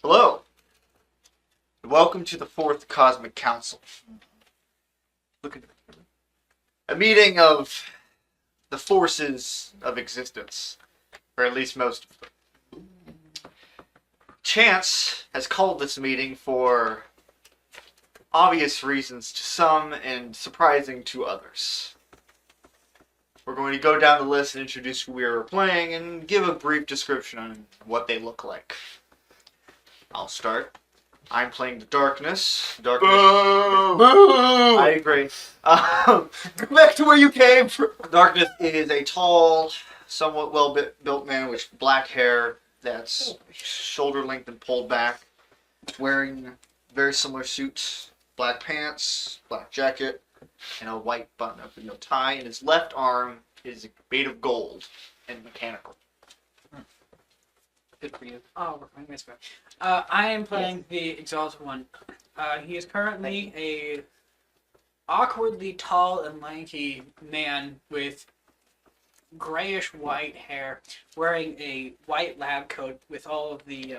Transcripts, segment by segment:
Hello, and welcome to the Fourth Cosmic Council. A meeting of the forces of existence, or at least most of them. Chance has called this meeting for obvious reasons to some and surprising to others. We're going to go down the list and introduce who we are playing and give a brief description on what they look like. I'll start. I'm playing the Darkness. Boo! I agree. Go back to where you came from. Darkness is a tall, somewhat well-built man with black hair that's shoulder length and pulled back, wearing very similar suits, black pants, black jacket, and a white button-up with no tie. And his left arm is made of gold and mechanical. Good for you. Oh, we're playing this way. I am playing the Exalted One. He is currently a awkwardly tall and lanky man with grayish white hair, wearing a white lab coat with all of the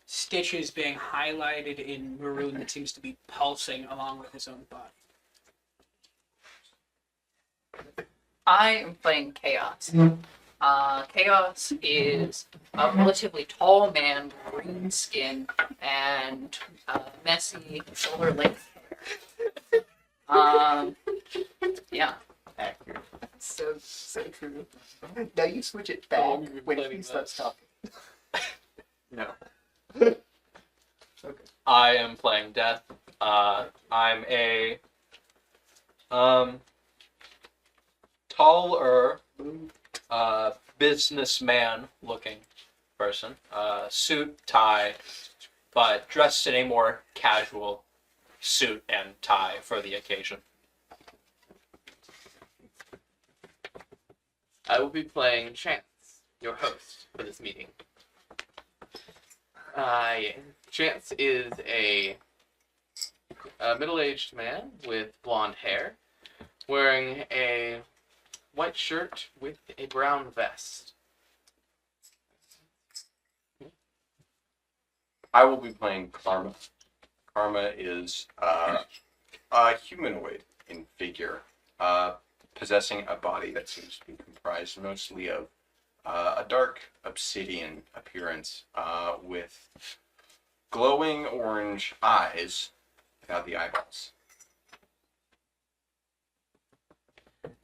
stitches being highlighted in maroon that seems to be pulsing along with his own body. I am playing Chaos. Chaos is a relatively tall man with green skin and messy shoulder-length hair. Yeah. Accurate. So true. Now you switch it back when he starts talking. No. Okay. I am playing Death. I'm a taller businessman-looking person. Suit, tie, but dressed in a more casual suit and tie for the occasion. I will be playing Chance, your host for this meeting. Chance is a middle-aged man with blonde hair, wearing a white shirt with a brown vest. I will be playing Karma. Karma is a humanoid in figure, possessing a body that seems to be comprised mostly of a dark obsidian appearance with glowing orange eyes without the eyeballs.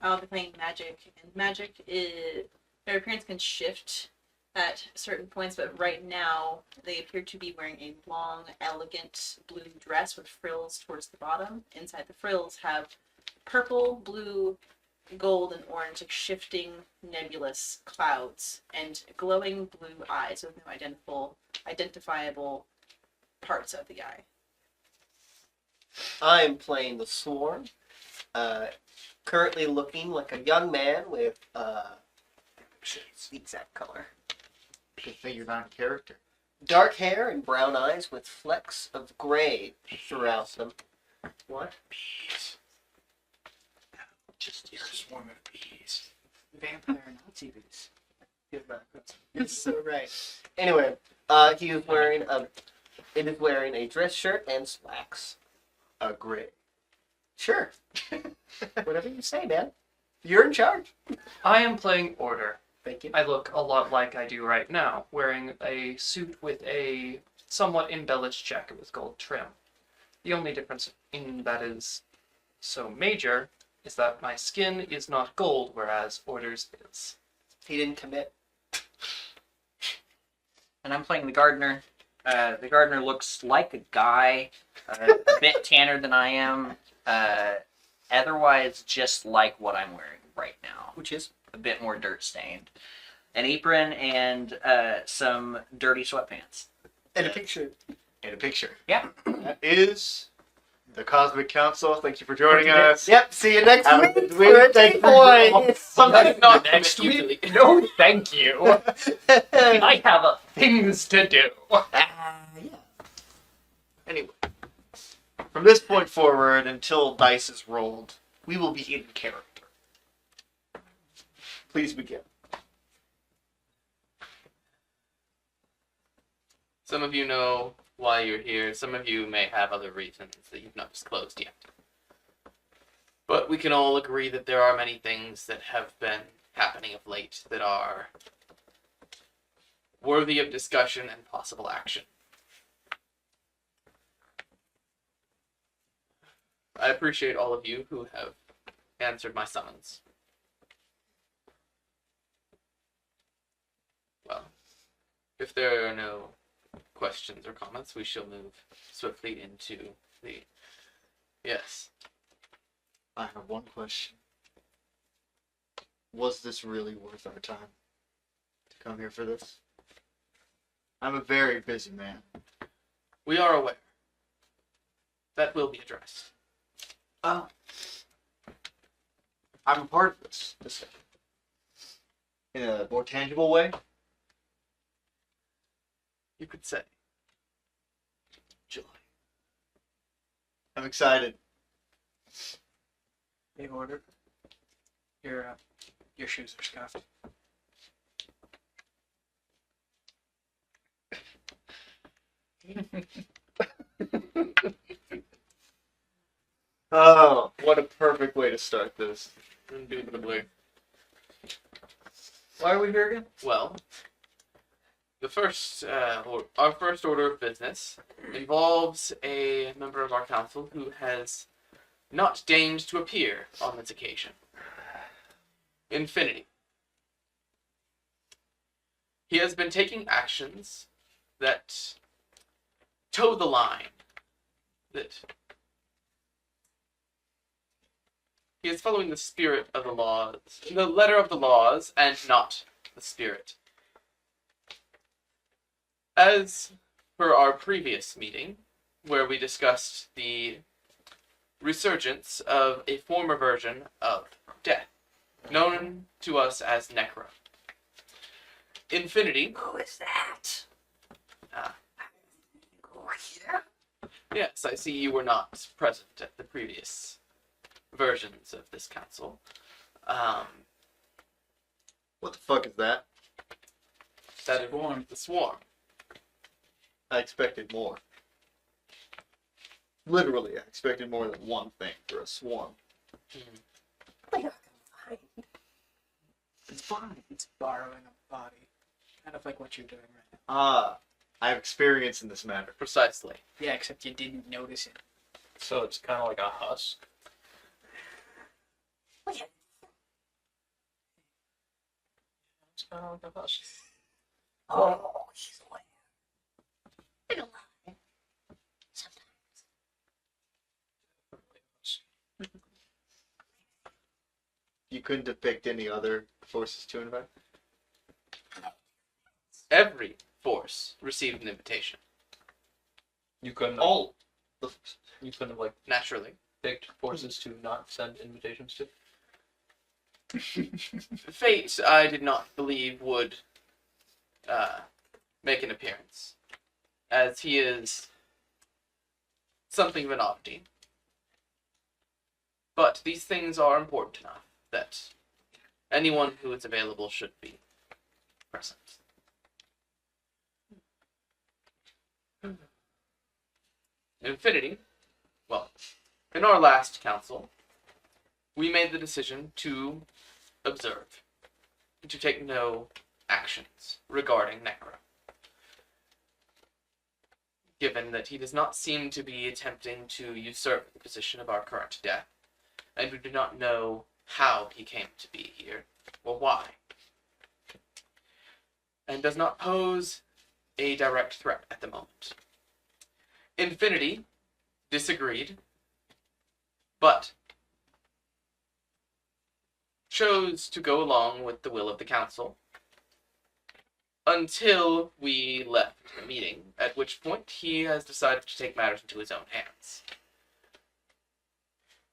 I'll be playing Magic, and Magic is their appearance can shift at certain points, but right now they appear to be wearing a long, elegant blue dress with frills towards the bottom. Inside the frills have purple, blue, gold, and orange, like shifting nebulous clouds, and glowing blue eyes with no identifiable parts of the eye. I'm playing the Swarm. Currently looking like a young man with the exact color. Good thing you're not in character. Dark hair and brown eyes with flecks of gray throughout them. What? Bees. Just a swarm of bees. Vampire Nazi bees. You're so right. Anyway, he is wearing a dress shirt and slacks. Gray. Sure. Whatever you say, man. You're in charge. I am playing Order. Thank you. I look a lot like I do right now, wearing a suit with a somewhat embellished jacket with gold trim. The only difference in that is so major is that my skin is not gold, whereas Order's is. He didn't commit. And I'm playing the Gardener. The Gardener looks like a guy, a bit tanner than I am. Otherwise, just like what I'm wearing right now, Which is? a bit more dirt stained. An apron and some dirty sweatpants. And a picture. In a picture. Yeah. That is the Cosmic Council. Thank you for joining us. Yep, see you next Have a week. good week. Thank you for Points. Not Next usually. week? No, thank you. I have things to do. Anyway, from this point forward, until dice is rolled, we will be in character. Please begin. Some of you know why you're here. Some of you may have other reasons that you've not disclosed yet. But we can all agree that there are many things that have been happening of late that are worthy of discussion and possible action. I appreciate all of you who have answered my summons. Well, if there are no questions or comments, we shall move swiftly into the... Yes. I have one question. Was this really worth our time to come here for this? I'm a very busy man. We are aware. That will be addressed. I'm a part of this in a more tangible way. You could say. Joy. I'm excited. They order. Your shoes are scuffed. Oh, what a perfect way to start this. Indubitably. Why are we here again? Well, our first order of business involves a member of our council who has not deigned to appear on this occasion. Infinity. He has been taking actions that toe the line. That he is following the spirit of the laws, the letter of the laws, and not the spirit. As per our previous meeting, where we discussed the resurgence of a former version of death, known to us as Necro. Infinity. Who is that? Yes, I see you were not present at the previous versions of this council. What the fuck is that? That is the swarm. I expected more. Literally, I expected more than one thing for a swarm. It's fine. It's borrowing a body. Kind of like what you're doing right now. Ah, I have experience in this matter. Precisely. Yeah, except you didn't notice it. So it's kind of like a husk. It's kind of like a husk. Oh, she's aware. I don't lie. Sometimes. You couldn't depict any other forces to invite? Every force received an invitation. You couldn't. All. You couldn't have like Naturally. picked forces to not send invitations to. Fate, I did not believe would make an appearance, as he is something of an oddity. But these things are important enough that anyone who is available should be present. Infinity, well, in our last council, we made the decision to observe, to take no actions regarding Necro, given that he does not seem to be attempting to usurp the position of our current death, and we do not know how he came to be here, or why, and does not pose a direct threat at the moment. Infinity disagreed, but chose to go along with the will of the council until we left the meeting, at which point he has decided to take matters into his own hands.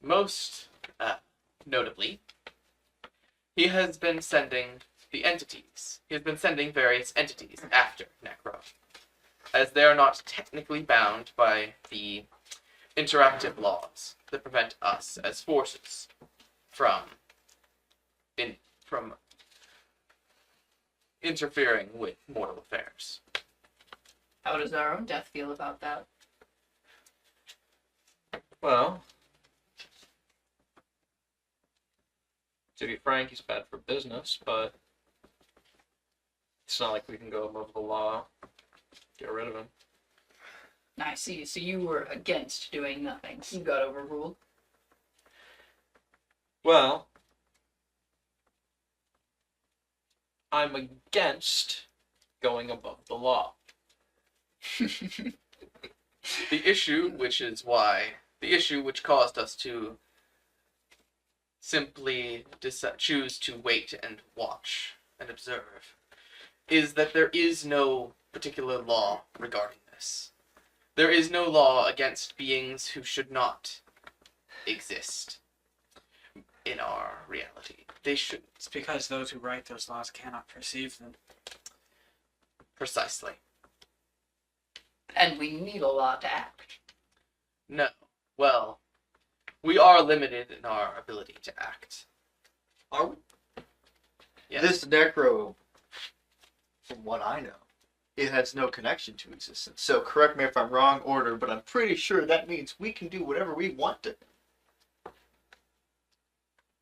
Most notably, he has been sending the entities. He has been sending various entities after Necro, as they are not technically bound by the interactive laws that prevent us as forces from interfering with mortal affairs. How does our own death feel about that? Well, to be frank, he's bad for business, but it's not like we can go above the law, get rid of him. I see. So you were against doing nothing. You got overruled. Well, I'm against going above the law. The issue, the issue which caused us to simply choose to wait and watch and observe, is that there is no particular law regarding this. There is no law against beings who should not exist in our reality. They shouldn't. It's because those who write those laws cannot perceive them. Precisely. And we need a law to act. No. Well, we are limited in our ability to act. Are we? Yes. This necro, from what I know, it has no connection to existence. So correct me if I'm wrong, Order, but I'm pretty sure that means we can do whatever we want to.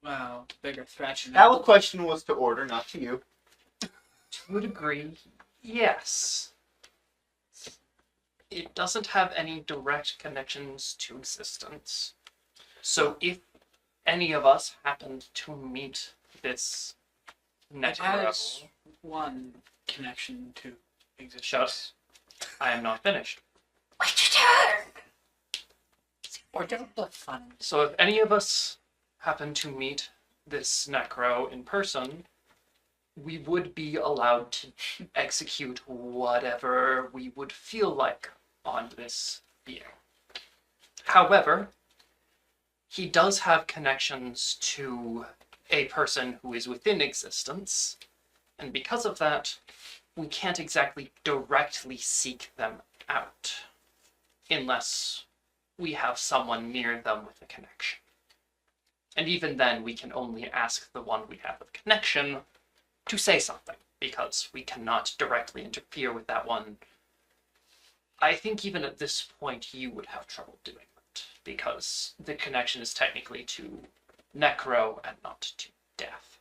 Well, bigger threat than That question was to Order, not to you. To a degree, yes. It doesn't have any direct connections to existence. So if any of us happened to meet this It necro, has one connection to existence. Shut. I am not finished. Wait your turn! Or don't look funny. So if any of us happen to meet this necro in person, we would be allowed to execute whatever we would feel like on this being. However, he does have connections to a person who is within existence, and because of that, we can't exactly directly seek them out, unless we have someone near them with a connection. And even then, we can only ask the one we have with connection to say something, because we cannot directly interfere with that one. I think even at this point, you would have trouble doing that, because the connection is technically to necro and not to death.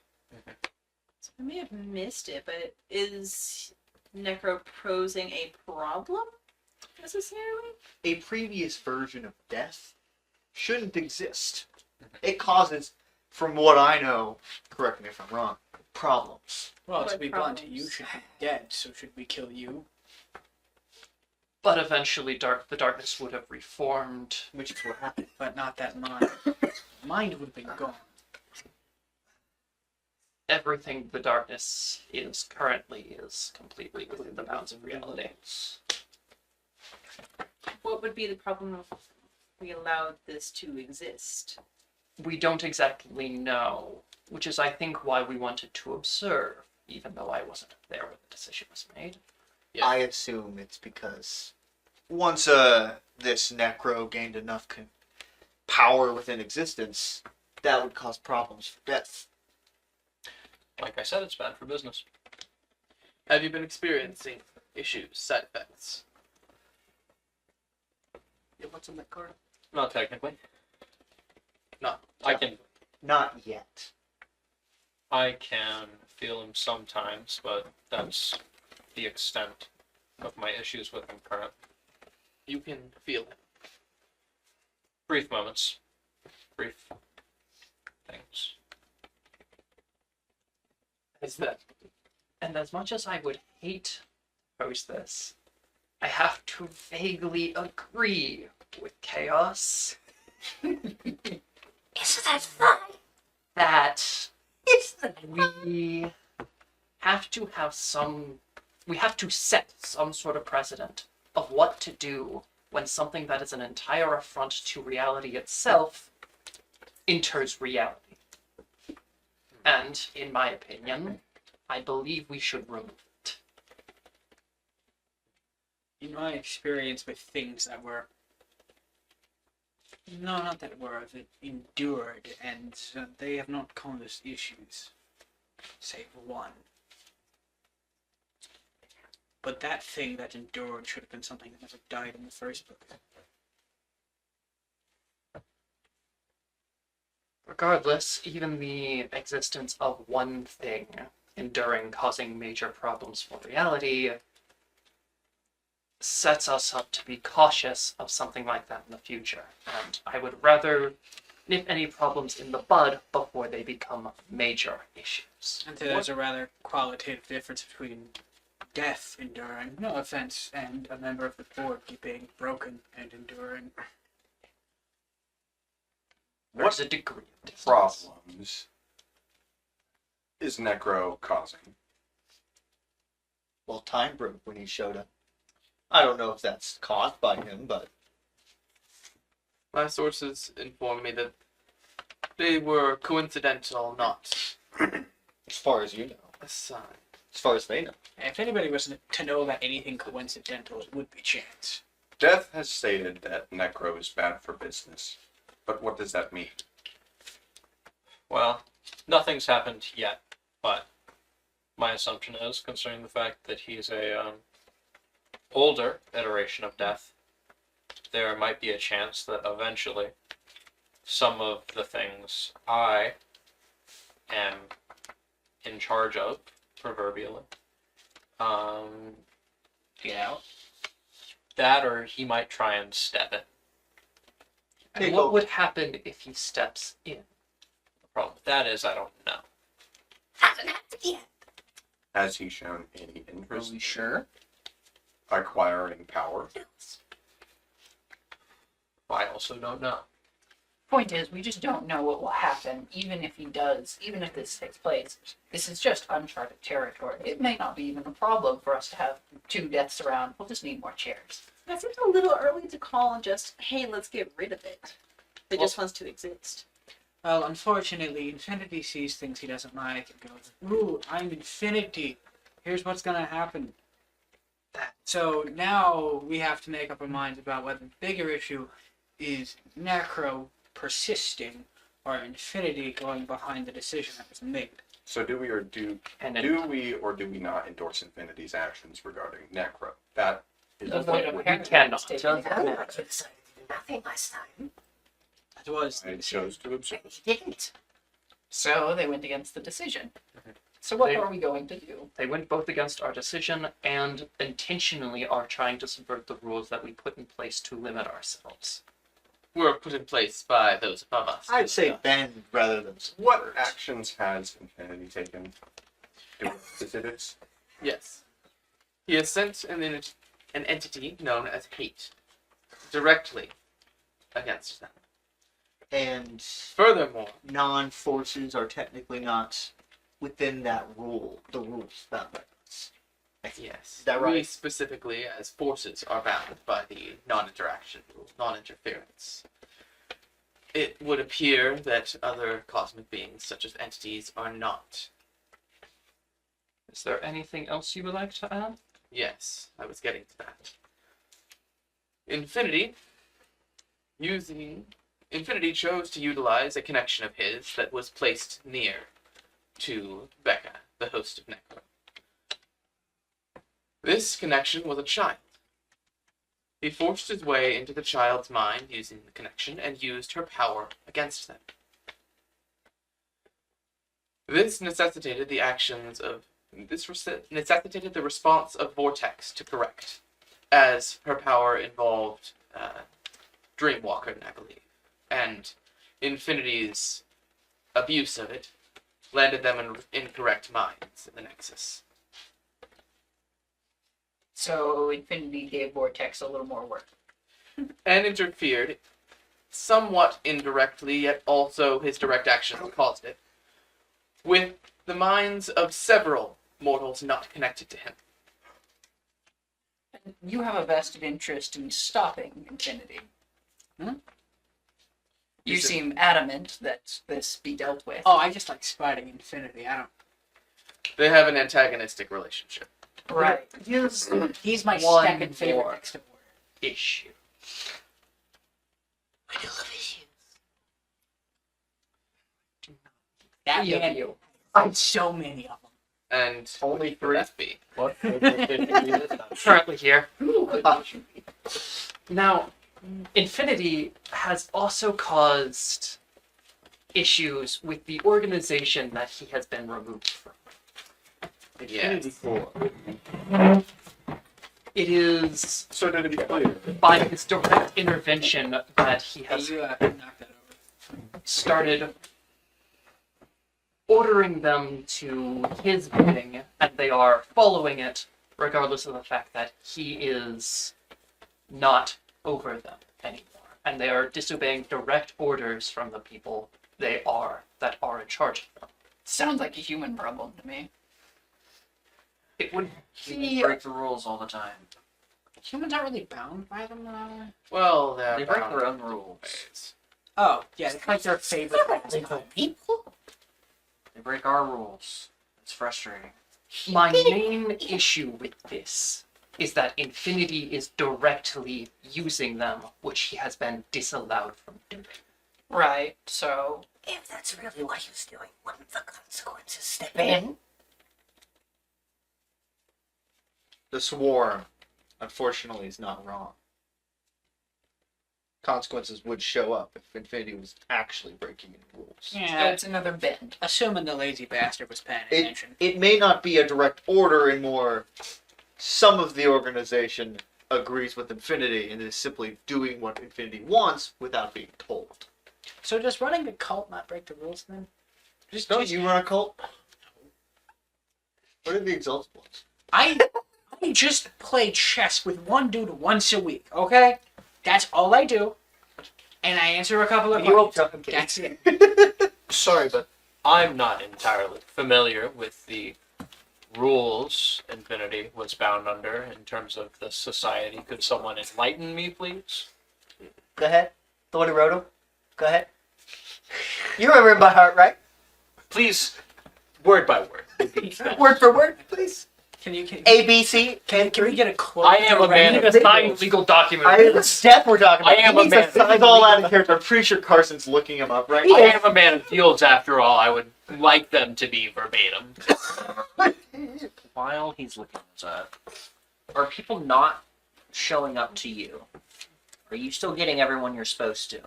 So I may have missed it, but is necro posing a problem necessarily? A previous version of death shouldn't exist. It causes, from what I know, correct me if I'm wrong, problems. Well, to What be blunt, problems? you should be dead, so should we kill you? But eventually, the darkness would have reformed. Which is what happened. But not that mind. Mind would have been gone. Everything the darkness is currently is completely within the bounds of reality. What would be the problem if we allowed this to exist? We don't exactly know, which is, I think, why we wanted to observe, even though I wasn't there when the decision was made. Yes. I assume it's because once this necro gained enough power within existence, that would cause problems for death. Like I said, it's bad for business. Have you been experiencing issues, side effects? Yeah, what's on that card? Not technically. No. I can Not yet. feel him sometimes, but that's the extent of my issues with him currently. You can feel it. Brief moments. Brief things. Is that And as much as I would hate to post this, I have to vaguely agree with Chaos Isn't that fun? that Isn't we have to have we have to set some sort of precedent of what to do when something that is an entire affront to reality itself enters reality. And, in my opinion, I believe we should remove it. In my experience with things that were... No, not that were, that endured, and they have not caused issues. Save one. But that thing that endured should have been something that never died in the first book. Regardless, even the existence of one thing enduring, causing major problems for reality, sets us up to be cautious of something like that in the future. And I would rather nip any problems in the bud before they become major issues. And there's a rather qualitative difference between death enduring, no offense, and a member of the board being broken and enduring. There's a degree of distance. Problems is Necro causing? Well, time broke when he showed up. I don't know if that's caused by him, but My sources inform me that they were coincidental, not as far as you know, a sign. as far as they know. If anybody was to know about anything coincidental, it would be chance. Death has stated that Necro is bad for business. But what does that mean? Well, nothing's happened yet, but my assumption is, concerning the fact that he's a older iteration of death, there might be a chance that eventually some of the things I am in charge of, proverbially, get out. That, or he might try and step it. And what would happen if he steps in? The problem with that is I don't know. Hasn't happened yet. Has he shown any Are interest we sure? in acquiring power? I also don't know. Point is, we just don't know what will happen, even if he does, even if this takes place. This is just uncharted territory. It may not be even a problem for us to have 2 deaths around. We'll just need more chairs. That seems a little early to call and just, hey, let's get rid of it. It just wants to exist. Well, unfortunately, Infinity sees things he doesn't like and goes, "Ooh, I'm Infinity. Here's what's gonna happen." So now we have to make up our minds about whether the bigger issue is Necro persisting or Infinity going behind the decision that was made. So do we or do we not endorse Infinity's actions regarding Necro? That is Those what are would apparent cannot. mistakes. Nothing last time. That was I chose to observe. He didn't. So they went against the decision. So what They- are we going to do? They went both against our decision and intentionally are trying to subvert the rules that we put in place to limit ourselves. Were put in place by those above us. I'd say bend rather than What subvert. actions has Infinity taken? Do specifics? Yes. He has sent an entity known as Hate directly against them. And Furthermore, non-forces are technically not within that rule. The rules that way. yes, Is that we right? specifically as forces are bound by the non-interaction rule, non-interference. It would appear that other cosmic beings, such as entities, are not. Is there anything else you would like to add? Yes, I was getting to that. Infinity chose to utilize a connection of his that was placed near to Becca, the host of Necro. This connection was a child. He forced his way into the child's mind using the connection and used her power against them. This necessitated the response of Vortex to correct, as her power involved Dreamwalker, I believe, and Infinity's abuse of it landed them in incorrect minds in the Nexus. So Infinity gave Vortex a little more work. And interfered, somewhat indirectly, yet also his direct actions caused it, with the minds of several mortals not connected to him. You have a vested interest in stopping Infinity. You Is it- seem adamant that this be dealt with. Oh, I just like spiting Infinity. I don't. They have an antagonistic relationship. Right. He's my One second favorite more. next to Warrior. Issue. I do love issues. That Three of man you. fights so many of them. And Only would 3. that be? What would the issue be this time? Currently here. Now, Infinity has also caused issues with the organization that he has been removed from. Yes. It is So to be clear, by his direct intervention that he Hey, has you knock that over. started ordering them to his bidding, and they are following it, regardless of the fact that he is not over them anymore. And they are disobeying direct orders from the people that are in charge of them. Sounds like a human problem to me. It would Humans be break the rules all the time. Humans aren't really bound by them. Well, they're They break bound their own in rules. ways. Oh, yeah, it's like their favorite pastime. People? They break our rules. It's frustrating. my main issue with this is that Infinity is directly using them, which he has been disallowed from doing. Right, so If that's really what he was doing, wouldn't the consequences step in? The swarm, unfortunately, is not wrong. Consequences would show up if Infinity was actually breaking any rules. so Yeah, it's another bend. assuming the lazy bastard was paying It, attention. it may not be a direct order, and more some of the organization agrees with Infinity and is simply doing what Infinity wants without being told. So does running the cult not break the rules then? Don't you run a cult? What are the Exalted ones? I just play chess with one dude once a week, okay? That's all I do. And I answer a couple of questions. That's it. Sorry, but I'm not entirely familiar with the rules Infinity was bound under in terms of the society. Could someone enlighten me, please? Go ahead. The one who wrote them? Go ahead. You remember him by heart, right? Please, word by word. Word for word, please. Can A, B, C. can we get a quote? I am a man A signed legal document. It's death we're talking about. I am He a needs man. signed He's all out legal of character. I'm pretty sure Carson's looking him up, right? I am a man of fields, after all. I would like them to be verbatim. While he's looking this up, are people not showing up to you? Are you still getting everyone you're supposed to?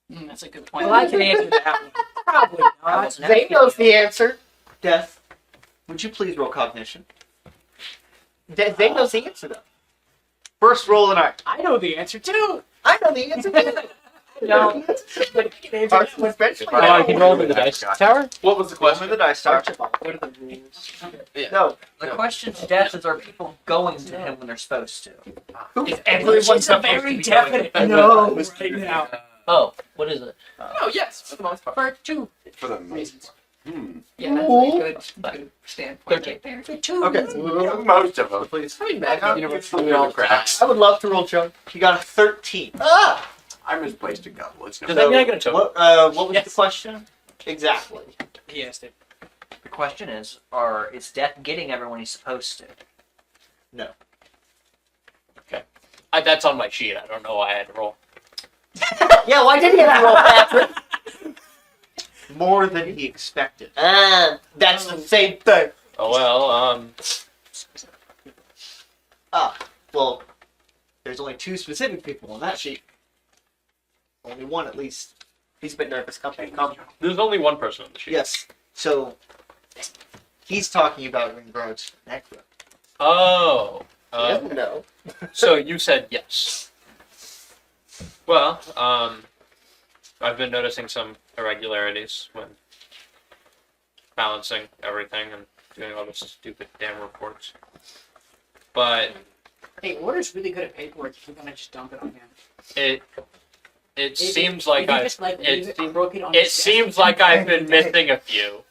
That's a good point. Well, I can answer that one. Probably I not. wasn't Zane asking knows you. the answer. Death. Would you please roll cognition? Zane knows the answer, though. First roll and I know the answer too. I know the answer, too. No. But I can answer that Carson one. especially. Oh, I can roll me the dice tower? What was the roll me question? the dice tower. What are the rules? Yeah. No. The question to death is, are people going to him when they're supposed to? Is everyone Which is a supposed to very be definite going? no right now. Oh, what is it? Oh, yes, for the most part. For two for the reasons. Yeah, that's a good standpoint right there. For two Okay. reasons. most of them. Please. I mean, man, Through all the cracks. I would love to roll, Joe. You got a 13. Ah! I misplaced a couple. It's no Does that mean I get a token? What was Yes. the question? Exactly. He asked it. The question is, is death getting everyone he's supposed to? That's on my sheet. I don't know why I had to roll. Yeah, why didn't you have to roll, Patrick? More than he expected. That's the same thing. Oh well, Well, there's only 2 specific people on that sheet. Only one, at least. He's a bit nervous. Come. there's only one person on the sheet. Yes. So, he's talking about in regards to Necro. Oh. He doesn't know. So you said yes. Well, I've been noticing some irregularities when balancing everything and doing all those stupid damn reports. But Hey, Order's really good at paperwork if you're gonna just dump it on him. it seems like if you I just like it leave it seems- broken on it his desk, seems like I've been missing a few.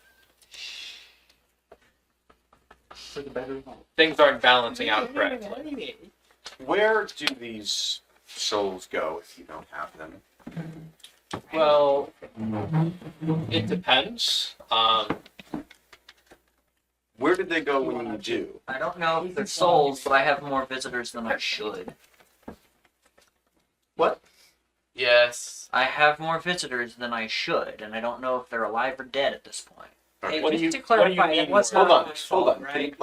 for the better of all. Things aren't balancing out correctly. Where do these souls go if you don't have them? Well, it depends. Where did they go when you do? I don't know if they're souls, but I have more visitors than I should. Yes. I have more visitors than I should, and I don't know if they're alive or dead at this point. Hey, What do just you- to what do you clarify, mean it was Hold not on, my hold fault, on. right?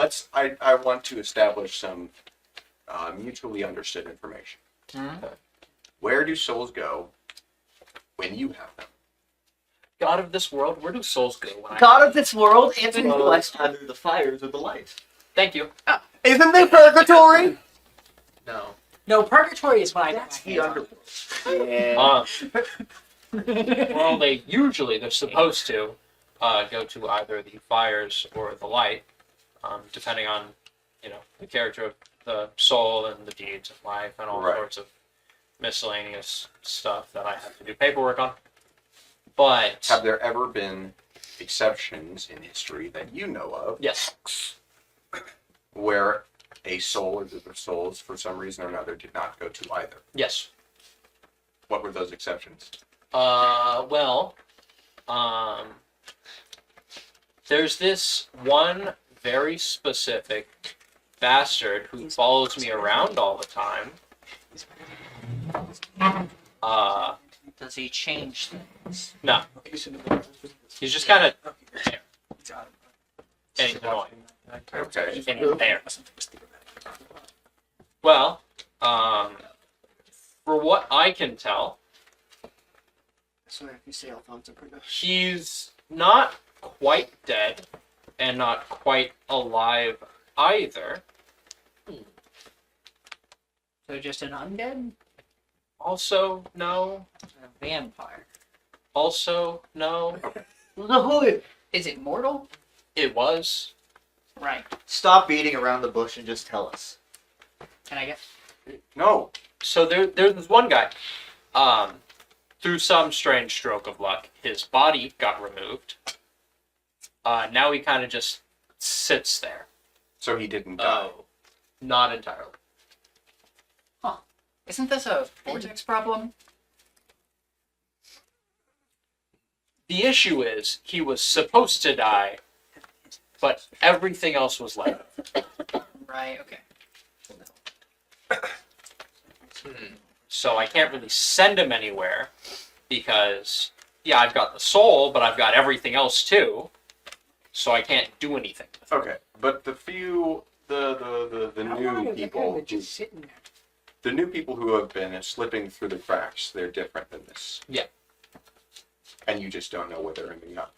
I want to establish some mutually understood information. Hmm? Where do souls go when you have them? God of this world, where do souls go when God of this world, answer the Well- question either the fires or the light. Thank you. Isn't there purgatory? No. No, purgatory is when I That's got my the hands on underworld. it. Well, they're supposed to go to either the fires or the light, depending on, the character of the soul and the deeds of life and all Right. sorts of miscellaneous stuff that I have to do paperwork on. But Have there ever been exceptions in history that you know of yes, where a soul or group of souls, for some reason or another, did not go to either? yes. What were those exceptions? Well, there's this one very specific bastard who follows me around all the time. Does he change things? No, he's just kind of and he's annoying. Okay. And he's there. Well, for what I can tell, Sorry if you say Alfonso Prado. he's not quite dead and not quite alive either. So just an undead? Also, no. A vampire. Also, no. Is it mortal? It was. Right. Stop beating around the bush and just tell us. Can I get? No. So there's this one guy. Through some strange stroke of luck, his body got removed. Now he kind of just sits there. So he didn't die. Oh, not entirely. Isn't this a vortex problem? The issue is he was supposed to die, but everything else was left. Right, okay. So I can't really send him anywhere because, yeah, I've got the soul, but I've got everything else too. So I can't do anything. Okay, but the new people, Just sitting there. the new people who have been slipping through the cracks, they're different than this. Yeah. And you just don't know whether or not.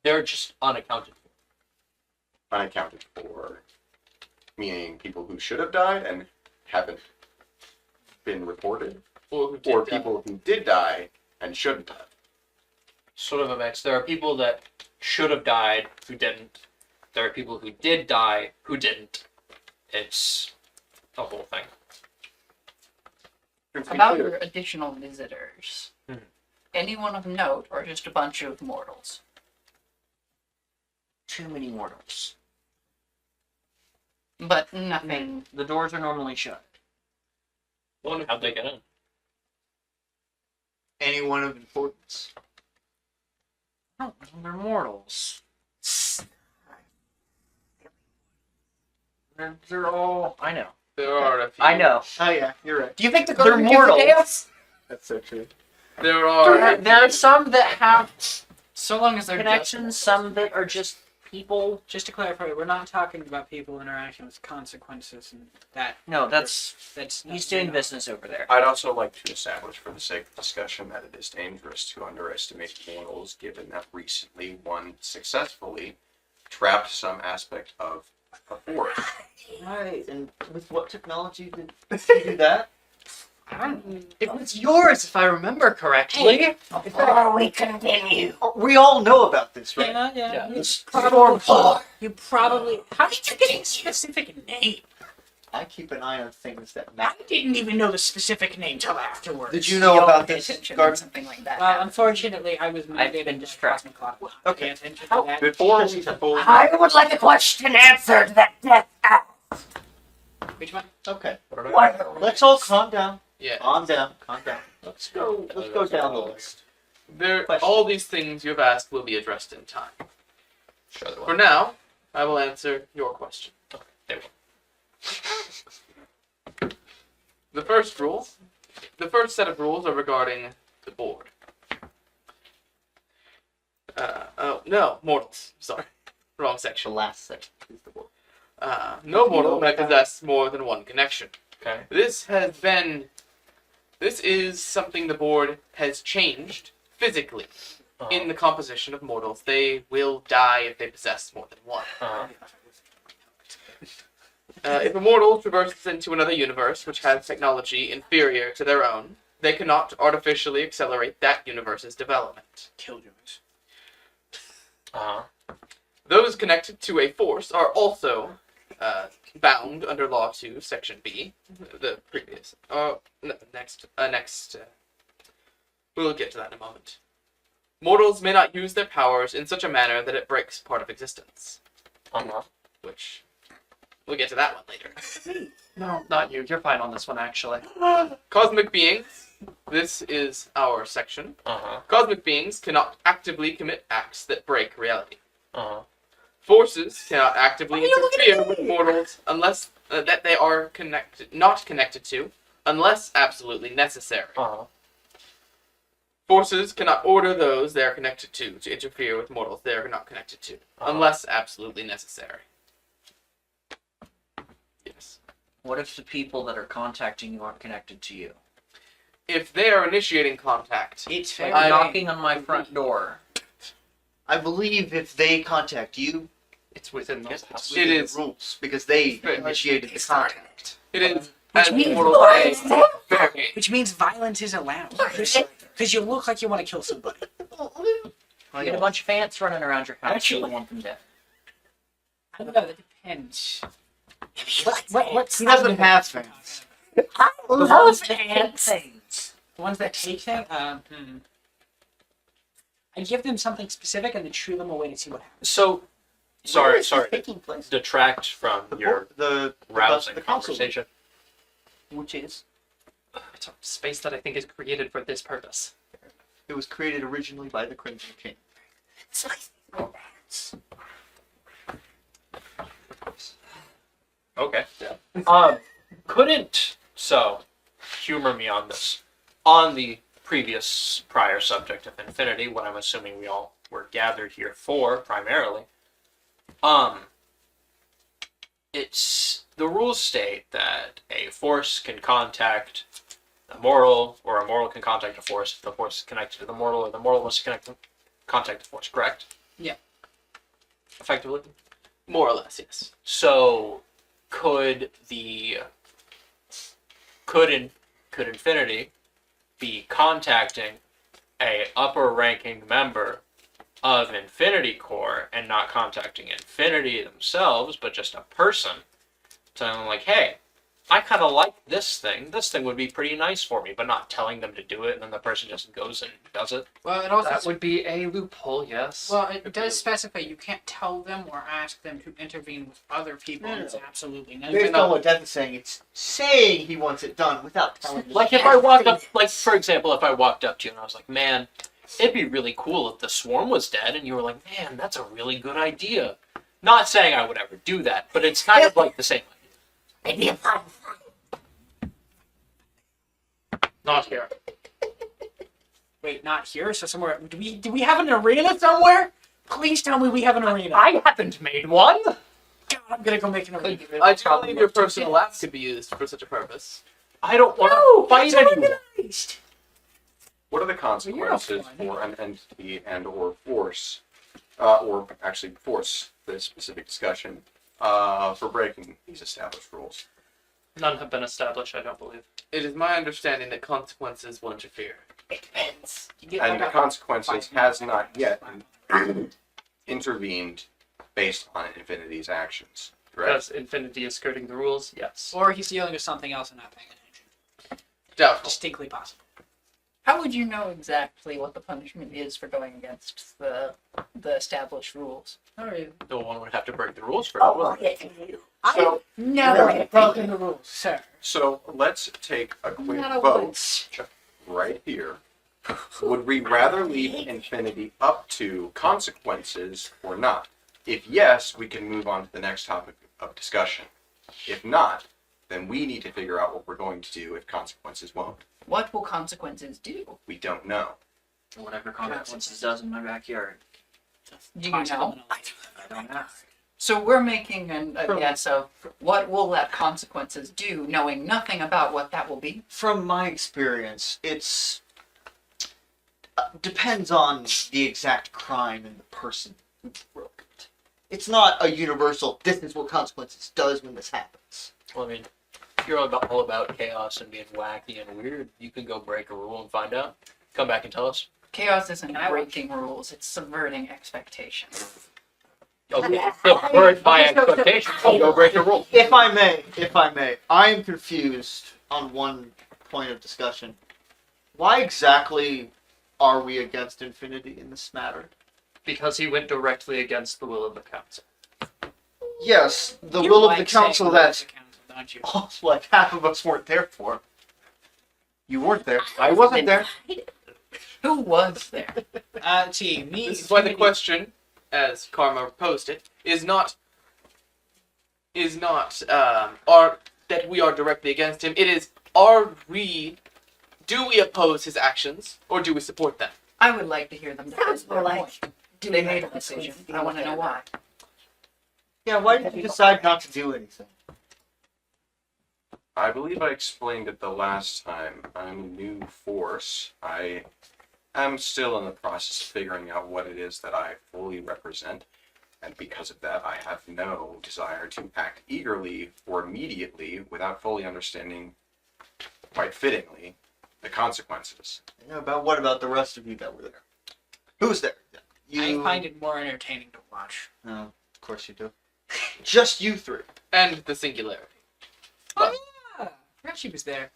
They're just unaccounted for. Unaccounted for, meaning people who should have died and haven't been reported, Or who did or die. people who did die and shouldn't have. Sort of a mix. There are people that should have died who didn't. There are people who did die who didn't. It's a whole thing. To be About clear, your additional visitors. Mhm. Anyone of note or just a bunch of mortals? Too many mortals. But nothing. The doors are normally shut. How'd they get in? Anyone of importance? No, they're mortals. They're all. I know. There are a few. I know. Oh yeah, you're right. Do you think the They're mortals. That's so true. There are. There are some that have So long as they're connections, some that are just people. Just to clarify, we're not talking about people interacting with consequences and that. No, that's That's he's doing business over there. I'd also like to establish, for the sake of discussion, that it is dangerous to underestimate mortals, given that recently one successfully trapped some aspect of a forest. Right, and with what technology did you do that? It was yours, if I remember correctly. Before we continue. We all know about this, right? Yeah, yeah. Yeah. You probably. You probably. How did you get a specific name? I keep an eye on things that I matter. didn't even know the specific name till afterwards. Did you know Don't about pay this attention garden? when something like that Well, happens. unfortunately, I was I've mandated been by distracted. Cosmic Clock. Okay. Pay attention to that. Before we fully I would like a question answered that death asked. Which one? Okay. What? Let's all calm down. Yeah. Calm down. Calm down. Let's go down the list. Question. All these things you've asked will be addressed in time. Sure they will. For now, I will answer your question. They will. The first set of rules are regarding the board. Oh no, mortals. Sorry, wrong The section. last section is the one. No mortal may possess more than one connection. Okay. This is something the board has changed physically in the composition of mortals. They will die if they possess more than one. If a mortal traverses into another universe which has technology inferior to their own, they cannot artificially accelerate that universe's development. Killjoys. Those connected to a force are also bound under Law 2, Section B. The previous. Next. We'll get to that in a moment. Mortals may not use their powers in such a manner that it breaks part of existence. Which, we'll get to that one later. No, not you. You're fine on this one, actually. Cosmic beings. This is our section. Cosmic beings cannot actively commit acts that break reality. Forces cannot actively interfere with mortals unless that they are not connected to, unless absolutely necessary. Forces cannot order those they are connected to interfere with mortals they are not connected to, unless absolutely necessary. Yes. What if the people that are contacting you aren't connected to you? If they are initiating contact, It's Like very knocking on my front door. I believe if they contact you, It's within those. it's It within is. the rules because they initiated the contact. it is Which as means mortals may. Which means violence is allowed. Because you look like you want to kill somebody. You get a bunch of ants running around your house. You don't want them dead. I don't know, that depends. What's He doesn't have fans. Love ants. The ones that take things? I give them something specific and then shoo them away to see what happens. So, Where is sorry this to taking place? detract from your The rousing the council. conversation. Which is It's a space that I think is created for this purpose. It was created originally by the Crimson King. Okay. Couldn't humor me on this. On the prior subject of infinity, what I'm assuming we all were gathered here for primarily. It's the rules state that a force can contact a mortal, or a mortal can contact a force if the force is connected to the mortal, or the mortal wants to contact the force. Correct? Yeah. Effectively. More or less, yes. So, could Infinity be contacting a upper ranking member of Infinity Corps and not contacting Infinity themselves, but just a person, telling them like, hey, I kind of like this thing. This thing would be pretty nice for me, but not telling them to do it, and then the person just goes and does it. Well, it also That would be a loophole, yes. well, it does specify you can't tell them or ask them to intervene with other people. No, no, It's no. absolutely Based on what Death is saying, it's saying he wants it done without telling you. Like if I walked up, like for example, if I walked up to you and I was like, man, it'd be really cool if the swarm was dead, and you were like, man, that's a really good idea. Not saying I would ever do that, but it's kind of like the same idea. Maybe a fun. Not here. Wait, not here. So somewhere. Do we have an arena somewhere? Please tell me we have an arena. I haven't made one! God, I'm gonna go make an arena. I do believe your personal lab could be used for such a purpose. I don't want to fight anyone. What are the consequences for an entity and or force, or actually force this specific discussion, for breaking these established rules? None have been established, I don't believe. It is my understanding that consequences will interfere. It depends. You get And the like a- consequences has not yet intervened based on Infinity's actions, correct? Because Infinity is skirting the rules, yes. Or he's dealing with something else and not paying attention. Doubtful. Distinctly possible. How would you know exactly what the punishment is for going against the established rules? Alright. No one would have to break the rules for it. Oh, would well, they? yeah, you. So, Never have broken the rules, sir. so let's take a quick Not a vote once. right here. Would we rather leave Infinity up to consequences or not? If yes, we can move on to the next topic of discussion. If not, then we need to figure out what we're going to do if consequences won't. What will consequences do? We don't know. Whatever consequences does in my backyard. Do you know? I don't know. So we're making a From- guess of what will that consequences do, knowing nothing about what that will be. From my experience, it's depends on the exact crime and the person who broke it. It's not a universal. This is what consequences does when this happens. Well, I mean, if you're all about chaos and being wacky and weird, you can go break a rule and find out. Come back and tell us. Chaos isn't breaking rules; it's subverting expectations. Okay, subvert my expectations. I'll go break a rule. If I may, I am confused on one point of discussion. Why exactly are we against Infinity in this matter? Because he went directly against the will of the council. Yes, the You will of like the council saying the will of that the council, don't you? oh, like half of us weren't there for. You weren't there. I wasn't there. Who was there? See, me. This is why the Infinity- question, as Karma posed it, is not are that we are directly against him. It is do we oppose his actions or do we support them? I would like to hear them defend their like, point. They made a decision. I want to know why. Yeah, why did you decide not to do anything? I believe I explained it the last time. I'm a new force. I am still in the process of figuring out what it is that I fully represent. And because of that, I have no desire to act eagerly or immediately without fully understanding, quite fittingly, the consequences. Yeah, what about the rest of you that were there? Who was there? You. I find it more entertaining to watch. No, of course you do. Just you three. And the singularity. Oh yeah, forgot she was there.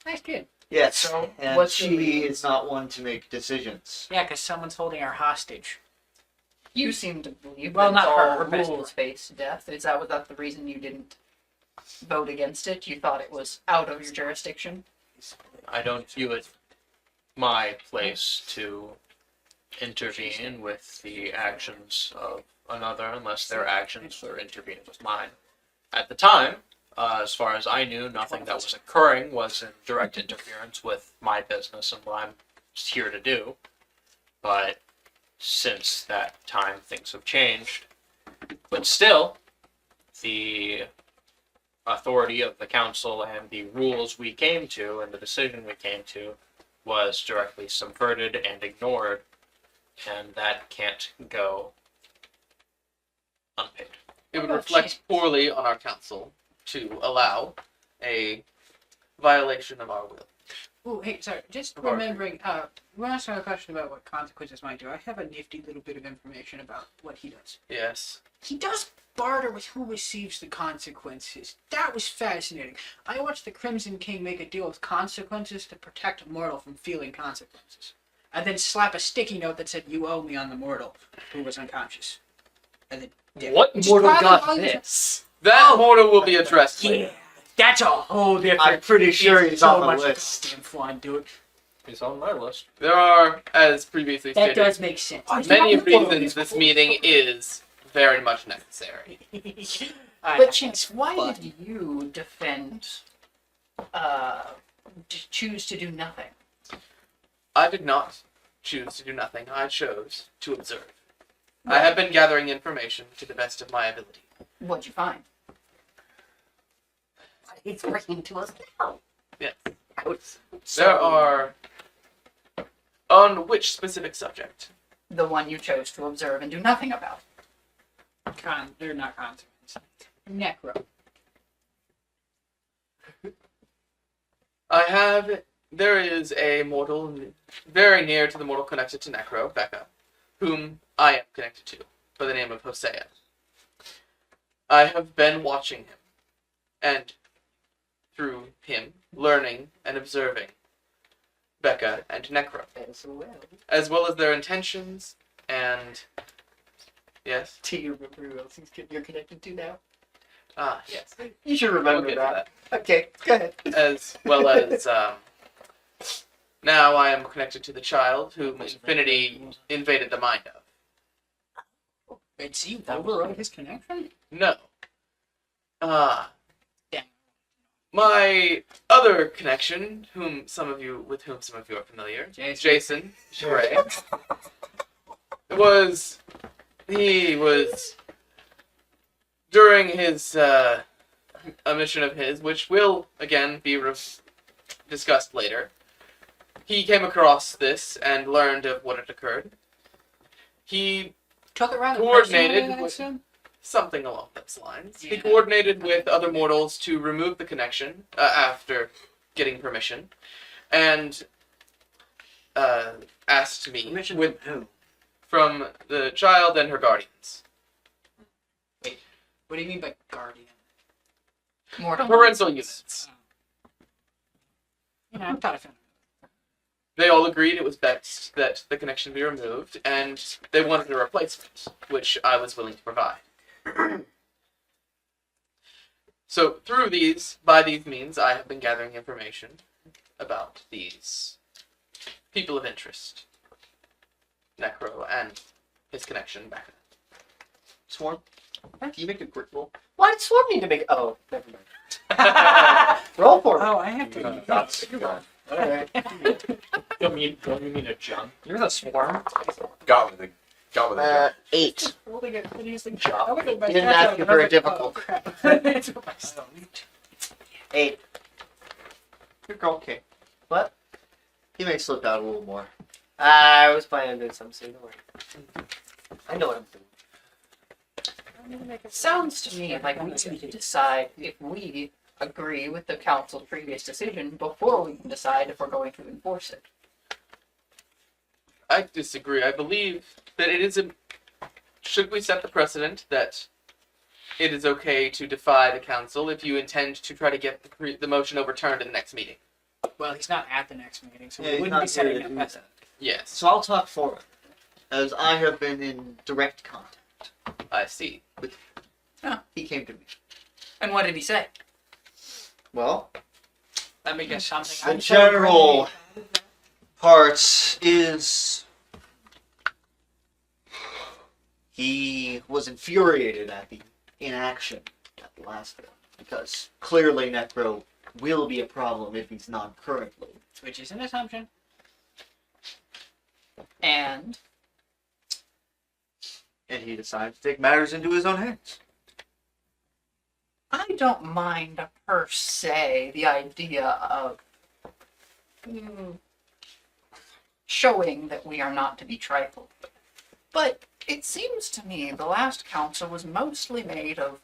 Nice kid. Yes. So, and what's she the- is not one to make decisions. Yeah, because someone's holding her hostage. You seem to believe Well, that it's not her, all her business. rules-based death. Is that the reason you didn't vote against it? You thought it was out of your jurisdiction? I don't view it my place to intervene with the actions of another unless their actions were intervening with mine. At the time, as far as I knew, nothing that was occurring was in direct interference with my business and what I'm here to do. But since that time, things have changed. But still, the authority of the council and the rules we came to and the decision we came to was directly subverted and ignored, and that can't go unpaid. It would about reflect chance? poorly on our council to allow a violation of our will. Oh, hey, sorry. Just Of our- remembering. We asked a question about what consequences might do. I have a nifty little bit of information about what he does. Yes. He does barter with who receives the consequences. That was fascinating. I watched the Crimson King make a deal with consequences to protect a mortal from feeling consequences, and then slap a sticky note that said "You owe me" on the mortal who was unconscious. And then What Just mortal rather got valuable. this? That mortal will be addressed later. yeah, that's a whole different. I'm pretty sure it's he's so on the much list. goddamn fun, dude. He's on my list. There are, as previously That stated, does make sense. many reasons this meeting is very much necessary. But Chance, why did you defend, choose to do nothing? I did not choose to do nothing. I chose to observe. I have been gathering information to the best of my ability. What'd you find? It's bringing to us now. Yes. So, There are... On which specific subject? the one you chose to observe and do nothing about. They're not consequences. Necro. There is a mortal very near to the mortal connected to Necro, Becca, whom I am connected to, by the name of Hosea. I have been watching him, and through him, learning and observing Becca and Necro, as well as their intentions and... Yes? Do you remember who else you're connected to now? Ah, yes. You should We'll remember get to that. Okay, go ahead. As well as, now I am connected to the child whom Infinity invaded the mind of. Wait, see, overrode his connection? No. Damn. My other connection, with whom some of you are familiar, Jason. Jason Gray, was he was during his a mission of his, which will again be discussed later. He came across this and learned of what had occurred. He Took it rather coordinated personally, I with assume? something along those lines. He Yeah. coordinated with other mortals to remove the connection after getting permission, and asked me Permission with from who? from the child and her guardians. What do you mean by guardian? Mortal. Parental units. Yeah, I'm kind of They all agreed it was best that the connection be removed, and they wanted a replacement, which I was willing to provide. So by these means, I have been gathering information about these people of interest, Necro and his connection back then. Swarm. Can you make a quick roll? Why did Swarm need to make? Oh, never mind. Roll for me. Oh, I have to. Alright. Don't you mean a junk? You're the swarm. Got with a jump. 8. Rolling a hideously Job. I You didn't ask you for a difficult. crap. 8. Your girl okay. What? He may slip out a little more. I was planning on doing something soon. Don't worry. I know what I'm doing. Sounds to me like we need to decide if we agree with the council's previous decision before we can decide if we're going to enforce it. I disagree. I believe that it is should we set the precedent that it is okay to defy the council if you intend to try to get the motion overturned in the next meeting? Well, he's not at the next meeting, so Yeah, we he's wouldn't be not setting here to that do precedent. Yes, So I'll talk for him, as I have been in direct contact. I see. He came to me. And what did he say? Well, Let me guess something. the I'm so general great. part is he was infuriated at the inaction at the last one, because clearly Necro will be a problem if he's not currently. Which is an assumption. And And he decided to take matters into his own hands. I don't mind per se the idea of showing that we are not to be trifled with. But it seems to me the last council was mostly made of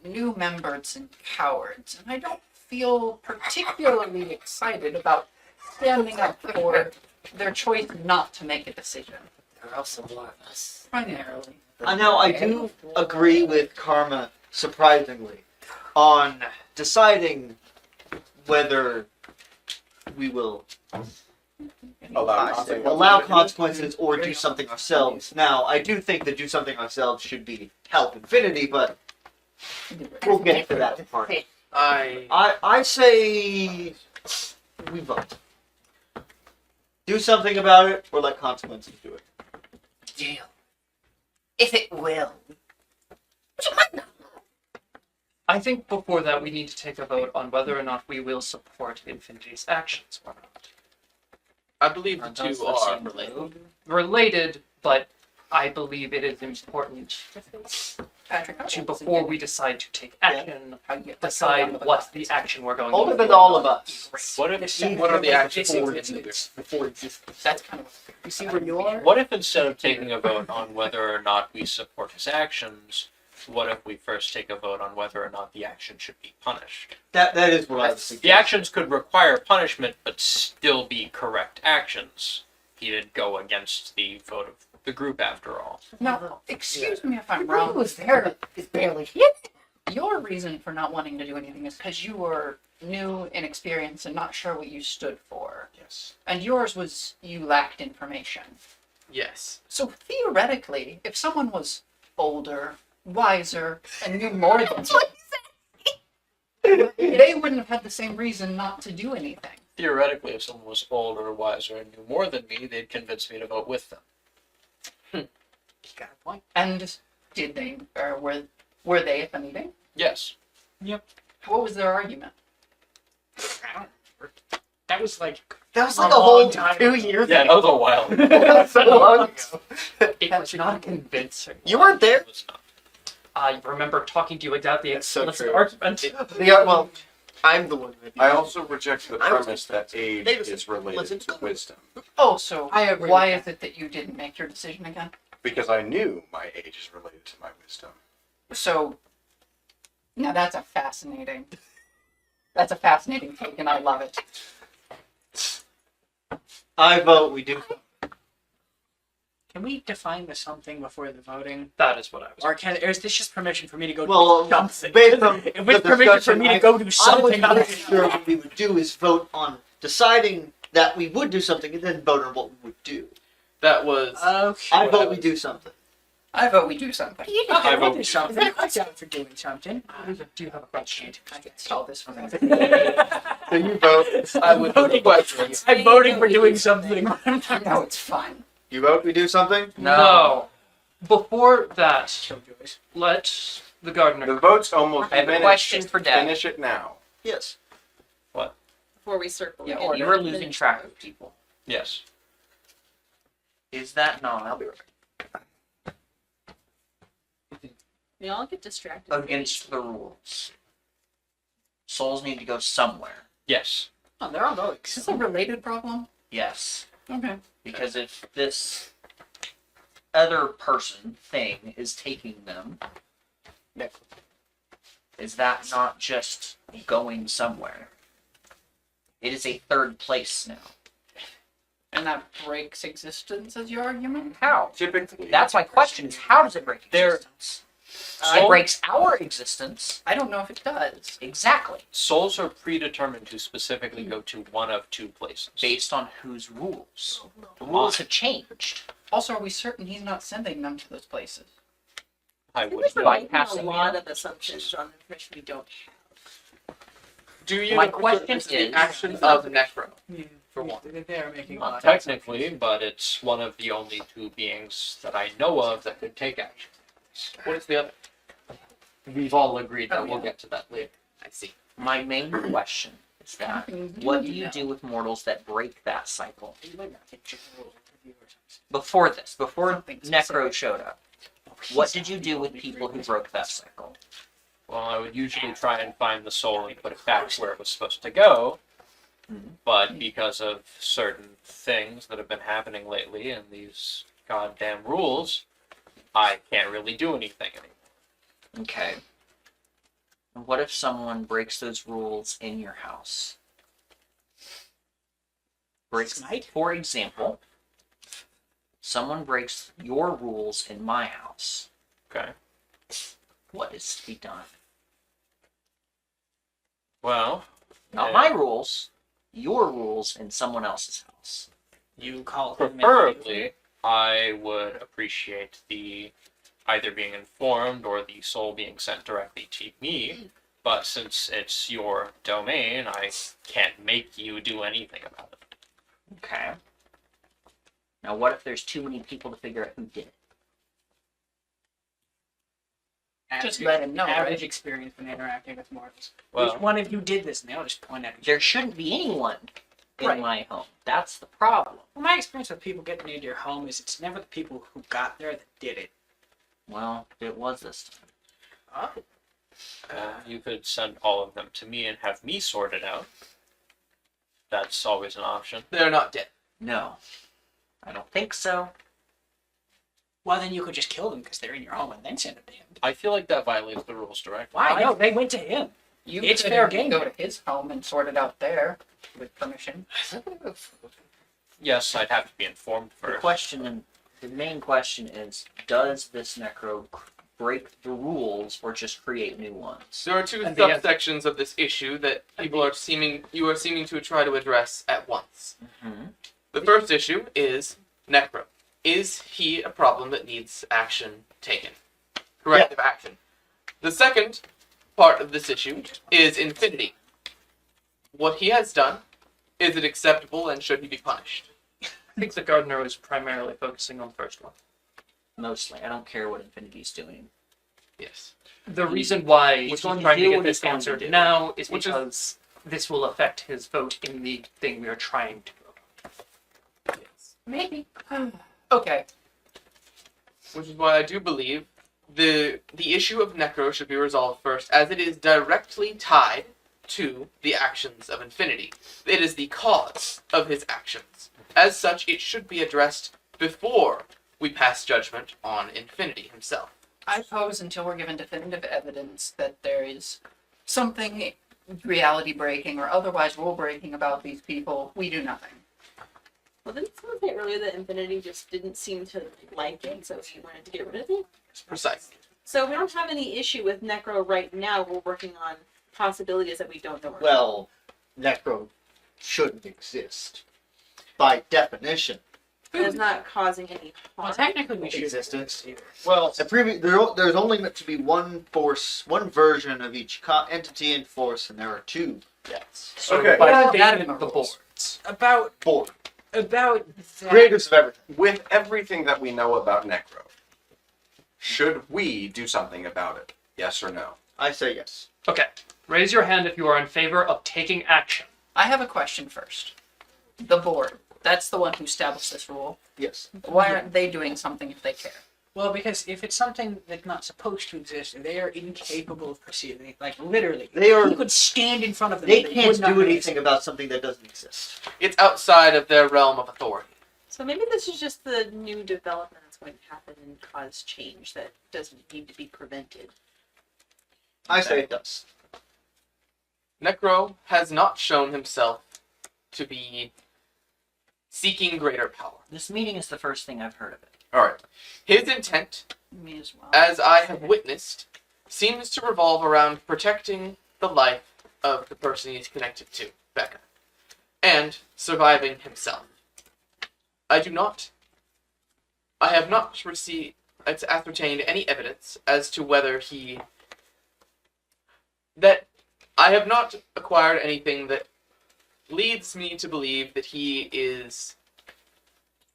new members and cowards, and I don't feel particularly excited about standing up for their choice not to make a decision. There are also more of us. Primarily. Now, I do agree with Karma, surprisingly, on deciding whether we will allow consequences or do something ourselves. Now, I do think that do something ourselves should be help Infinity, but we'll get to that part. I say we vote. Do something about it, or let consequences do it. Deal. If it will. I think before that we need to take a vote on whether or not we will support Infinity's actions or not. I believe the Are those two the are same related. Related, but I believe it is important Patrick, to, before we decide to take action, how you get decide what the action we're going Older to than all of us. What if What are the actions Before for existence. it? Before existence. That's kind of You see where you are? What if instead of taking a vote on whether or not we support his actions, what if we first take a vote on whether or not the action should be punished? That is what I was The thinking. actions could require punishment, but still be correct actions. He did go against the vote of the group, after all. Now, excuse me if I'm The room wrong. was there. Is barely hit. Your reason for not wanting to do anything is because you were new, inexperienced, and not sure what you stood for. Yes. And yours was you lacked information. Yes. So theoretically, if someone was older, wiser, and knew more than you, they wouldn't have had the same reason not to do anything. Theoretically, if someone was older, wiser, and knew more than me, they'd convince me to vote with them. Got a point. And did they, or were they at the meeting? Yes. What was their argument? I don't remember. That was like That was a like a long whole time 2 ago. years Yeah, that was a while. ago. That was so long ago. It was not convincing. You weren't there. It was not. I remember talking to you about the That's so explicit true. argument. Well, I'm the one that. I also reject the I was premise that age Davis is related wasn't to good. wisdom. Oh, so I agree why with is it that you didn't make your decision again? Because I knew my age is related to my wisdom. So now that's a fascinating take, and I love it. I vote we do. Can we define the something before the voting? That is what I was. Or is this just permission for me to go Well, do something? based on If it's the permission for discussion, me to go do I was something, I'm pretty sure what we would do is vote on deciding that we would do something and then vote on what we would do. That was. Okay. I vote we do something. I vote we do something. Okay, I we'll vote do something. I'm down for doing something. Do you have a question? I can solve this for me. So you vote. I would voting. request. I'm voting for doing something. No, it's fine. You vote we do something? No. Before that, Killjoys. let the gardener. The vote's almost I have a finished. question for Dad. Finish it now. Yes. Before we circle Yeah, again. or You are losing track of people. Yes. Is that not I'll be right back. We all get distracted. against the rules? Souls need to go somewhere. Yes. Oh, they're all voting. Is this a related problem? Yes. Okay. Because if this other person thing is taking them, is that not just going somewhere? It is a third place now. And that breaks existence as your argument? How? Typically, That's my question, is how does it break There- existence? It breaks our existence. I don't know if it does. Exactly. Souls are predetermined to specifically go to one of two places. Based on whose rules? The rules have changed. Also, are we certain he's not sending them to those places? I We're would making a bypassing lot of assumptions on information we don't have. Do you My know question this the is- action of Necro? For one. They're making a Not lot of technically, but it's one of the only two beings that I know of that could take action. What is the other? We've all agreed that Oh, we'll yeah. get to that later. I see. My main question is that what do you do with mortals that break that cycle? You might not think just rules of review or something. Before this, before Something Necro specific. showed up, what did you do with people who broke that cycle? Well, I would usually try and find the soul and put it back where it was supposed to go. But because of certain things that have been happening lately and these goddamn rules, I can't really do anything anymore. Okay. And what if someone breaks those rules in your house? Smite? For example, someone breaks your rules in my house. Okay. What is to be done? Well, Not Yeah. my rules, your rules in someone else's house. You call him. preferably, I would appreciate the either being informed or the soul being sent directly to me. But since it's your domain, I can't make you do anything about it. Okay. Now, what if there's too many people to figure out who did it? Just let him know, Average right? experience when interacting with mortals. Well, Which one of you did this? And they'll just point at you. There shouldn't be anyone in Right. my home. That's the problem. Well, my experience with people getting into your home is it's never the people who got there that did it. Well, it was this time. you could send all of them to me and have me sort it out. That's always an option. They're not dead. No. I don't think so. Well, then you could just kill them because they're in your home and then send them to him. I feel like that violates the rules directly. Why? No, they went to him. You It's could fair game. go to his home and sort it out there with permission. Yes, I'd have to be informed The first. question, and the main question is, does this necro break the rules or just create new ones? There are two And the- subsections of this issue that you are seeming to try to address at once. Mm-hmm. The first issue is Necro. Is he a problem that needs action taken? Corrective action. The second part of this issue is Infinity. What he has done, is it acceptable and should he be punished? I think the gardener was primarily focusing on the first one. Mostly. I don't care what Infinity's doing. Yes. The reason why He's he's going to trying to do get what this he's going to answered do. now is Which is because this will affect his vote in the thing we are trying to vote Maybe. Okay. Which is why I do believe the issue of Necro should be resolved first, as it is directly tied to the actions of Infinity. It is the cause of his actions. As such, it should be addressed before we pass judgment on Infinity himself. I suppose until we're given definitive evidence that there is something reality breaking or otherwise rule breaking about these people, we do nothing. Well, didn't someone say earlier that Infinity just didn't seem to like it, so he wanted to get rid of it? Precisely. So we don't have any issue with Necro right now. We're working on possibilities that we don't know. Well, Necro shouldn't exist. By definition. It's not causing any harm. Well, technically we should Existence. either. Well, there's only meant to be one force, one version of each entity in force, and there are two deaths. So Okay. by Well, statement that the rules. boards. About Four. that. Creators of everything. With everything that we know about Necro, should we do something about it? Yes or no? I say yes. Okay. Raise your hand if you are in favor of taking action. I have a question first. The board. That's the one who established this rule. Yes. Why aren't they doing something if they care? Well, because if it's something that's not supposed to exist, they are incapable of perceiving it. Like literally, They are. you could stand in front of them. They and can't would not do notice anything it. about something that doesn't exist. It's outside of their realm of authority. So maybe this is just the new development that's going to happen and cause change that doesn't need to be prevented. I say it does. Necro has not shown himself to be seeking greater power. This meeting is the first thing I've heard of it. Alright. His intent, Me as well. as I have witnessed, seems to revolve around protecting the life of the person he's connected to, Becca, and surviving himself. I have not ascertained any evidence as to whether I have not acquired anything that leads me to believe that he is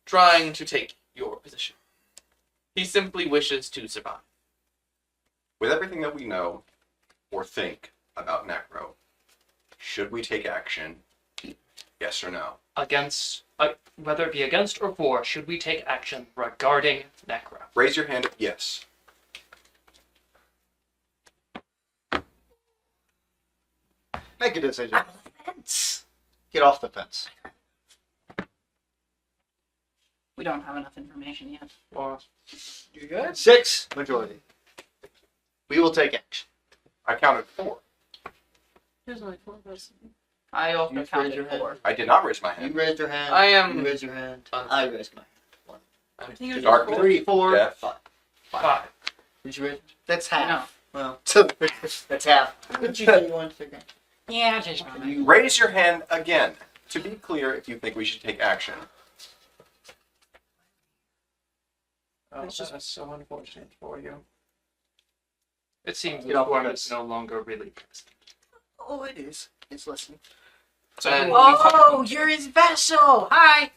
trying to take your position. He simply wishes to survive. With everything that we know or think about Necro, should we take action? Yes or no? Against, whether it be against or for, should we take action regarding Necro? Raise your hand if yes. Make a decision. Get off the fence. We don't have enough information yet. Or You good? 6 majority. We will take action. I counted 4. There's only 4 of us. I also You raise counted your hand. 4. I did not raise my You hand. raised your hand. I am- You raised your hand. Un- I raised my hand. I think it was Dark just 3, 4, Death. 5. 5. Did you raise? That's half. No. Well, that's half. Did you say you wanted to take action? Yeah, just You Raise your hand again. To be clear, if you think we should take action. Oh, It's just- that's so unfortunate for you. It seems Get the off the form fence. is no longer really present. Oh, it is. It's listening. And Oh, you're his vessel. Hi.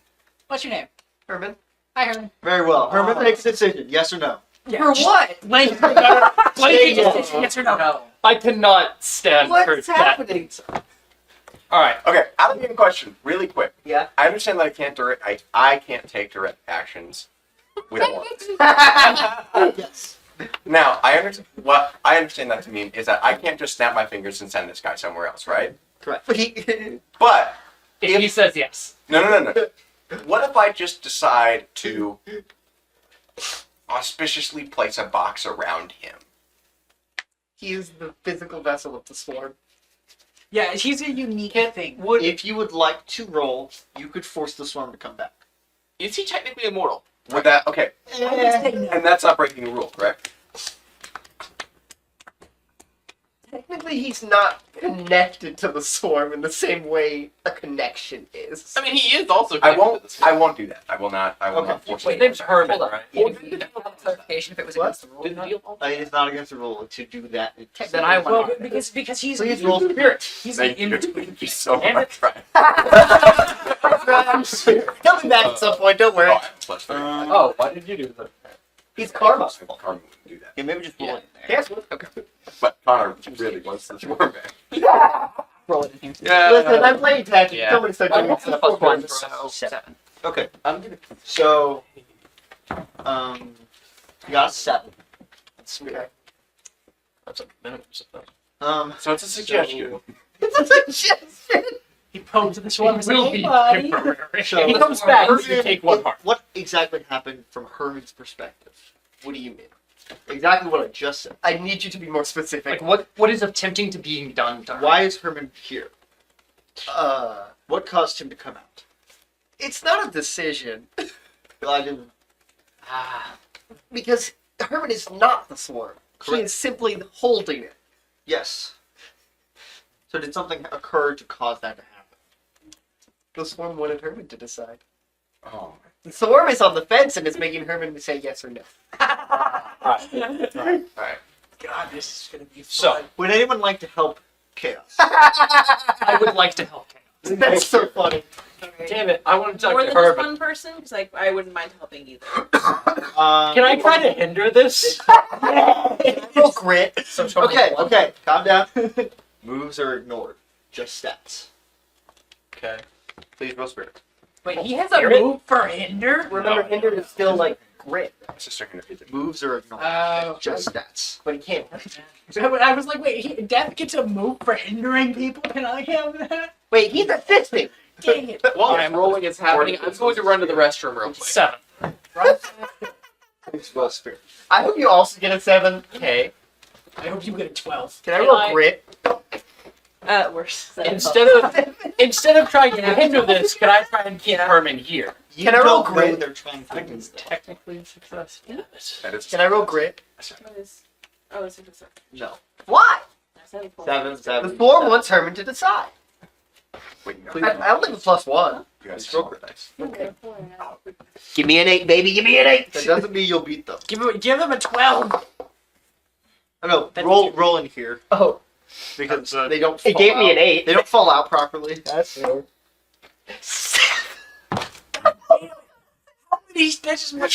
What's your name? Herman? Hi, Herman. Very well. Herman Oh. makes a decision. Yes or no? For what? Blank. Say Just yes or no. I cannot stand for What's that. happening? Alright, okay, out of game question, really quick. Yeah. I understand that I can't take direct actions with words. Yes. Now, what I understand that to mean is that I can't just snap my fingers and send this guy somewhere else, right? Correct. But If he says yes. no. What if I just decide to auspiciously place a box around him? He is the physical vessel of the swarm. Yeah, he's a unique thing. If you would like to roll, you could force the swarm to come back. is he technically immortal? Would that okay? I would say no. And that's not breaking the rule, correct? Technically, he's not connected to the swarm in the same way a connection is. I mean, he is also. I connected to this won't. I won't do that. I will not. I will Okay. not force Wait, it. name's Herman, Hold on. right? If you have clarification if it was What? against the rule. It's not against the rule to do that. Then I Well, want because he's Please roll spirit. he's Thank in you. between. Thank you so Damn much. Right. He'll be back at some point, don't Oh, worry. I have plus 3. Oh, why did you do that? He's karma. Carmen wouldn't do that. yeah, maybe just roll Yeah. it in there. Yes, okay. But Connor really wants the swarm back. roll it in here. Yeah. Listen, I'm playing tactics. Yeah. Somebody start I doing rolled stuff. plus one, Okay. so 7. Okay. I'm gonna. So, you got 7. Okay. That's a minimum. So it's a suggestion. It's a suggestion. He poked the swarm and said, Will "Hey, be buddy." temporary. So- He comes back. Herman, take one heart. What exactly happened from Herman's perspective? What do you mean? Exactly what I just said. I need you to be more specific. Like what is attempting to being done to her? Why is Herman here? What caused him to come out? It's not a decision Well, I didn't. because Herman is not the swarm. He Correct. is simply holding it. Yes. So did something occur to cause that to happen? The swarm wanted Herman to decide. Oh. The swarm is on the fence and is making Herman say yes or no. Alright. God, this is gonna be fun. So, Would anyone like to help Chaos? I would like to help. That's so funny. damn it, I want to talk More to than just Herman. one person, because like I wouldn't mind helping either. Can I try to hinder this? Real grit. So total Okay, one. okay, calm down. Moves are ignored. Just stats. Okay. Please roll spirit. Wait, he has a move for hinder? Remember, Hinder is still like grit, My sister can repeat it. Moves are ignored. Oh. Just stats. but he can't. I was like, wait, Death gets a move for hindering people? Can I have that? Wait, he's assisting. Dang it. While rolling is happening, I'm going to run to the restroom real quick. 7. Please roll spirit. I hope you also get a 7. Okay. I hope you get a 12. Can I roll grit? Worse. Instead of trying to hinder this, can I try and keep Herman here? You Can I roll don't know grit? they're trying to do that. Technically a success. That is Can I roll grit? What is? Oh, it's a No. Why? 7. The swarm wants Herman to decide. wait, no. I don't think it's +1. You guys Roll roll dice. Okay. Give me an 8, baby. Give me an 8. That doesn't mean you'll beat them. Give them a 12. Oh, no, That's roll in here Oh, because they don't. it fall gave me out. an 8. They don't fall out properly. That's fair. That's just what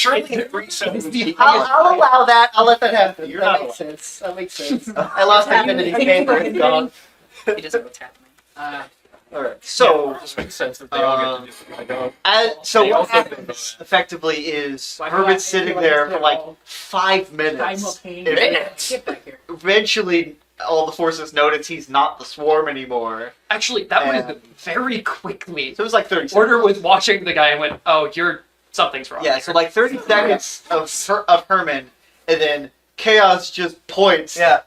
I'll allow that. I'll let that happen. You're that not makes sense. That makes sense. I lost my affinity game. It's gone. He doesn't know what's happening. All right. So, This makes sense that they all get to do it. I don't. so They what also happens effectively is Herman's sitting there for like 5 minutes. Minutes. Get back here. Eventually, all the forces notice he's not the swarm anymore. Actually, that would have And- been very quickly. So it was like 30 seconds. Order was watching the guy and went, "Oh, something's wrong." Yeah, here." so like 30 seconds of Herman, and then Chaos just points. Yeah.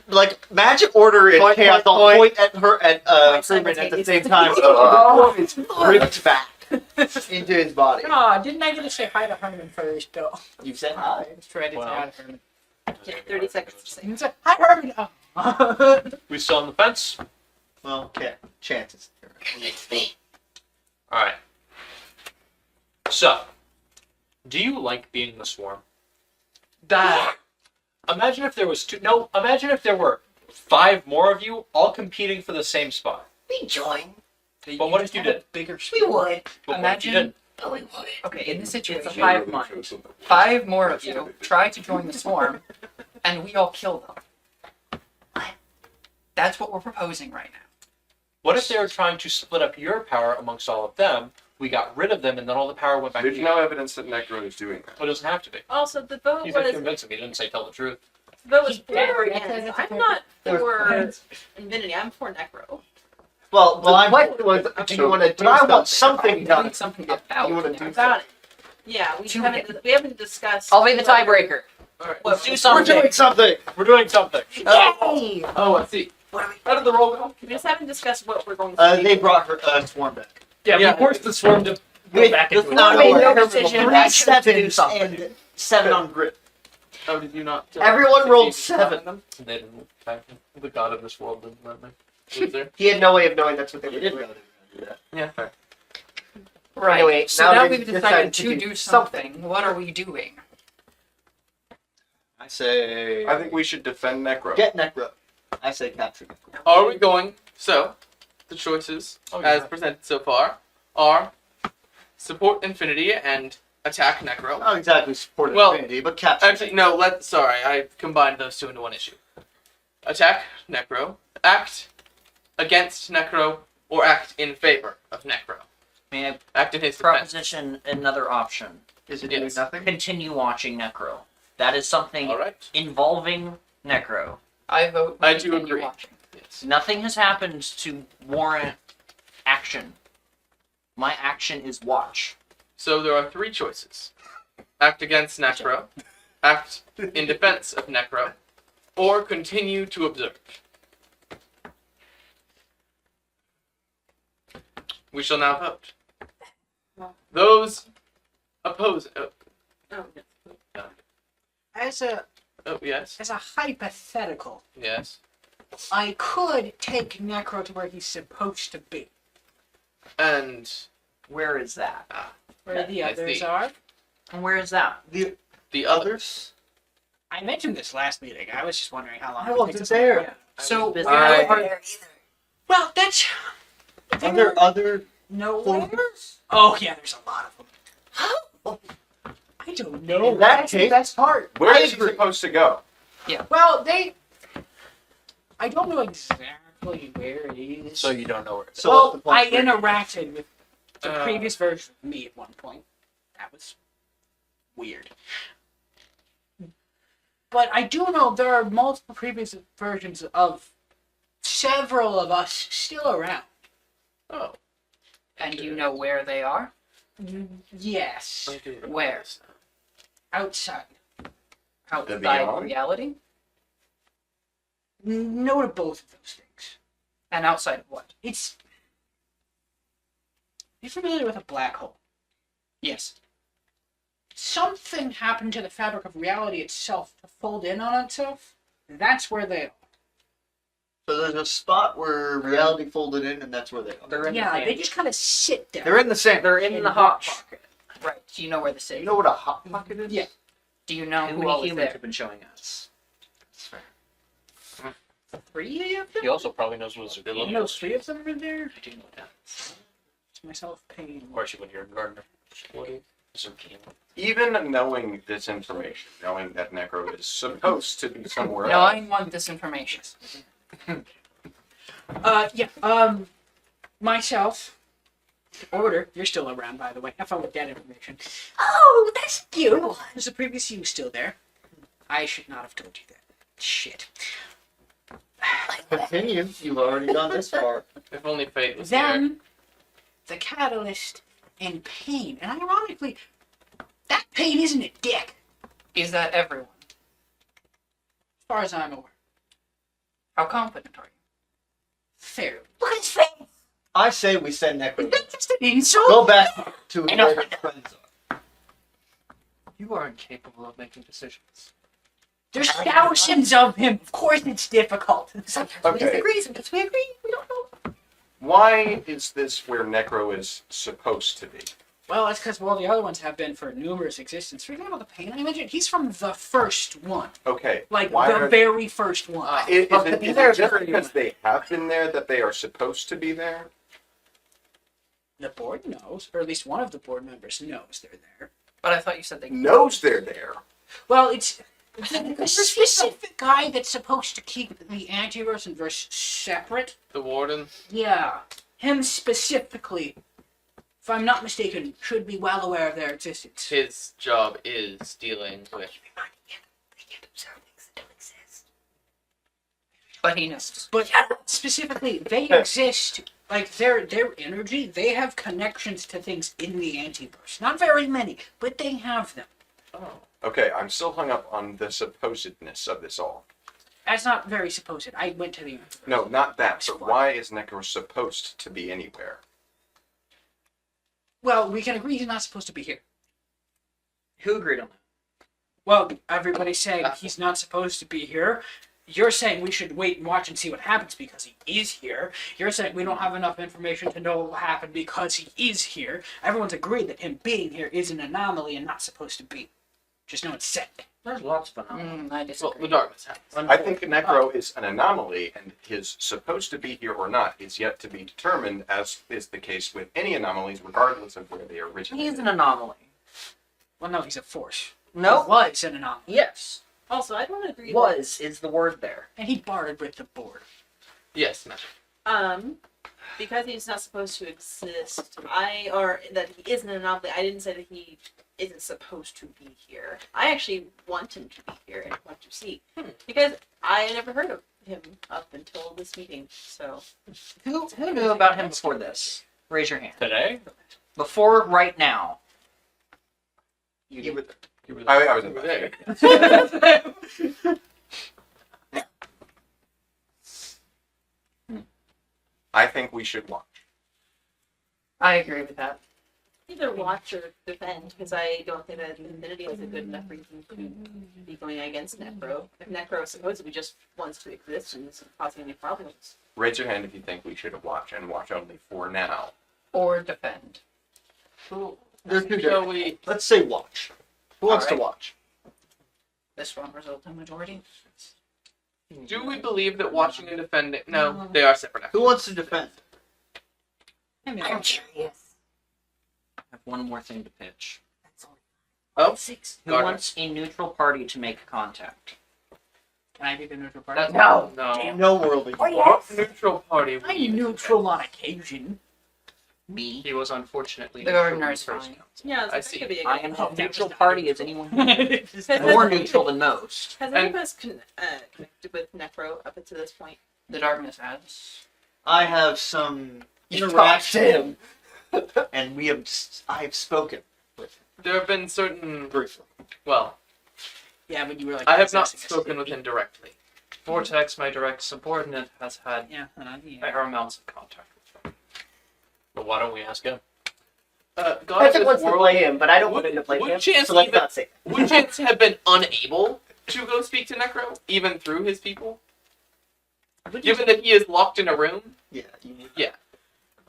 Like magic order and Point, Chaos point, all point. point at Herman at the same time. It's ripped back into his body. Oh, didn't I get to say hi to Herman first, though? You said hi. That's true, I did say hi to Herman. Okay, 30 seconds to say. You said, hi, Herman! Oh. We still on the fence? Well, okay. Chances. Alright. So, do you like being the swarm? that. Imagine if there was imagine if there were 5 more of you all competing for the same spot. We join. But what if you did? Bigger We would. But what if you Imagine- didn't? But we would. Okay, in this situation, It's hive mind. 5 more of you try to join the swarm, and we all kill them. That's what we're proposing right now. What if they were trying to split up your power amongst all of them? We got rid of them, and then all the power went back There's to you. no evidence that Necro is doing that. Well, it doesn't have to be. Also, the vote He's like was convincing me. He didn't say tell the truth. for or against. I'm not for Infinity. I'm for Necro. Well, The question was, do you want to do but I want something? something done. Doing something about You wanna it. do About it. Yeah, we haven't discussed. I'll be the tiebreaker. Alright. Let's do We're something. doing something. We're doing something. Yay! Oh, let's see. How did the roll go? We just haven't discussed what we're going to do. They brought her swarm back. Yeah, Yeah. we forced the swarm to go With back the into it. swarm made no decision. 3 Action to do sevens something. and 7 on grit. How did you not? Everyone rolled succeed in 7. them? They didn't. The god of this world didn't let me. Loser. He had no way of knowing that's what they were doing. Yeah. Right. Anyway, so now now they we've decided decided to to do do something. What are we doing? I say. I think we should defend Necro. Get Necro. I say capture Necro. Are we going? So, the choices Oh, as yeah. presented so far are support Infinity and attack Necro. Not exactly support Well, Infinity, but capture. Actually, no. Sorry, I combined those two into one issue. Attack Necro. Act against Necro or act in favor of Necro. May I Act in his defense. proposition another option? Is it Yes. doing nothing? Continue watching Necro. That is something All right. involving Necro. I vote. I we do continue agree. watching. Yes. Nothing has happened to warrant action. My action is watch. So there are three choices: act against Necro, act in defense of Necro, or continue to observe. We shall now vote. Those oppose. As a Yes. hypothetical, Yes. I could take Necro to where he's supposed to be. And Where is that? Where the That's others the- are. And where is that? the others. I mentioned this last meeting. I was just wondering how long. I it wasn't takes there. Yeah. So where I- are- well, that's. Are there other? nowhere? Oh yeah, there's a lot of them. I don't know. In that That's the case- best part. Where I is he agree. supposed to go? Well, I don't know exactly where it is. So you don't know where. So well, what's the point I for- interacted with the Uh, previous version of me at one point. That was weird. But I do know there are multiple previous versions of several of us still around. Oh. And you know where they are? Yes, I do remember Where? this now. outside. Outside beyond? reality? No to both of those things. And outside of what? It's. You familiar with a black hole? Yes. Something happened to the fabric of reality itself to fold in on itself. That's where they are. So there's a spot where reality folded in, and that's where they are. They're in Yeah, the they just kind of sit there. They're in the same. They're in in the hot watch. pocket. Right. Do you know where this is? You know what a hot pocket is? Yeah. Do you know Too who many all is humans there? have been showing us. That's fair. 3 of them? He also probably knows what You zucchini know, is. 3 of them are in there. I do know that. To myself, pain. Of course, when you're a gardener. Zucchini. Even knowing this information, knowing that Necro is supposed to be somewhere No, else, I want this information. Myself. Order, you're still around, by the way. Have fun with that information. Oh, that's you. Is the previous you still there? I should not have told you that. Shit. Continue. You've already gone this far. If only fate was here. Then, the catalyst and pain. And ironically, that pain isn't a dick, Is that everyone? as far as I'm aware. How confident are you? Fairly. Look at his face. I say we send Necro. That's just an insult. Go back to where his friends are. You are incapable of making decisions. There's thousands of him. Of course it's difficult. Sometimes we Okay. disagree, sometimes we agree. We don't know. why is this where Necro is supposed to be? Well, that's because all the other ones have been for numerous existence. For example, the pain I mentioned, he's from the first one. Okay, Like, why the are- very first one. Is Well, to it, be is fair, it just very because they have been there that they are supposed to be there? The board knows, or at least one of the board members knows they're there. But I thought you said they Knows they're there. Well, it's the specific guy that's supposed to keep the antiverse and verse separate. The warden. Yeah, him specifically, if I'm not mistaken, should be well aware of their existence. His job is dealing with. They can't observe things that don't exist. But he knows. But specifically, they exist. Like their energy, they have connections to things in the antiverse. Not very many, but they have them. Oh. Okay, I'm still hung up on the supposedness of this all. That's not very supposed. I went to the antiverse. No, not that. That's But why. why is Necro supposed to be anywhere? Well, we can agree he's not supposed to be here. Who agreed on that? Well, everybody's saying he's not supposed to be here. You're saying we should wait and watch and see what happens because he is here. You're saying we don't have enough information to know what will happen because he is here. Everyone's agreed that him being here is an anomaly and not supposed to be. Just know it's set. There's lots of them. I Well, disagree. the darkness happens. I think Necro is an anomaly, and his supposed to be here or not is yet to be determined, as is the case with any anomalies, regardless of where they originated. He's an anomaly. Well, no, he's a force. No. He was an anomaly. Yes. Also, I don't agree. Was is the word there. And he bartered with the board. Yes, magic. Because he's not supposed to exist, or that he isn't an anomaly, I didn't say that he isn't supposed to be here. I actually want him to be here and want to see. Because I had never heard of him up until this meeting, so. Who knew about him before this? Raise your hand. Today? Before right now. You would. I was investigating. I think we should watch. I agree with that. Either watch or defend, because I don't think that Infinity is a good enough reason to be going against Necro. If Necro supposedly just wants to exist and isn't causing any problems. Raise your hand if you think we should watch, and watch only for now. Or defend. There's two Shall different. we? Let's say watch. Who wants to Alright. watch? This one result in majority. Do we believe that watching and defending? No, they are separate. Who wants to defend? I mean, curious. I have one more thing to pitch. Oh, Who Gardner. wants a neutral party to make contact? can I be the neutral party? That's No. no. No worldly. What neutral party? would I'm you neutral on occasion. Me. He was unfortunately The neutral gardener in is first fine. council. Yeah, I that see. could be a I good am Oh, as that neutral was party not as anyone. Has More any- neutral than most. Has any of us connected with Necro up until this point? The darkness has. I have some You interaction, and we have. I've spoken with him There have been certain. briefly. Well, Yeah, but you were like. I have not possessing us. spoken with him directly. Vortex, my direct subordinate, has had Yeah, yeah. fair amounts of contact with him. But why don't we ask him? Patrick God of this wants to world, play him, but I don't would- want him to play would him, Chance so let's even- not say that. would Chance have been unable to go speak to Necro, even through his people? Given that he is locked in a room, Yeah. You need.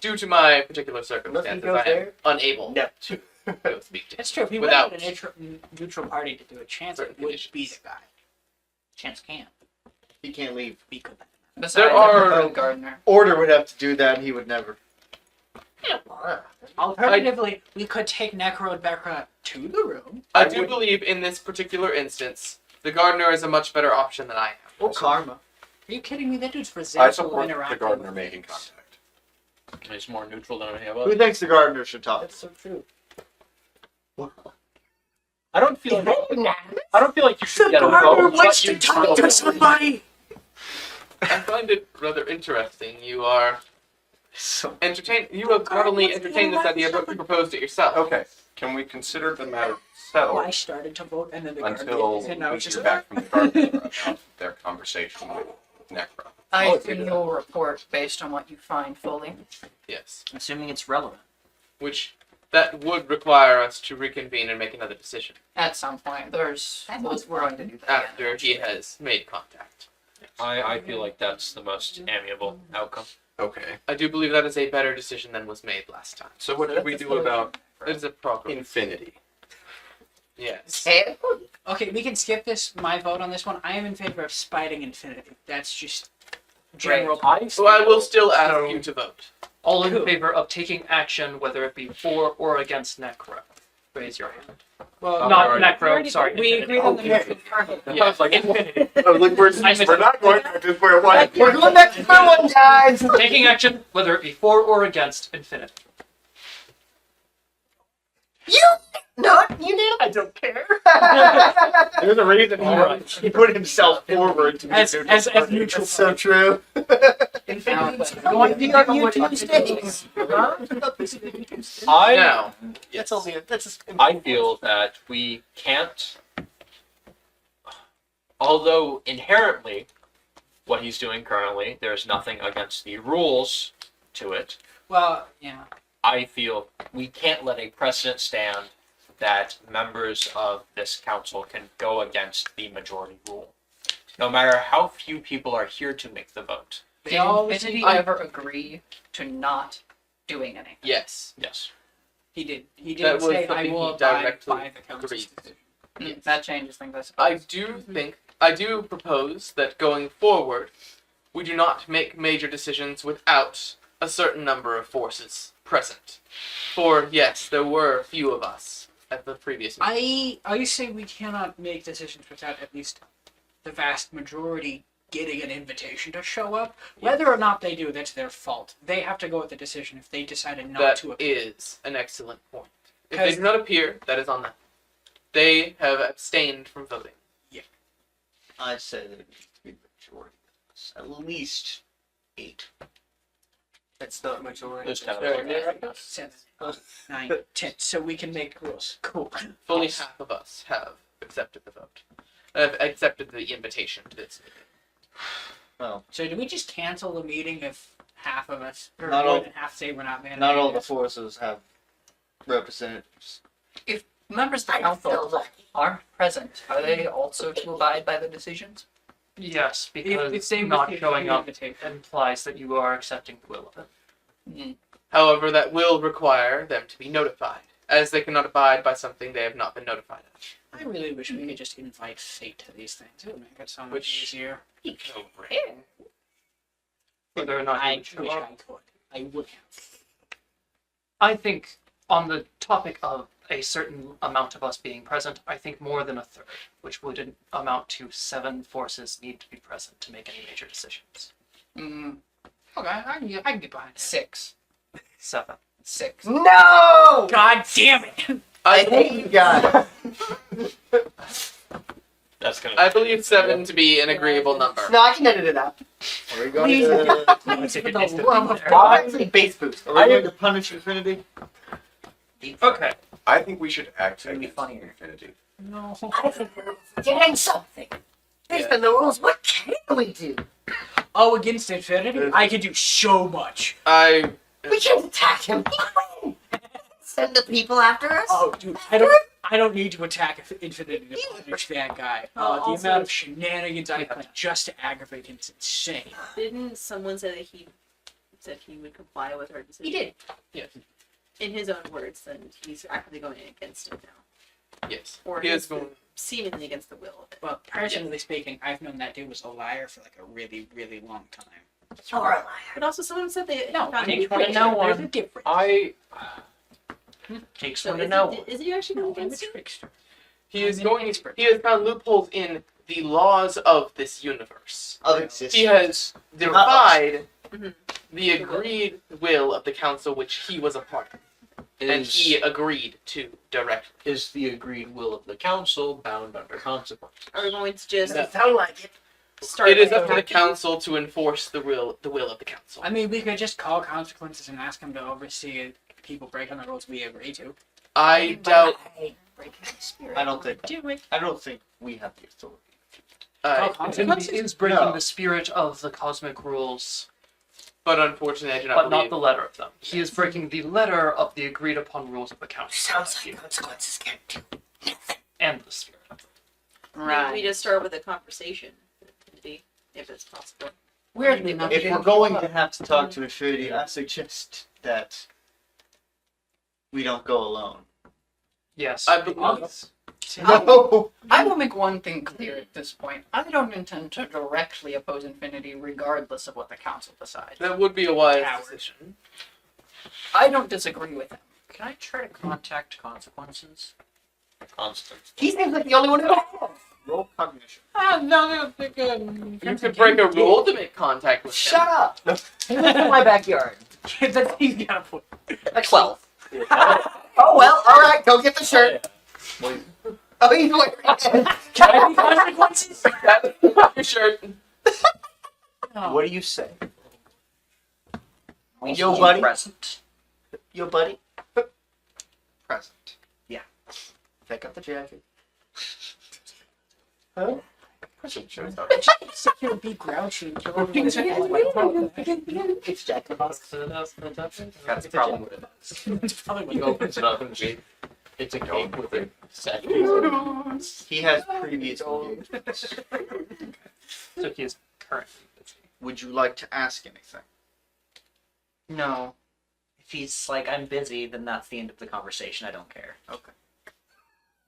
due to my particular Unless he circumstances, goes I am there? unable No. to go speak to him. It's true. If he Without- went with a neutral party to do a chance, it Certain would conditions. be the guy. Chance can't. He can't leave. Be good. Besides There the are- proposed gardener. Order would have to do that, and he would never. Alternatively, we could take Necro and Becra to the room. I I do would- believe in this particular instance, the gardener is a much better option than I am. Or karma. Are you kidding me? That dude's for I Zen support the interacting gardener with making things. contact. He's more neutral than any of Who us. thinks the gardener should talk? That's so true. I don't feel like you should get a Gardener vote. wants but you to talk will. to somebody. I find it rather interesting. You are So. entertained. You have not only entertained this idea, but proposed it yourself. Okay, can we consider the matter Oh, I settled started to vote, and then the until gardener and I we was just hear back from the gardener about their conversation with Necro? I Oh, assume you'll report based on what you find fully. Yes. Assuming it's relevant. Which that would require us to reconvene and make another decision At some point, we're going to do that. after he has made contact. I feel like that's the most amiable outcome. Okay, I do believe that is a better decision than was made last time. so what did we do about It is a progress. infinity? Yes. Okay, we can skip this. My vote on this one. I am in favor of spiting Infinity. That's just general. So I will still ask you to vote. All in favor of taking action, whether it be for or against Necro. Raise your hand. Well, Not already- Necro, sorry. we Infinity. agreed on the Okay. neutral party. I was like, Infinity. I was like, we're not going back to square one. We're going back to square one, guys! Taking action, whether it be for or against Infinity. You did. I don't care. There's a reason Alright. he put himself forward to be As neutral. neutral. That's so true. Infinity. Going to be on you Tuesdays. I Now, That's only that's. I feel that we can't, although inherently what he's doing currently, there's nothing against the rules to it. Well, yeah. I feel we can't let a precedent stand that members of this council can go against the majority rule. No matter how few people are here to make the vote. They Did all Infinity I- ever agree to not doing anything? yes. Yes. He did. He That did was say, "I something will he abide directly by the council's agreed. decision." That changes things, I I suppose. do propose that going forward, we do not make major decisions without a certain number of forces present. For yes, there were a few of us at the previous meeting. I say we cannot make decisions without at least the vast majority getting an invitation to show up. Whether or not they do, that's their fault. They have to go with the decision if they decided not That to appear. is an excellent point. If they do not appear, that is on them. They have abstained from voting. I'd say that it needs to be majority. At least 8. That's not majority. There's 10 of Very us. 7, 9, 10. So we can make rules. Cool. Fully Awesome. half of us have accepted the vote. Have accepted the invitation to this meeting. So do we just cancel the meeting if half of us, or Not more all- than half, say we're not managing Not all the this? forces have representatives. Members of the council aren't present. Are they also to abide by the decisions? Yes, because If they not receive showing the up invitation. implies that you are accepting the will of it. However, that will require them to be notified, as they cannot abide by something they have not been notified of. I really wish we could just invite fate to these things. It would make it so much Which- easier. Whether or not I you wish show up. I could. I would have. I think on the topic of a certain amount of us being present, I think more than a third, which would amount to 7 forces need to be present to make any major decisions. Mm, Okay, I can get behind it. 6. 7. 6. No! God damn it! I hate you guys. That's gonna. I believe 7 to be an agreeable number. No, I can edit it out. Are we going to, Why is it base boost? are we going to punish Infinity? Okay. I think we should act It'd be against funnier. Infinity. No. I think we're forgetting something. Based on the rules, what can we do? Oh, against Infinity? I can do so much. I We can't attack him. Send the people after us? Oh, dude, I don't need to attack Infinity to punish that guy. The Also- amount of shenanigans I plan just to aggravate him is insane. Didn't someone say that he said he would comply with her decision? He did. yes, In his own words, then he's actively going against it now. yes. Or He is against going. seemingly against the will of it. Well, personally speaking, I've known that dude was a liar for like a really, really long time. You're a liar. But also someone said they No, found I him mean, wanna there's know a one. difference. Takes So one to is, know. is he actually going I'm a against it? trickster. He is I'm an going. expert. He has found loopholes in the laws of this universe. Of existence. He has defied Mhm. the agreed will of the council, which he was a part of, and he agreed to directly. Is the agreed will of the council bound under consequences? Are we going to just No. Sound like it. start? It is by up to the attacking? council to enforce the will of the council. I mean, we could just call consequences and ask him to oversee people breaking the rules we agree to. I doubt. Breaking the spirit. I don't think. Do it. I don't think we have the authority. Infinity is breaking No. the spirit of the cosmic rules, But unfortunately, I do not but not believe. the letter of them. He is breaking the letter of the agreed upon rules of the council. Sounds like consequences can't do. And the spirit of them. Maybe we just start with a conversation with Infinity, if it's possible. Weirdly enough, If we're going to have to talk to Infinity, I suggest that we don't go alone. Yes. I believe. No. I will make one thing clear at this point. I don't intend to directly oppose Infinity regardless of what the council decides. That would be a wise Coward. decision. I don't disagree with them. Can I try to contact consequences? Constant. He seems like the only one who has. Roll cognition. You could break a rule to make contact with Shut him. up! He lives in my backyard. That's he's got a point. At 12. Oh well, alright, go get the shirt. Oh, he's wearing it. Can I be consequences? Your shirt. No. What do you say? Yo, buddy. Present. Yo, buddy. Present. Pick up the jacket. Present shows up. Sit here and be grouchy and kill everyone. It's Jack Boss. That's probably what it is. That's probably what He it opens it up and it's a cake with a sack. He has previous engagements. So he is currently busy. Would you like to ask anything? No. If he's like, I'm busy, then that's the end of the conversation. I don't care. Nothing.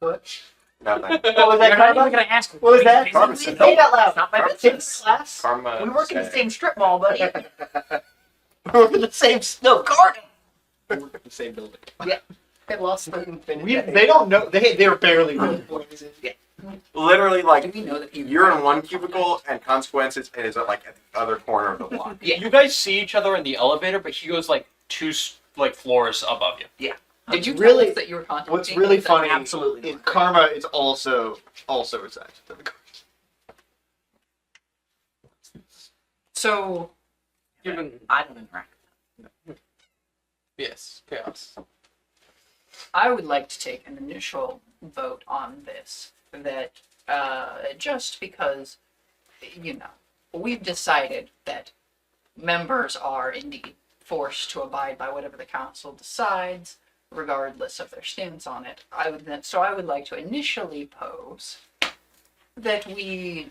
What was You're that, not even Karma? gonna ask. What was that? Karma Say said it out loud. Not my Karma business. said class. Karma. We work in the said- same strip mall, buddy. We work in the same snow garden. We work in the same building. They lost the infinity. They don't know. They're barely. Literally, Do like we know that he you're in one cubicle, and Consequences is at like at the other corner of the block. Yeah. You guys see each other in the elevator, but he goes like floors above you. Did you Really- tell us that you were contemplating? What's really this? funny Absolutely. is Karma is also resides within the garden. So Given I don't interact. yes, chaos. I would like to take an initial vote on this. That just because, we've decided that members are indeed forced to abide by whatever the council decides, regardless of their stance on it. I would like to initially pose that we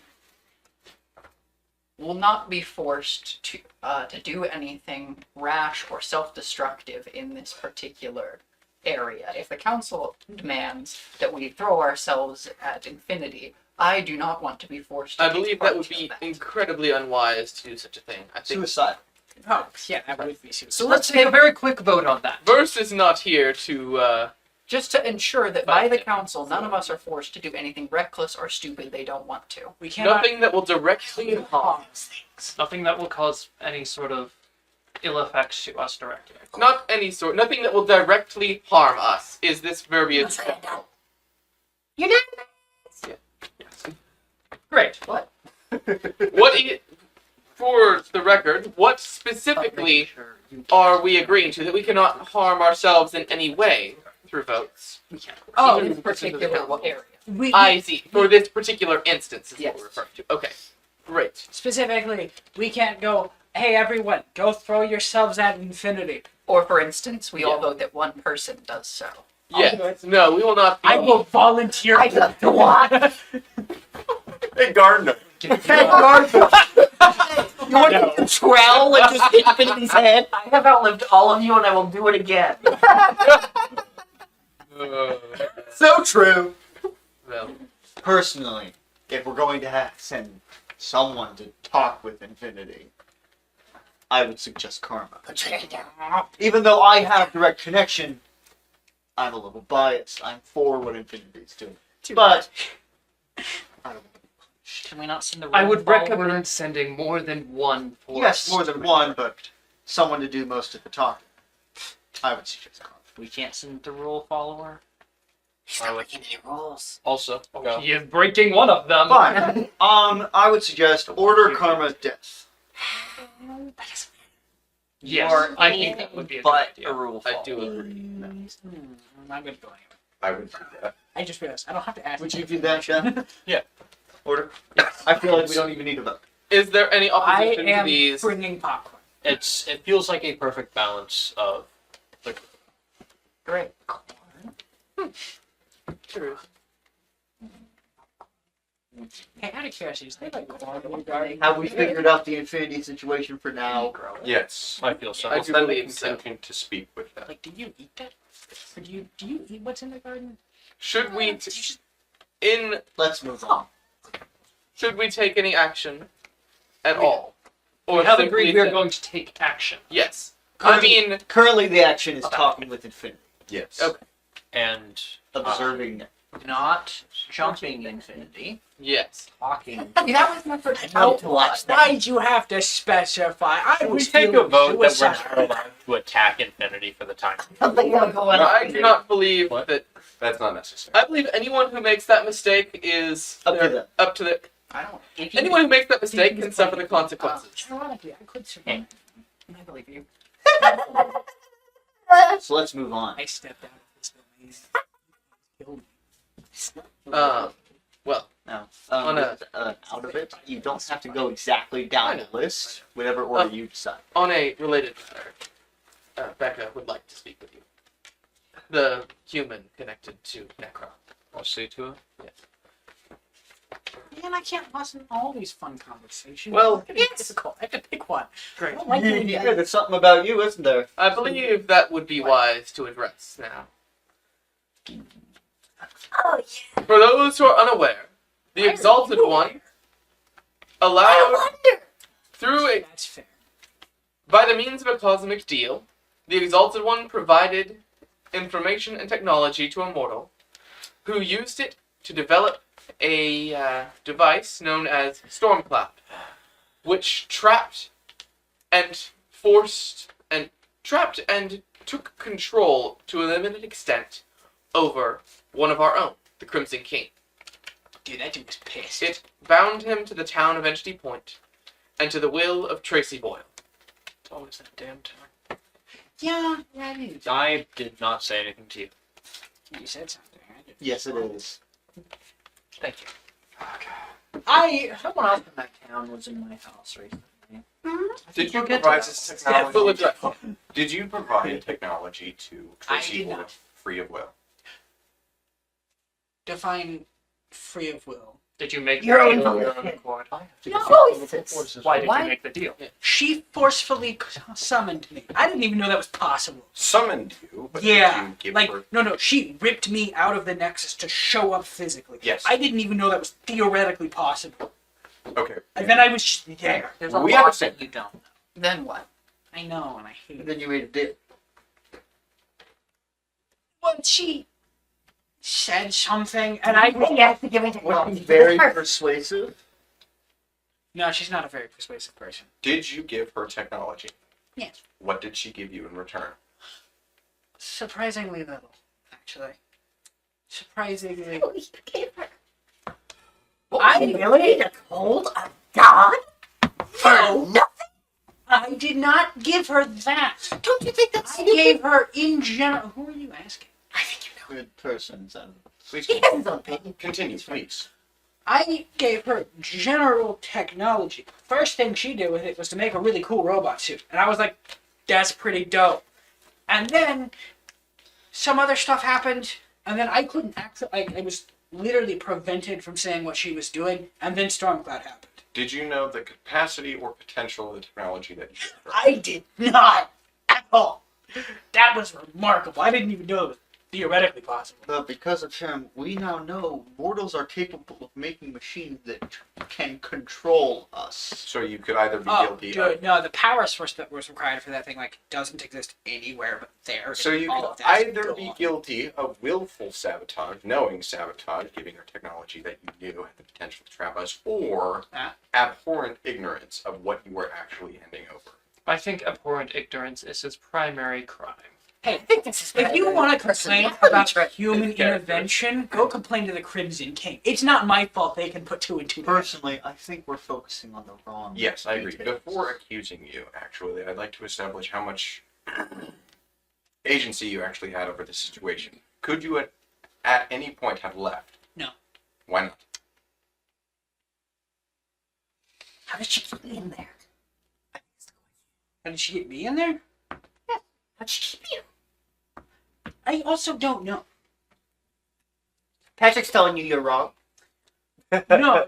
will not be forced to do anything rash or self-destructive in this particular area. If the council demands that we throw ourselves at infinity, I do not want to be forced to I take believe part that would in be that. incredibly unwise to do such a thing. I think Suicide. Oh, yeah, that would be suicide. So let's take a very quick vote on that. Verse is not here to. Just to ensure that by the council, none of us are forced to do anything reckless or stupid they don't want to. We cannot. Nothing that will directly harm. Nothing that will cause any sort of ill effects to us directly. Not any sort. Nothing that will directly harm us. Is this verbiage? Great. What? For the record, what specifically are we agreeing to that we cannot harm ourselves in any way through votes? Oh, in this particular area. I see. For this particular instance is Yes. what we're referring to. Okay. Great. Specifically, we can't go, hey, everyone, go throw yourselves at infinity. Or, for instance, we all vote that one person does so. Yes. No, we will not be. I will volunteer. What? Hey, Gardner. You want to trowel and just hit Infinity's head? I have outlived all of you, and I will do it again. So true. Well, Personally, if we're going to send someone to talk with Infinity, I would suggest Karma. Even though I have direct connection, I'm a little biased. I'm for what Infinity is doing. But I don't Can we not send the I room would follower? recommend sending more than one force. yes, more than one, but someone to do most of the talking. I would suggest Karma. We can't send the rule follower. I would rules. also go. He is breaking one of them. Fine. I would suggest order Karma's death. Yes, Or I think that would be a good but idea. a rule I follower. do agree. I'm gonna go anyway. I would do that. I just realized I don't have to ask. Would you do that, Sean? Yeah. Order. I feel like we don't even need a vote. Is there any I opposition to am these? bringing popcorn. It feels like a perfect balance of the Great. True. Hey, out of curiosity, is there like corn in your garden? Have we figured out the Infinity situation for now? Yes. I feel so. I I'll do send a believe so. contingent to speak with them. Like, do you eat that? Or do you eat what's in the garden? Should we Let's move on. should we take any action at all? Or We have simply agreed we are say- going to take action. Yes. I mean, Currently, the action is talking with Infinity, Yes. Okay. And observing. Not jumping infinity. yes. Talking. That was my first How- time to watch that. Why'd you have to specify? I we was take a feeling vote that we're suicidal. not allowed to attack Infinity for the time. Something I'm going on. I do not believe What? that. That's not necessary. I believe anyone who makes that mistake is Up to them. Up to the. I don't. If you, Anyone who makes that mistake can suffer the consequences. Ironically, I could survive. I believe you. So let's move on. I stepped out of this domain. Killed me. Well, Now, On a- out of it, you don't have to go exactly down the list, whatever order you decide. on a related matter, Becca would like to speak with you. The human connected to Necron. I'll see to it. Man, I can't listen to all these fun conversations. Well, it's difficult. I have to pick one. I Great. don't like doing Yeah, that. there's something about you, isn't there? I believe that would be wise to address now. For those who are unaware, the Exalted One allowed through a That's fair. by the means of a cosmic deal, the Exalted One provided information and technology to a mortal who used it to develop a device known as Stormcloud, which trapped and took control to a limited extent over one of our own, the Crimson King. Dude, that dude was pissed. It bound him to the town of Entity Point and to the will of Tracy Boyle. It's always that damn time. Yeah, that is. I did not say anything to you. You said something. I didn't. Yes, it is. Thank you. Someone else from that town was in my house recently. Did you We'll get to provide that. this Yeah, full technology? address. Did you provide technology to I Tracy did Boyle not. free of will? Define free of will. Did you make You're the on deal the of your own list. accord? Choices. Why did Why? you make the deal? She forcefully summoned me. I didn't even know that was possible. Summoned you, but Yeah, did you give like her... no, she ripped me out of the Nexus to show up physically. Yes. I didn't even know that was theoretically possible. Okay. And then I was just there. There's a We lot understand. that you don't know. Then what? I know, and I hate And it. then you made a deal. Well, she said something, and I He has to give it to Was she very persuasive? no, she's not a very persuasive person. Did you give her technology? Yes. What did she give you in return? Surprisingly little, actually. Surprisingly. You gave her. I really told a god for No. nothing? I did not give her that. Don't you think that's I gave her in general. Who are you asking? I think you know. Good person, son. Please He has his own opinion. continue, please. I gave her general technology. First thing she did with it was to make a really cool robot suit. And I was like, that's pretty dope. And then some other stuff happened, and then I couldn't actually, I was literally prevented from saying what she was doing, and then Stormcloud happened. Did you know the capacity or potential of the technology that you gave her? I did not at all. That was remarkable. I didn't even know it was theoretically possible. But because of him, we now know mortals are capable of making machines that can control us. So you could either be Oh, guilty dude, of... no, the power source that was required for that thing, like, doesn't exist anywhere but there. So you All could of that's either be gone. guilty of willful sabotage, knowing sabotage, giving her technology that you knew had the potential to trap us, or Ah. abhorrent ignorance of what you were actually handing over. I think abhorrent ignorance is his primary crime. Hey, I think this is if you want to complain about human It's character. intervention, go complain to the Crimson King. It's not my fault they can put two and two together. Personally, I think we're focusing on the wrong. Yes, I agree. details. Before accusing you, actually, I'd like to establish how much agency you actually had over this situation. Could you at any point have left? No. Why not? How did she get in there? How did she get me in there? How'd she keep you? I also don't know. Patrick's telling you you're wrong. No,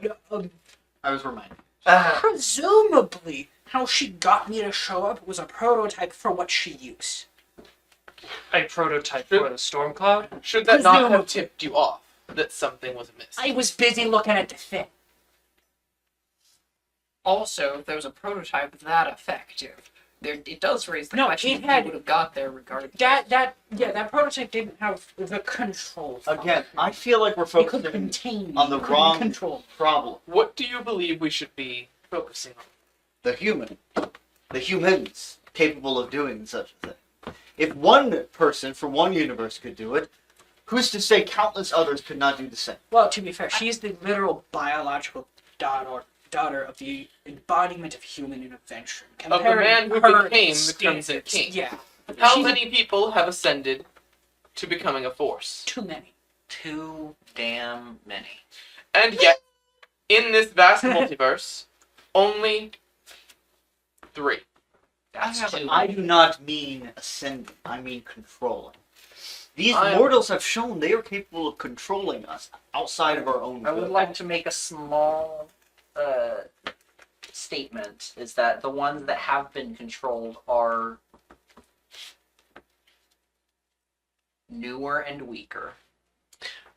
I was reminded. presumably, how she got me to show up was a prototype for what she used. A prototype for the Stormcloud? Should that not have Presumably. tipped you off that something was amiss? I was busy looking at the thing. Also, if there was a prototype that effective, it does raise the No, question it if had- you would have got there regardless. That prototype didn't have the control. Again, I feel like we're it could focusing contain me, on the couldn't wrong control. problem. What do you believe we should be focusing on? The humans capable of doing such a thing. If one person from one universe could do it, who's to say countless others could not do the same? Well, to be fair, she's the literal biological daughter of the embodiment of human intervention. Of the Comparing man who her became the standards, Crimson King. Yeah, How She's a- many people have ascended to becoming a force? too many. Too damn many. And yet, in this vast multiverse, only 3. That's too I do not mean ascending, I mean controlling. These I am- mortals have shown they are capable of controlling us outside of our own I will. would like to make a small statement, is that the ones that have been controlled are newer and weaker.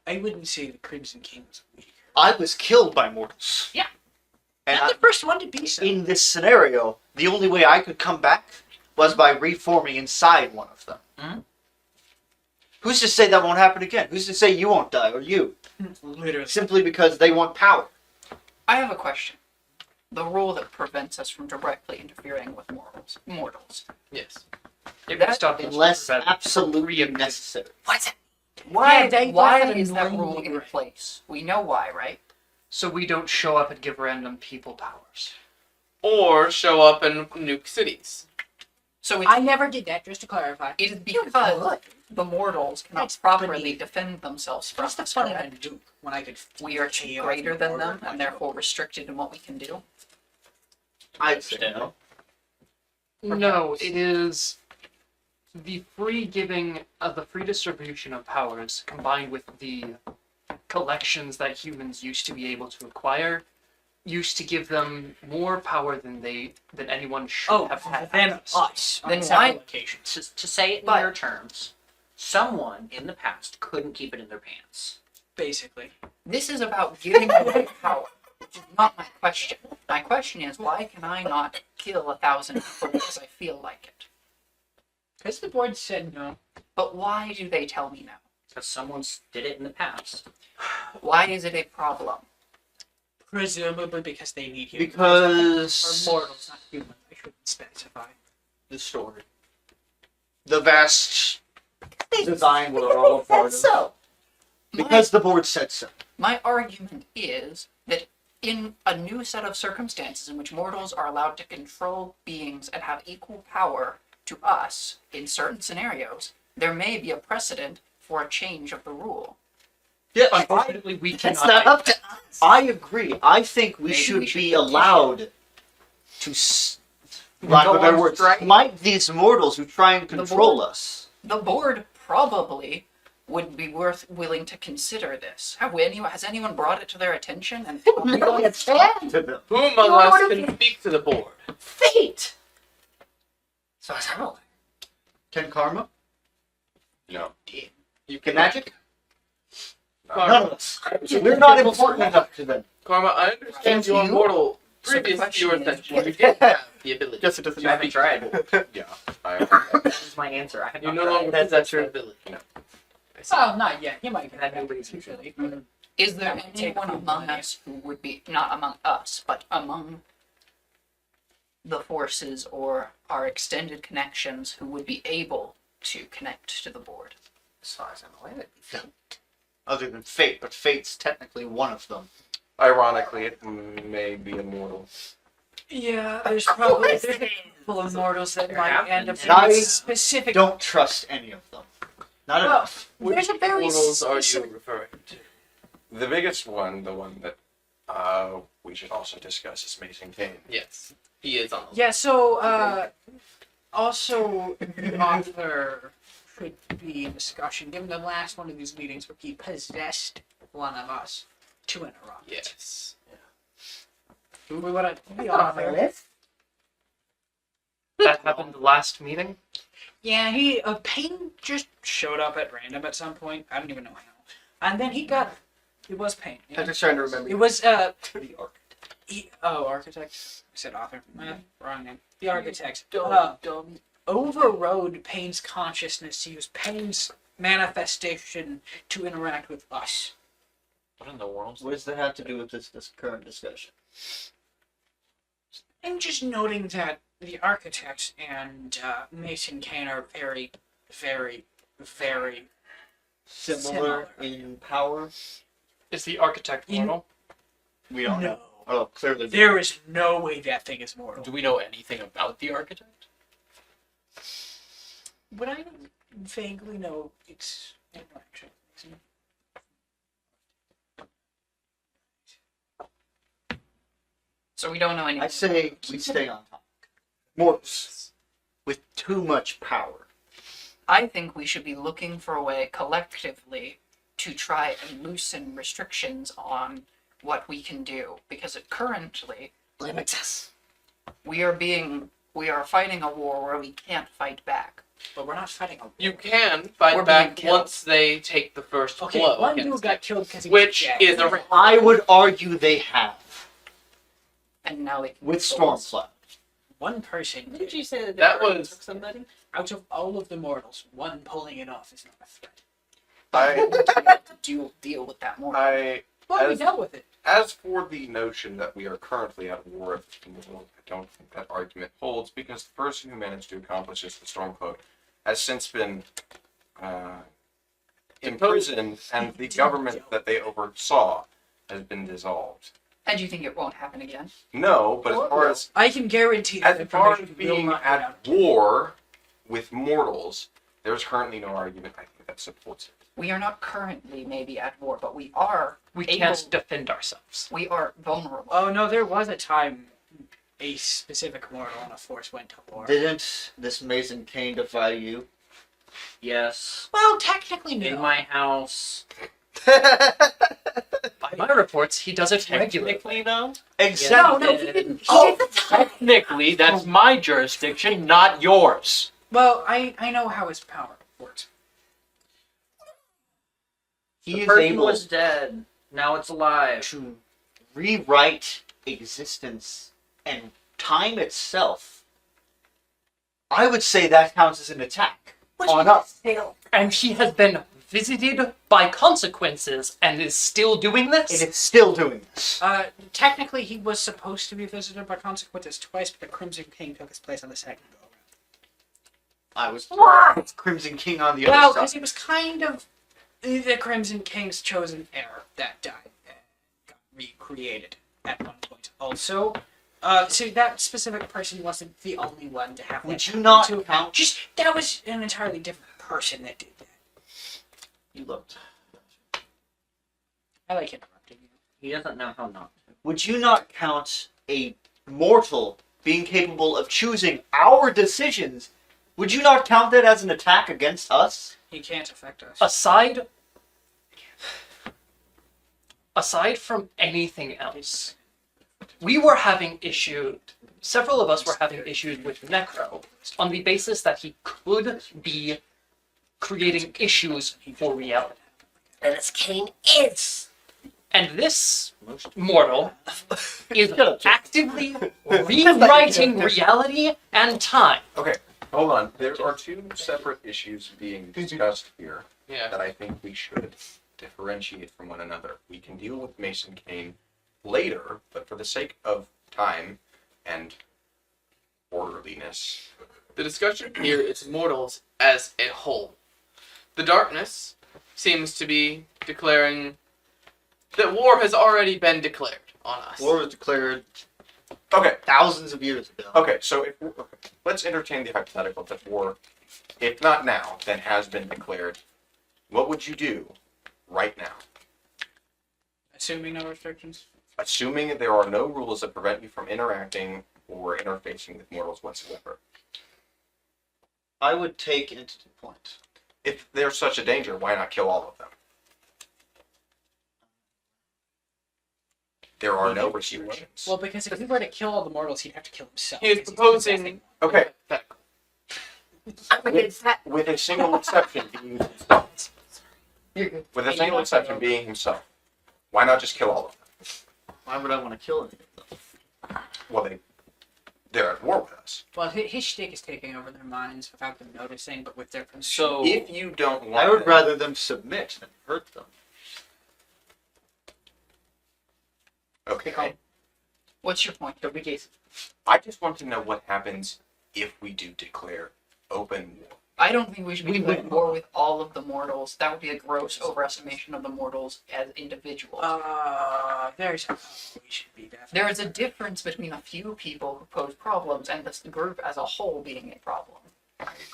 I wouldn't say the Crimson King was weak. I was killed by mortals. Yeah. And Not the first one to be so. in this scenario, the only way I could come back was by reforming inside one of them. Who's to say that won't happen again? Who's to say you won't die or you? Literally. Simply because they want power. I have a question. The rule that prevents us from directly interfering with mortals. Yes. It That- would stop us from Unless prevent- absolutely preemptive- necessary. What's it? Yeah, they Why got is that annoyingly rule in right. place? We know why, right? So we don't show up and give random people powers. Or show up and nuke cities. So it's, I never did that, just to clarify. it is because the mortals cannot That's properly pretty- defend themselves from What's the us, fun of correct? a nuke when I could? We are greater than them and therefore restricted in what we can do. I'd say no. No, it is the free giving of the free distribution of powers combined with the collections that humans used to be able to acquire used to give them more power than anyone should have had. Then access. us. Then on why- several occasions. To say it in But- your terms, someone in the past couldn't keep it in their pants. Basically. This is about giving away power, which is not my question. My question is, why can I not kill 1,000 people because I feel like it? Because the board said no. But why do they tell me now? Because someone did it in the past. Why is it a problem? Presumably because they need humans. Because Or mortals, not human. I shouldn't specify. the story. The vast design we're all a part of. That's so. Because the board said so. My argument is that in a new set of circumstances in which mortals are allowed to control beings and have equal power to us in certain scenarios, there may be a precedent for a change of the rule. Yes, Unfortunately, we that's cannot. not up to us. I agree. I think we Maybe should we should be petition. allowed to, lack of a better word, smite these mortals who try and The control board- us. The board probably would be willing to consider this. Has anyone brought it to their attention? And No, it's bad to them. Who among You us wanna can speak to the board? fate. So I don't. Can karma? No. You Can magic? None Karma, of us. We're not important enough to them. Karma, I understand And you are you? mortal. So the Previous to question your is- ascension, you did have the ability. Yes, it doesn't You haven't tried. Yeah. I, This is my answer. I have You not no tried. longer possess that ability. Well, not yet. You might get Had that no reason to. usually. Is there That would take anyone a few among millennia. us who would be, not among us, but among the forces or our extended connections who would be able to connect to the board? As far as I'm aware, it'd be fate. Other than fate, but fate's technically one of them. ironically, it may be immortal. Yeah, there's probably a couple of mortals that There might have end up been. in I a specific. Don't trust any of them. Not Well, enough. there's a very Mortals are you specific- referring to? The biggest one, the one that we should also discuss, is Mason Kane. Yes, he is on the Yeah, so also the author should be in discussion, given the last one of these meetings where he possessed one of us to interrupt. Yes. We want to the author. That happened last meeting. Yeah, Payne just showed up at random at some point. I don't even know how. And then it was Payne. I'm Yeah. just trying to remember. It was the arc. architect. I said author. Wrong name. The architect. Dumb. Overrode Payne's consciousness to use Payne's manifestation to interact with us. What in the world? What does that have to do with this current discussion? And just noting that the architect and Mason Kane are very, very, very Similar in power? Is the architect In- mortal? We don't no. know. Oh, clearly. There is no way that thing is mortal. Do we know anything about the architect? But I vaguely know its interaction. So we don't know anything. I say we stay on top. Mortals with too much power. I think we should be looking for a way collectively to try and loosen restrictions on what we can do. Because currently, Limits us. we are fighting a war where we can't fight back. But we're not fighting a war. You can fight We're back being killed. once they take the first Okay, blow. one dude against got you, killed because he which was is dead. a I would argue they have. And now they With Stormcloud. One person Didn't you say that That they already was- took somebody? out of all of the mortals, one pulling it off is not a threat. deal with that more. Well, we As- dealt with it. As for the notion that we are currently at war with the world, I don't think that argument holds because the person who managed to accomplish this, the Stormcloak, has since been imprisoned, and the government that they oversaw has been dissolved. And you think it won't happen again? No, but as far as I can guarantee that far as information will being not get out. at war with mortals, there's currently no argument I think that supports it. We are not currently maybe at war, but we are. We able- can't defend ourselves. We are vulnerable. Oh no, there was a time a specific mortal on a force went to war. Didn't this Mason Kane defy you? Yes. Well, technically In no. my house. By my reports, he does it regularly. Technically, though. Exactly. No, he didn't. He Oh! did the time. Technically, that's my jurisdiction, not yours. Well, I know how his power works. He The is person able was dead. Now it's alive. to rewrite existence and time itself. I would say that counts as an attack on us. And he has been visited by consequences and is still doing And this? it's still doing this. Technically, he was supposed to be visited by consequences twice, but the Crimson King took his place on the second go around. I was Crimson King on the Well, other because side. he was kind of the Crimson King's chosen heir that died and got recreated at one point. Also, so that specific person wasn't the only one to have. Would that you happen not to. count? Just that was an entirely different person that did that. You looked. I like interrupting you. He doesn't know how not to. Would you not count a mortal being capable of choosing our decisions? Would you not count that as an attack against us? He can't affect us. Aside from anything else, we were having several of us were having issues with Necro on the basis that he could be creating issues for reality. And as Kane is. And this mortal is actively rewriting reality and time. Okay, hold on. There are two separate issues being discussed here Yeah. that I think we should differentiate from one another. We can deal with Mason Kane later, but for the sake of time and orderliness, The discussion here is mortals as a whole. The darkness seems to be declaring that war has already been declared on us. War was declared okay. thousands of years ago. Okay, so let's entertain the hypothetical that war, if not now, then has been declared. What would you do right now? Assuming no restrictions. Assuming there are no rules that prevent you from interacting or interfacing with mortals whatsoever. I would take Entity Point. If there's such a danger, why not kill all of them? There are no restrictions. Well, because if he were to kill all the mortals, he'd have to kill himself. He is because he's proposing. possessing- Okay, That with a single exception being himself. You're good. With a single exception being himself. Why not just kill all of them? Why would I want to kill him? Well, they're at war with us. Well, his shtick is taking over their minds without them noticing, but with their permission. So If you don't want I would them- rather them submit than hurt them. Okay. What's your point? Don't be Jason. I just want to know what happens if we do declare open war. I don't think we should be declaring war with all of the mortals. That would be a gross overestimation of the mortals as individuals. There's how we should be definitely. There is a difference between a few people who pose problems and the group as a whole being a problem.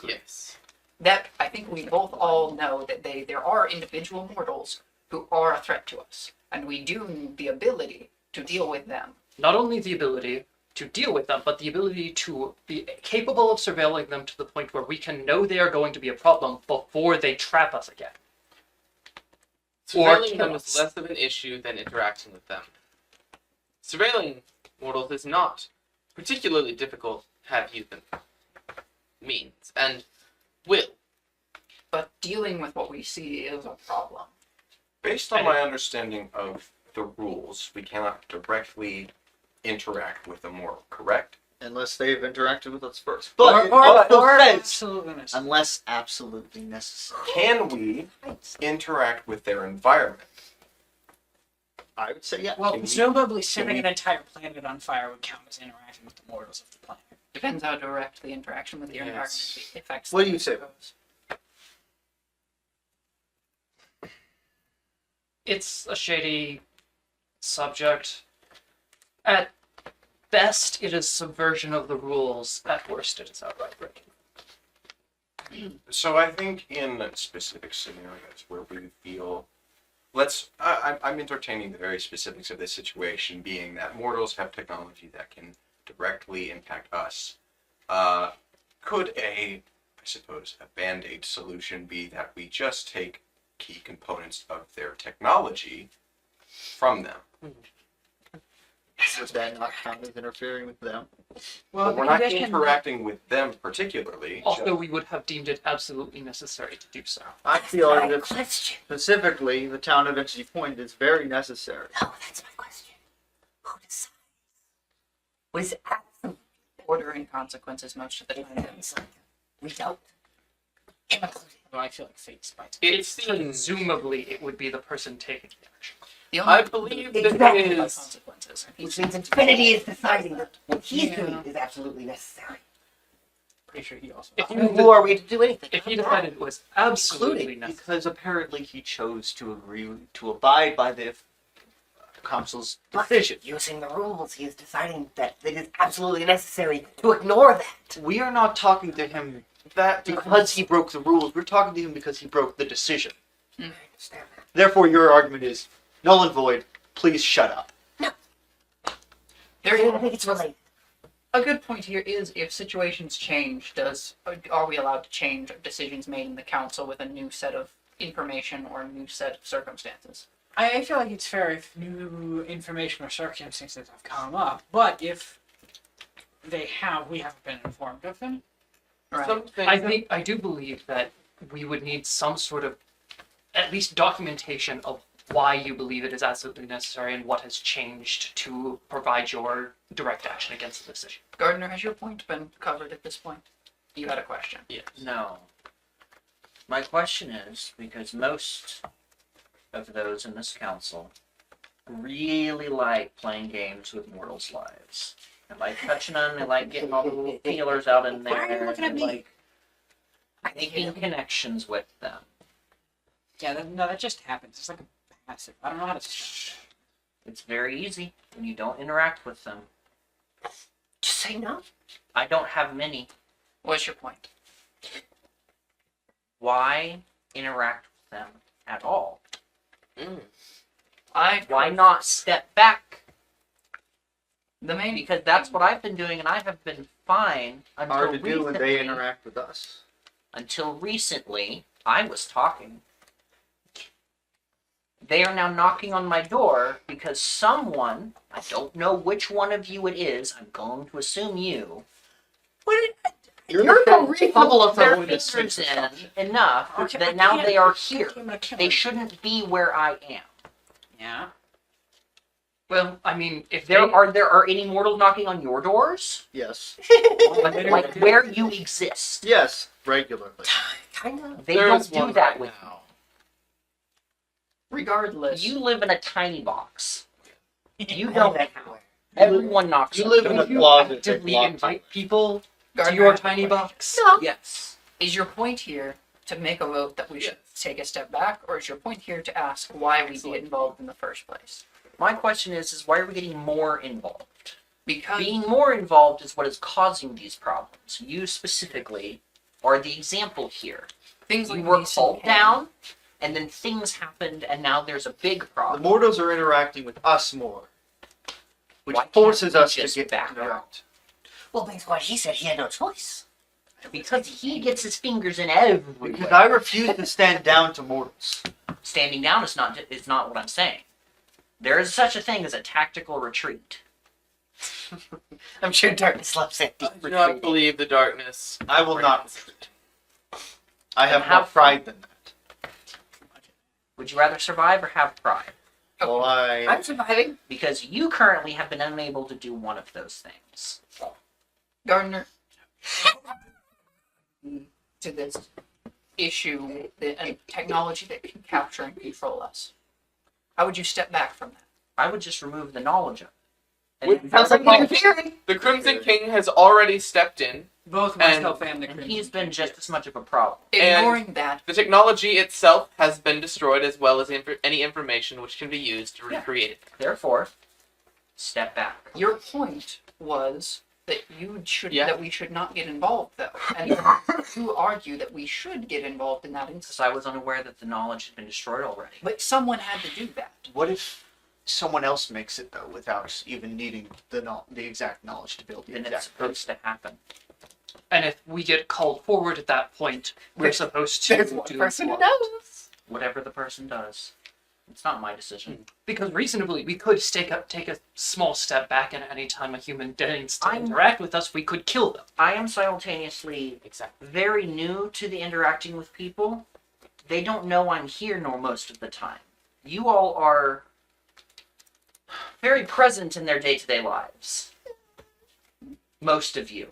Yes. That I think we both all know that there are individual mortals who are a threat to us, and we do need the ability to deal with them. Not only the ability to deal with them, but the ability to be capable of surveilling them to the point where we can know they are going to be a problem before they trap us again. Or Surveilling kill them us. is less of an issue than interacting with them. Surveilling mortals is not particularly difficult, have you been means, and will. But dealing with what we see is a problem. Based on my understanding of the rules, we cannot directly interact with a mortal, correct? unless they've interacted with us first. Or, But it or, also or says, absolutely necessary. unless absolutely necessary. Can we interact with their environment? I would say yeah. Well, Can we- presumably setting we- an entire planet on fire would count as interacting with the mortals of the planet. Depends how direct the interaction with the Yes. environment affects. What do them, you I say? suppose. It's a shady subject. At best, it is subversion of the rules. At worst, it is outright breaking. So I think in specific scenarios where we feel, I'm entertaining the very specifics of this situation, being that mortals have technology that can directly impact us. Could I suppose, a band-aid solution be that we just take key components of their technology from them? Would that not count as interfering with them? Well, But we're the not condition- interacting with them particularly. Also, we would have deemed it absolutely necessary to do so. I feel That's my that question. specifically the town of Entity Point is very necessary. No, that's my question. Who decides? What is absolute order and consequences most of the time? We don't. Well, I feel like fate spites. It It's seems. presumably it would be the person taking the action. The I believe that Exactly. it by is. consequences. Which means Infinity is deciding that what he's Yeah. doing is absolutely necessary. Pretty sure he also. If Who you, are we to do anything? if you decided it was absolutely necessary, Because apparently he chose to agree to abide by the council's decision. Using the rules, he is deciding that it is absolutely necessary to ignore that. We are not talking to him That because he broke the rules. We're talking to him because he broke the decision. I understand that. Therefore, your argument is null and void. Please shut up. I think it's related. A good point here is if situations change, are we allowed to change decisions made in the council with a new set of information or a new set of circumstances? I feel like it's fair if new information or circumstances have come up, but if we haven't been informed of them. Right. something. I do believe that we would need some sort of at least documentation of why you believe it is absolutely necessary and what has changed to provide your direct action against the decision. Gardner, has your point been covered at this point? You had a question. No. My question is, because most of those in this council really like playing games with mortals' lives. They like touching them, they like getting all the little feelers out in there. Why are you looking at they me? like making connections with them. Yeah, that just happens. It's like a passive. I don't know how to stop It's very easy when you don't interact with them. Just say no. I don't have many. What's your point? Why interact with them at all? Why I've not step back? the main Because that's what I've been doing, and I have been fine until Hard to do when they recently. interact with us. Until recently, I was talking. They are now knocking on my door because someone, I don't know which one of you it is, I'm going to assume you, You're the bubble of their with this fingers in enough Okay, I that now can't- they are here. I'm gonna kill They him. shouldn't be where I am. Yeah. Well, I mean, if There they, are any mortals knocking on your doors? Yes. Like where you exist. Yes. Regularly. Kind of. They There's don't do one that right with now. regardless. you. live in a tiny box. You I don't live count. Everyone knocks You on live your in don't a you closet that actively blocks invite people to Gardner, your I have a tiny question. box? No. Yes. Is your point here to make a vote that we should take a step back, or is your point here to ask why we get involved in the first place? My question is why are we getting more involved? Because Being more involved is what is causing these problems. You specifically are the example here. things You like were Mason called Kane- down, and then things happened, and now there's a big The problem. mortals are interacting with us more, which Why can't forces we us to just get back interact. Well, that's why he said he had no choice. Because he gets his fingers in everywhere. Because I refuse to stand down to mortals. Standing down is not what I'm saying. There is such a thing as a tactical retreat. I'm sure darkness loves that deep I do not retreat. believe the darkness. I will not retreat. I have Then more have pride than that. Would you rather survive or have pride? Well, I'm surviving. Because you currently have been unable to do one of those things. Gardner, to this issue with the technology that can capture and control us. How would you step back from that? I would just remove the knowledge of it. With- Sounds like a theory. The Crimson King has already stepped in. Both And- myself and the And Crimson he's been King, just yes. as much of a problem. Ignoring that, The technology itself has been destroyed, as well as any information which can be used to Yeah. recreate it. Therefore, step back. your point was that Yeah. that we should not get involved, though, and you argue that we should get involved in that Because instance. I was unaware that the knowledge had been destroyed already. But someone had to do that. What if someone else makes it though, without even needing the exact knowledge to build the Then it's exact supposed to happen. And if we get called forward at that point, we're supposed to There's one do person who what? knows. Whatever the person does. It's not my decision. Because reasonably, we could take a small step back, and any time a human deigns to I'm- interact with us, we could kill them. I am simultaneously Exactly. very new to the interacting with people. They don't know I'm here nor most of the time. You all are very present in their day-to-day lives. Most of you.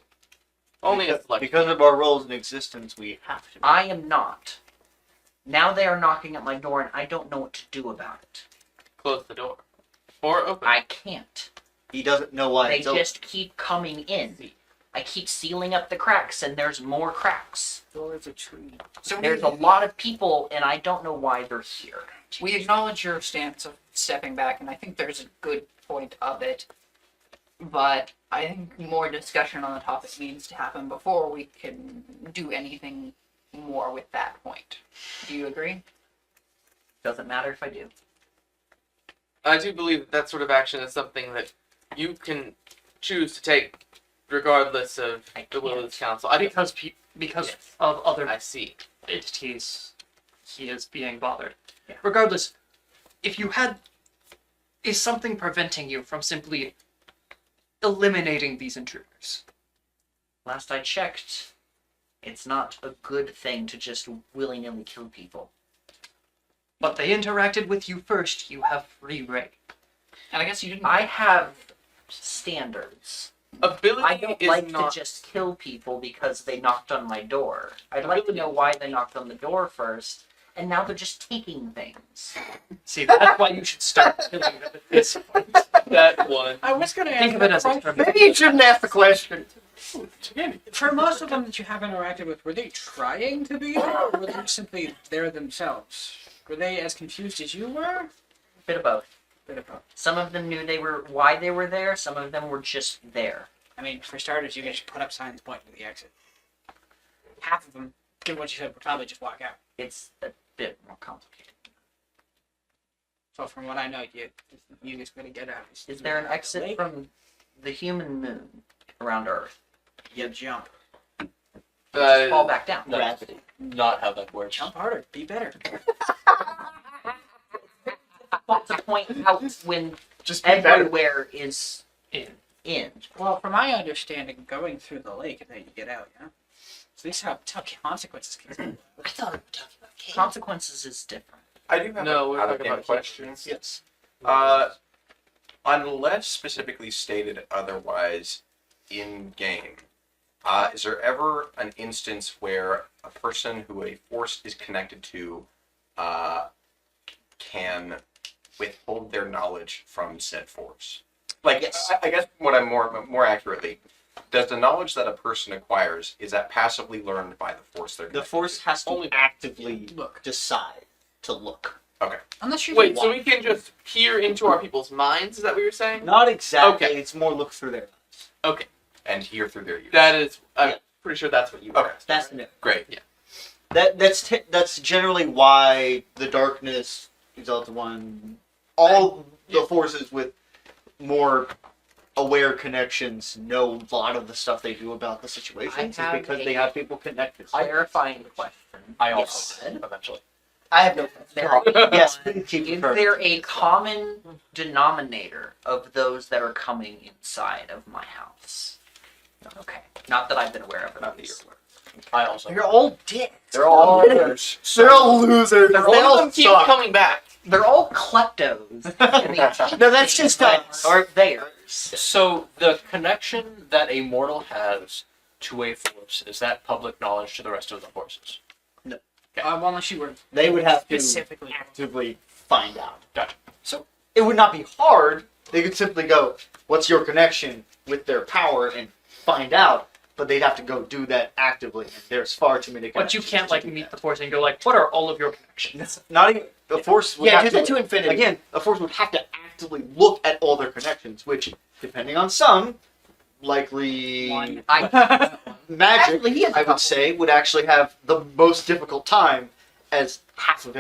Only a select. because of our roles in existence, we have to. I am not. Now they are knocking at my door and I don't know what to do about it. Close the door. Or open. I can't. He doesn't know why. They it's open. just keep coming in. I keep sealing up the cracks and there's more cracks. Doors are tree. So There's a lot of people and I don't know why they're here. we acknowledge your stance of stepping back, and I think there's a good point of it. But I think more discussion on the topic needs to happen before we can do anything more with that point. Do you agree? Doesn't matter if I do. I do believe that sort of action is something that you can choose to take regardless of I the will of can't. this council. Because Yes. of other I see. entities, he is being bothered. Yeah. Regardless, if you had... Is something preventing you from simply eliminating these intruders? Last I checked, it's not a good thing to just willy-nilly kill people. But they interacted with you first, you have free reign. And I guess you didn't. I have standards. Ability I don't is like not. to just kill people because they knocked on my door. I'd like to know why they knocked on the door first, and now they're just taking things. See, that's why you should start killing them at this point. That one. I was going to Think ask of it that as a question. Maybe you shouldn't ask the question. For most of them that you have interacted with, were they trying to be there, or were they simply there themselves? Were they as confused as you were? Bit of both. Bit of both. Some of them knew why they were there. Some of them were just there. I mean, for starters, you can just put up signs pointing to the exit. Half of them, given what you said, would probably just walk out. It's a bit more complicated. So from what I know, you just gonna get out. Is there an out the exit lake, from the human moon around Earth? You jump. Just fall back down. Gravity. Not how that works. Jump harder. Be better. But to point out when Just be better. everywhere is In. in. Well, from my understanding, going through the lake and then you get out, yeah? So these are how consequences can be. I thought we were talking about Kate. Consequences is different. I do have No, a we're out of talking game about question. Yes. Unless specifically stated otherwise in game, is there ever an instance where a person who a force is connected to can withhold their knowledge from said force? Like, Yes. I guess what I'm more accurately, does the knowledge that a person acquires, is that passively learned by the force they're The connected force has to Only- actively Look. decide to look. Unless you Wait, so we can just peer into our people's minds? Is that what you're saying? Not exactly. Okay. It's more look through their eyes. Okay. and hear through their ears? That is. I'm Yeah. pretty sure that's what you were Okay. asking. That's right? Great. That's generally why the darkness, Exalted One, all the forces with more aware connections know a lot of the stuff they do about the situations, I have is because a- they have people connected. Clarifying question. I Yes. also did, eventually. I have no. There Yes, keep Is current. there a common denominator of those that are coming inside of my house? Okay. Not that I've been aware of it. Not that you're aware. I also. You're all dicks. They're all losers. They're all losers. They're One all of them keeps suck. coming back. They're all kleptos. And they keep No, that's things just that us. aren't theirs. So the connection that a mortal has to a force, is that public knowledge to the rest of the forces? Well, unless you were They would have to specifically. actively find out. Gotcha. So it would not be hard. They could simply go, "What's your connection with their power?" and find out. But they'd have to go do that actively. And there's far too many. But you connections can't to like do meet that. the force and go like, what are all of your connections? Not even the force. Would Yeah, have do that to infinity. Again, the force would have to actively look at all their connections, which, depending on some, likely One. magic, Actually, he has a I would couple. say, would actually have the most difficult time, as half of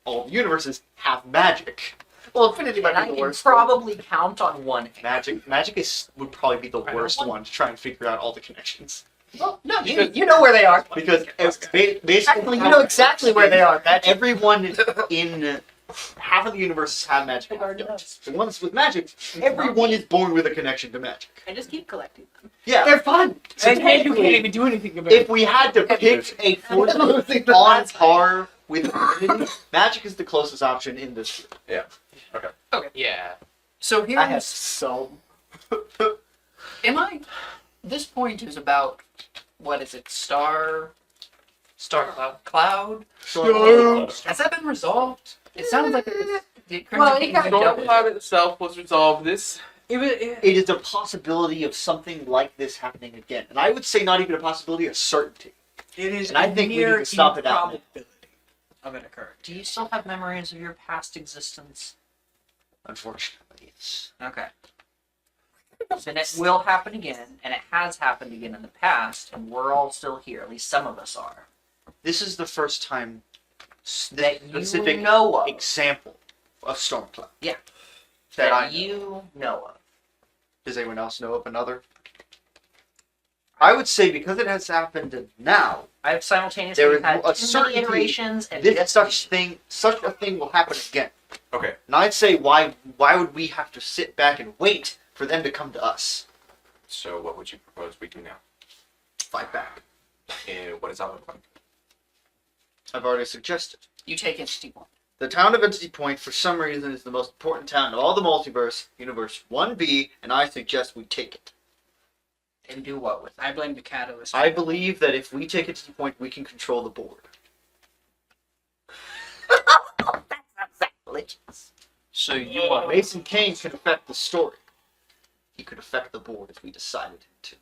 all the universes have magic. Well, infinity And might I be the can worst. probably count on one hand. Magic would probably be the I worst know. one to try and figure out all the connections. Well, no, you know where they are. Because basically, Actually, you know exactly where they are. That's everyone in half of the universes have magic. The ones with magic, everyone is born with a connection to magic. I just keep collecting them. Yeah. they're fun. So And hey, you can't technically, even do anything about if it. we had to pick a force on par with infinity, magic is the closest option in this group. Yeah. So I have here's some. am I? This point is about what is it? Star Cloud. Has that been resolved? It sounds like it was. The Crimson Well, King you got- had dealt Storm with Cloud it. itself was resolved. This It is a possibility of something like this happening again. And I would say not even a possibility, a certainty. It is And I a think we need near to stop it out now. improbability of it occurring. Do you still have memories of your past existence? Unfortunately, it's Okay. Then it will happen again, and it has happened again in the past, and we're all still here. At least some of us are. this is the first time That you specific know of. example of Stormcloud. Yeah. That I That you know of. Does anyone else know of another? I would say because it has happened now, I've simultaneously There is had a too many certainty iterations, and this such a thing will happen again. Okay. And I'd say why would we have to sit back and wait for them to come to us? So what would you propose we do now? Fight back. And what does that look like? I've already suggested. You take Entity One. The town of Entity Point, for some reason, is the most important town of all the multiverse, Universe 1B, and I suggest we take it. and do what with it? I blame the catalyst. I believe that if we take Entity Point, we can control the board. So you want Mason Kane can affect the story. He could affect the board if we decided him to.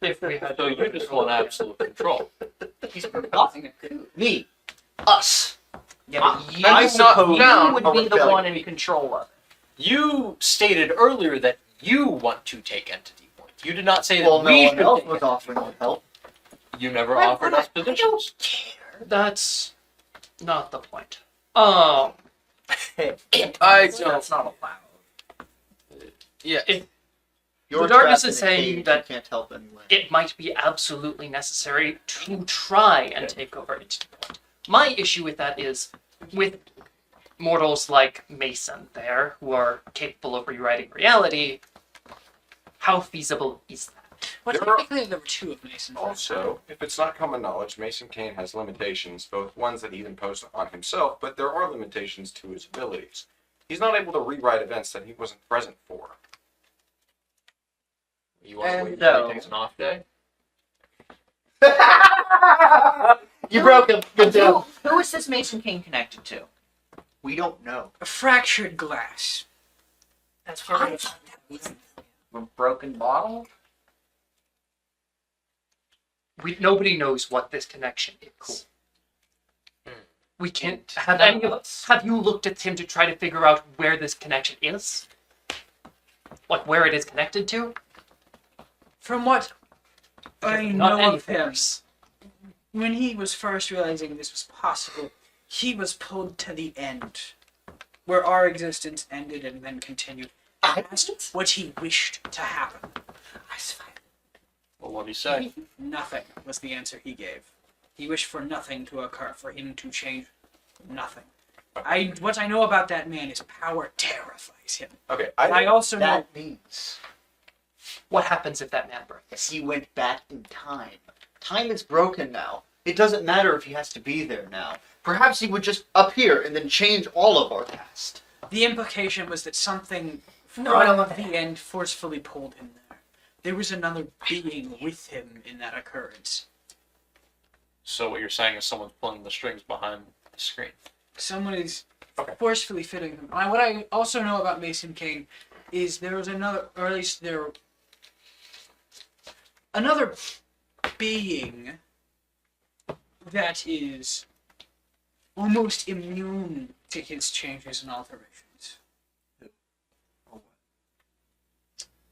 If we had So you just want absolute control. He's proposing a coup. Me. Us. Yeah, but you, I you suppose would a be the rebellion. one in control of it. You stated earlier that you want to take entity point. You did not say that Well, no we one should else take was it. offering no help. You never offered us positions. That's not the point. I That's don't. not allowed. Yeah. You're darkness trapped is in a saying cage, that you can't help anyway. It might be absolutely necessary to try and take over Entity Point. My issue with that is with mortals like Mason there, who are capable of rewriting reality, how feasible is that? Well, There are- technically, there were two of Masons. Also, if it's not common knowledge, Mason Kane has limitations, both ones that he imposed on himself, but there are limitations to his abilities. He's not able to rewrite events that he wasn't present for. You want to And wait until so- he takes an off day? You broke him. Good Who, job. who is this Mason King connected to? We don't know. A fractured glass. That's for I thought that was A broken bottle? Nobody knows what this connection is. We can't have None any of of us. Have you looked at him to try to figure out where this connection is? Like where it is connected to? From what I Not know any of him, force. when he was first realizing this was possible, he was pulled to the end, where our existence ended and then continued. I asked what he wished to happen. Well, what do you say? Nothing was the answer he gave. He wished for nothing to occur, for him to change nothing. What I know about that man is power terrifies him. Okay, I also know That means What happens if that man breaks? he went back in time. Time is broken now. It doesn't matter if he has to be there now. Perhaps he would just appear and then change all of our past. the implication was that something No, I don't want the end forcefully pulled him there. There was another being with him in that occurrence. So what you're saying is someone's pulling the strings behind the screen. Someone is Okay. forcefully fitting him. What I also know about Mason King is there was another, or at least another being that is almost immune to his changes and alterations.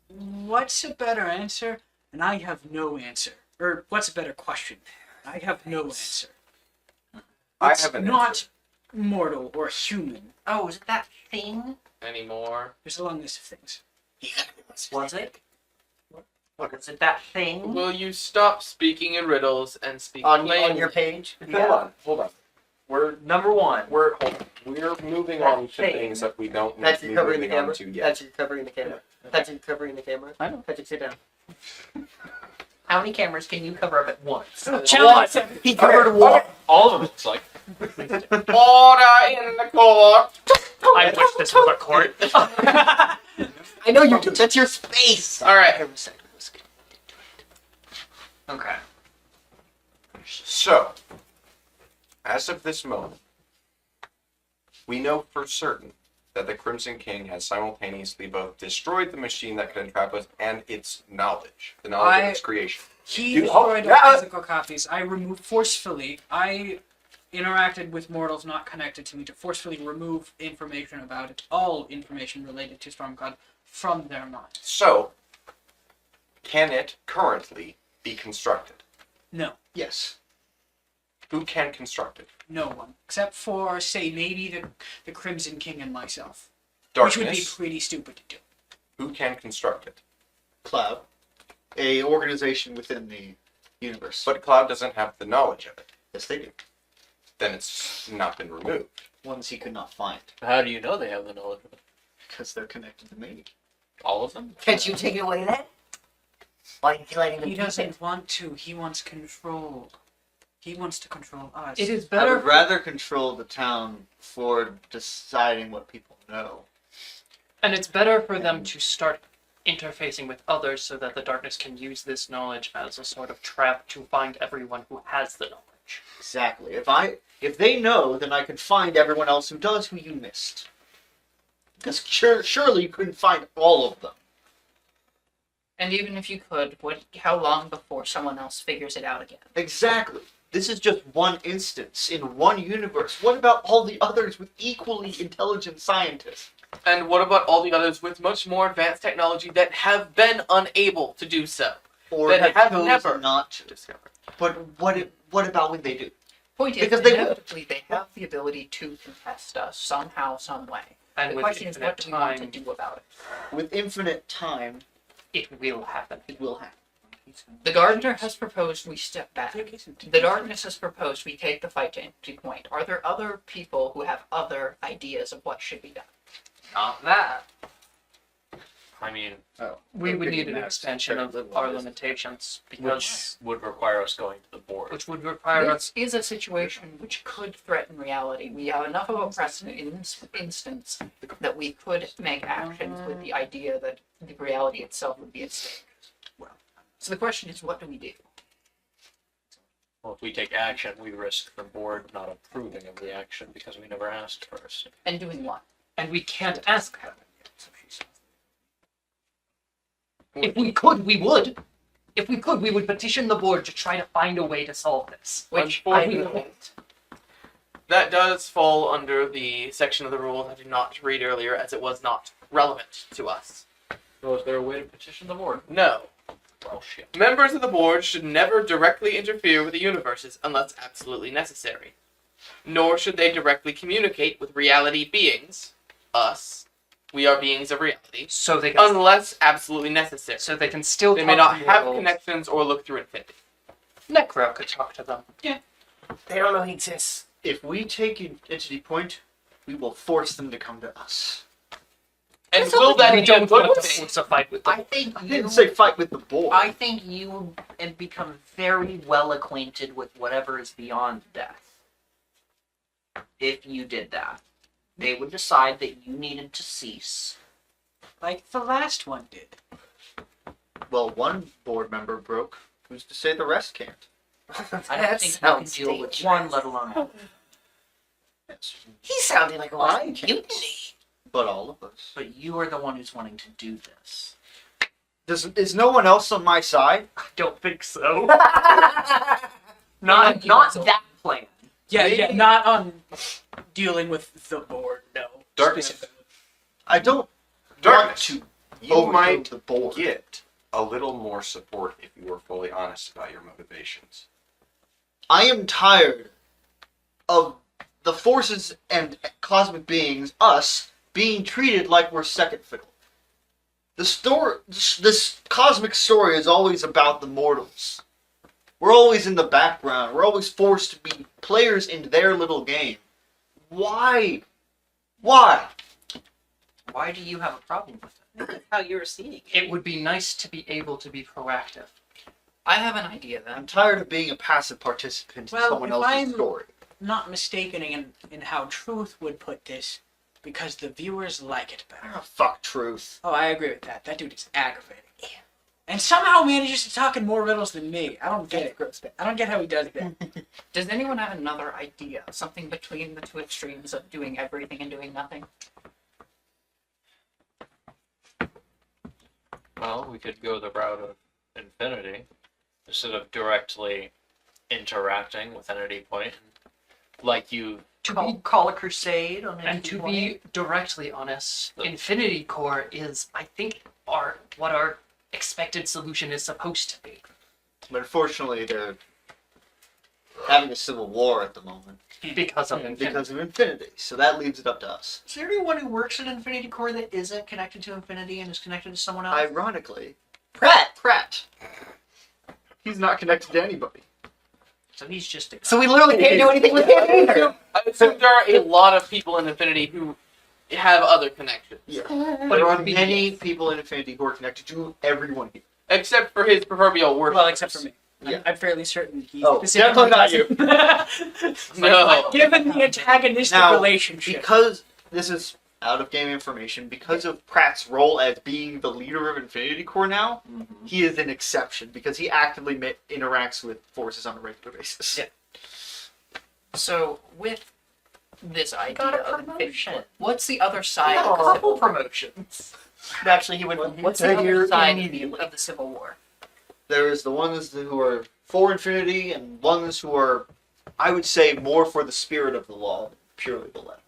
What's a better answer? And I have no answer. Or what's a better question? I have no answer. I It's have an not answer. mortal or human. Oh, is it that thing? Anymore. There's a long list of things. Was it? Was it that thing? Will you stop speaking in riddles and speak On plainly? your page. Hold on. We're Number one. we're moving on to thing. things that we don't need Patrick, to you're be covering the moving on camera. to yet. Patrick, you're covering the camera. Patrick, you're covering the camera. I know. Patrick, sit down. How many cameras can you cover up at once? Challenge. He covered one. All of them, it's like. Order in the court. I wish this was a court. I know you do. That's your space. All right. Here, a second. Let's get- Okay. So, as of this moment, we know for certain that the Crimson King has simultaneously both destroyed the machine that could entrap us and its knowledge, the knowledge of its creation. He Dude, destroyed oh, all yeah. physical copies. I removed forcefully. I interacted with mortals not connected to me to forcefully remove information about it, all information related to Stormcloud, from their minds. So, can it currently be constructed? No, Yes. Who can construct it? no one except for say maybe the Crimson King and myself, Darkness. which would be pretty stupid to do. Who can construct it? Cloud. A organization within the universe. But Cloud doesn't have the knowledge of it. yes, they do. Then it's not been removed. Ones he could not find How do you know they have the knowledge of it? because they're connected to me. All of them? Can't you take it away then? Why are you letting them He keep doesn't it? want to. He wants control. He wants to control us. It is I better. would rather control the town for deciding what people know. And it's better for them to start interfacing with others so that the darkness can use this knowledge as a sort of trap to find everyone who has the knowledge. Exactly. If they know, then I can find everyone else who does who you missed. Because surely you couldn't find all of them. And even if you could, how long before someone else figures it out again? Exactly. This is just one instance in one universe. What about all the others with equally intelligent scientists? And what about all the others with much more advanced technology that have been unable to do so? Or That have chosen never not to? Discover. But what about when they do? Point is, Because they will. inevitably, they have the ability to contest us somehow, some way. And The with question is, what infinite do we want time, to do about it? With infinite time, it will happen. it will happen. The gardener has proposed we step back. The darkness has proposed we take the fight to Empty Point. Are there other people who have other ideas of what should be done? Not that. I mean, We would need an Max, expansion very of little, our isn't it? limitations which because would require us going to the board. which would require us. This is a situation which could threaten reality. We have enough of a precedent in this instance that we could make actions with the idea that the reality itself would be at stake. So the question is, what do we do? Well, if we take action, we risk the board not approving of the action because we never asked first. And doing what? And we can't ask them. If we could, we would. If we could, we would petition the board to try to find a way to solve this. Which I Unfortunately. won't. That does fall under the section of the rules I did not read earlier, as it was not relevant to us. So is there a way to petition the board? No. Well, shit. Members of the board should never directly interfere with the universes unless absolutely necessary. Nor should they directly communicate with reality beings, us. We are beings of reality. So they can. Unless absolutely necessary. So they can still. They may talk not to have mortals. connections or look through infinity. Necro could talk to them. They don't know he exists. If we take Entity Point, we will force them to come to us. And will that we be a don't good want to thing? force a fight with them. I think I didn't say fight with the board. I think you have become very well acquainted with whatever is beyond death. If you did that, they would decide that you needed to cease. like the last one did. Well, one board member broke. Who's to say the rest can't? I don't That think you can sounds deal with dangerous. one, let alone. He's sounding like a lot I of can't. mutiny. But all of us. But you are the one who's wanting to do this. Is no one else on my side? I don't think so. Not that plan. Yeah, not on dealing with the board. No. Darkness. Specifically. I don't Darkness. want to You overthrow might the board. get a little more support if you were fully honest about your motivations. I am tired of the forces and cosmic beings, us, being treated like we're second fiddle. This cosmic story is always about the mortals. We're always in the background. We're always forced to be players in their little game. Why? Why? Why do you have a problem with it? That's how you're seeing it. It would be nice to be able to be proactive. I have an idea then. I'm tired of being a passive participant in Well, someone if else's I'm- story. Not mistaken in how Truth would put this, because the viewers like it better. Oh, fuck truth. Oh, I agree with that. That dude is aggravating. And somehow manages to talk in more riddles than me. I don't get it. I don't get how he does that. Does anyone have another idea? Something between the two extremes of doing everything and doing nothing? Well, we could go the route of infinity instead of directly interacting with Entity Point, like you. Call a crusade on And to be directly honest, Infinity Core is, I think, what our expected solution is supposed to be. But unfortunately, they're having a civil war at the moment Because of Infinity. because of Infinity. So that leaves it up to us. Is there anyone who works in Infinity Core that isn't connected to Infinity and is connected to someone else? Ironically, Pratt. he's not connected to anybody. So he's just a guy. So we literally can't do anything with him either. I assume there are a lot of people in Infinity who have other connections, But there are many people in Infinity who are connected to everyone here. except for his proverbial worship. Well, except for me. Yeah. I'm fairly certain he Oh, specifically definitely not doesn't. No. Given the antagonistic Now, relationship. Because this is out of game information, because of Pratt's role as being the leader of Infinity Corps now, Mhm. he is an exception because he actively interacts with forces on a regular basis. Yeah. So with this idea got a of Infinity promotion. Core, what's the other side Got of a the couple Civil War? promotions. Actually, he went from What's here the to other here side immediately. of the Civil War? There is the ones who are for Infinity and ones who are, I would say, more for the spirit of the law than purely the letter.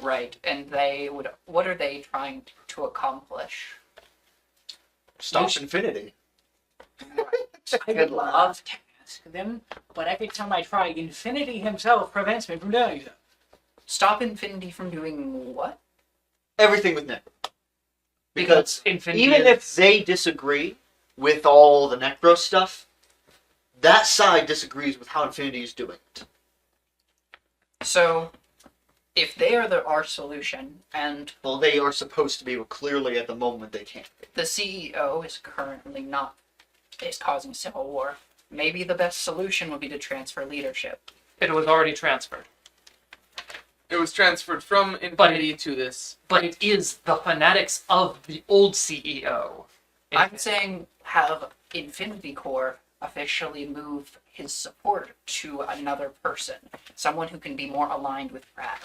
Right, and they would. What are they trying to accomplish? Stop Infinity. I would love to ask them, but every time I try, Infinity himself prevents me from doing so. Stop Infinity from doing what? Everything with Necro. Because Infinity even is- if they disagree with all the Necro stuff, that side disagrees with how Infinity is doing it. So, if they are our solution, and Well, they are supposed to be, but clearly at the moment they can't be. the CEO is currently is causing civil war, maybe the best solution would be to transfer leadership. It was already transferred. It was transferred from Infinity to this. But it is the fanatics of the old CEO. I'm saying have Infinity Corps officially move his support to another person, someone who can be more aligned with Pratt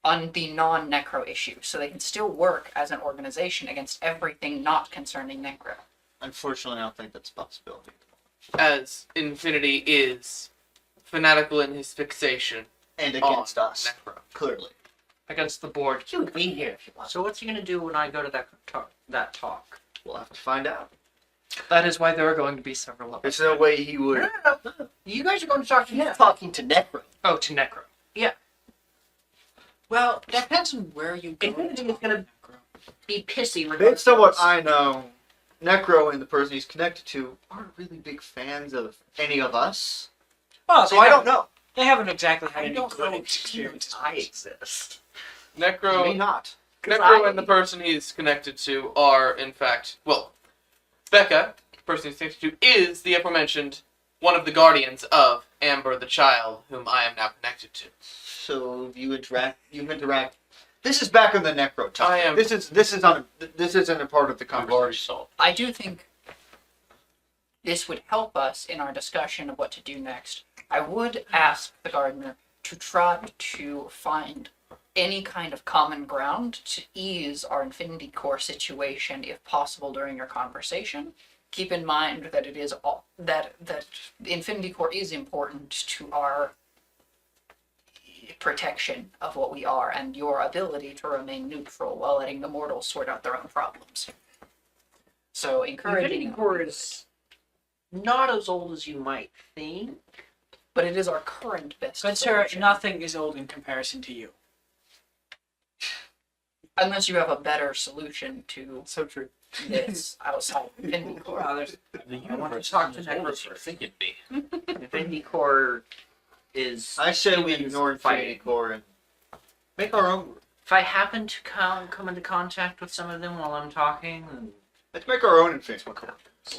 on the non-Necro issue, so they can still work as an organization against everything not concerning Necro. Unfortunately, I don't think that's a possibility. As Infinity is fanatical in his fixation And against on us, Necro. clearly. against the board. You would be here if you want. So what's he gonna do when I go to that talk? We'll have to find out. That is why there are going to be several of There's us. no way he would. No. You guys are going to talk to him. He's talking to Necro. Oh, to Necro. Well, depends on where you go. Infinity is gonna be pissy. Based on what I know, Necro and the person he's connected to aren't really big fans of any of us. Well, So I don't know. They haven't exactly had I any don't good know experiences. I exist. He may Necro, not. Necro and the person he's connected to are, in fact, well, Becca, the person he's connected to, is the aforementioned one of the guardians of Amber the child, whom I am now connected to. So you interact This is back on the necro time. I am- This isn't a part of the We've already conversation. solved. I do think this would help us in our discussion of what to do next. I would ask the gardener to try to find any kind of common ground to ease our Infinity Core situation, if possible, during your conversation. Keep in mind that it is all, that the Infinity Core is important to our protection of what we are and your ability to remain neutral while letting the mortals sort out their own problems. So encouraging, Infinity Core is not as old as you might think. but it is our current best But sir, solution. nothing is old in comparison to you. Unless you have a better solution to So true. this outside of Infinity Core. Well, there's The I want universe to talk to is as old Necros as you first. think it'd be. Infinity Core is. I say we humans ignore Infinity fighting. Core and make our own. If I happen to come into contact with some of them while I'm talking, then Let's make our own Infinity Core.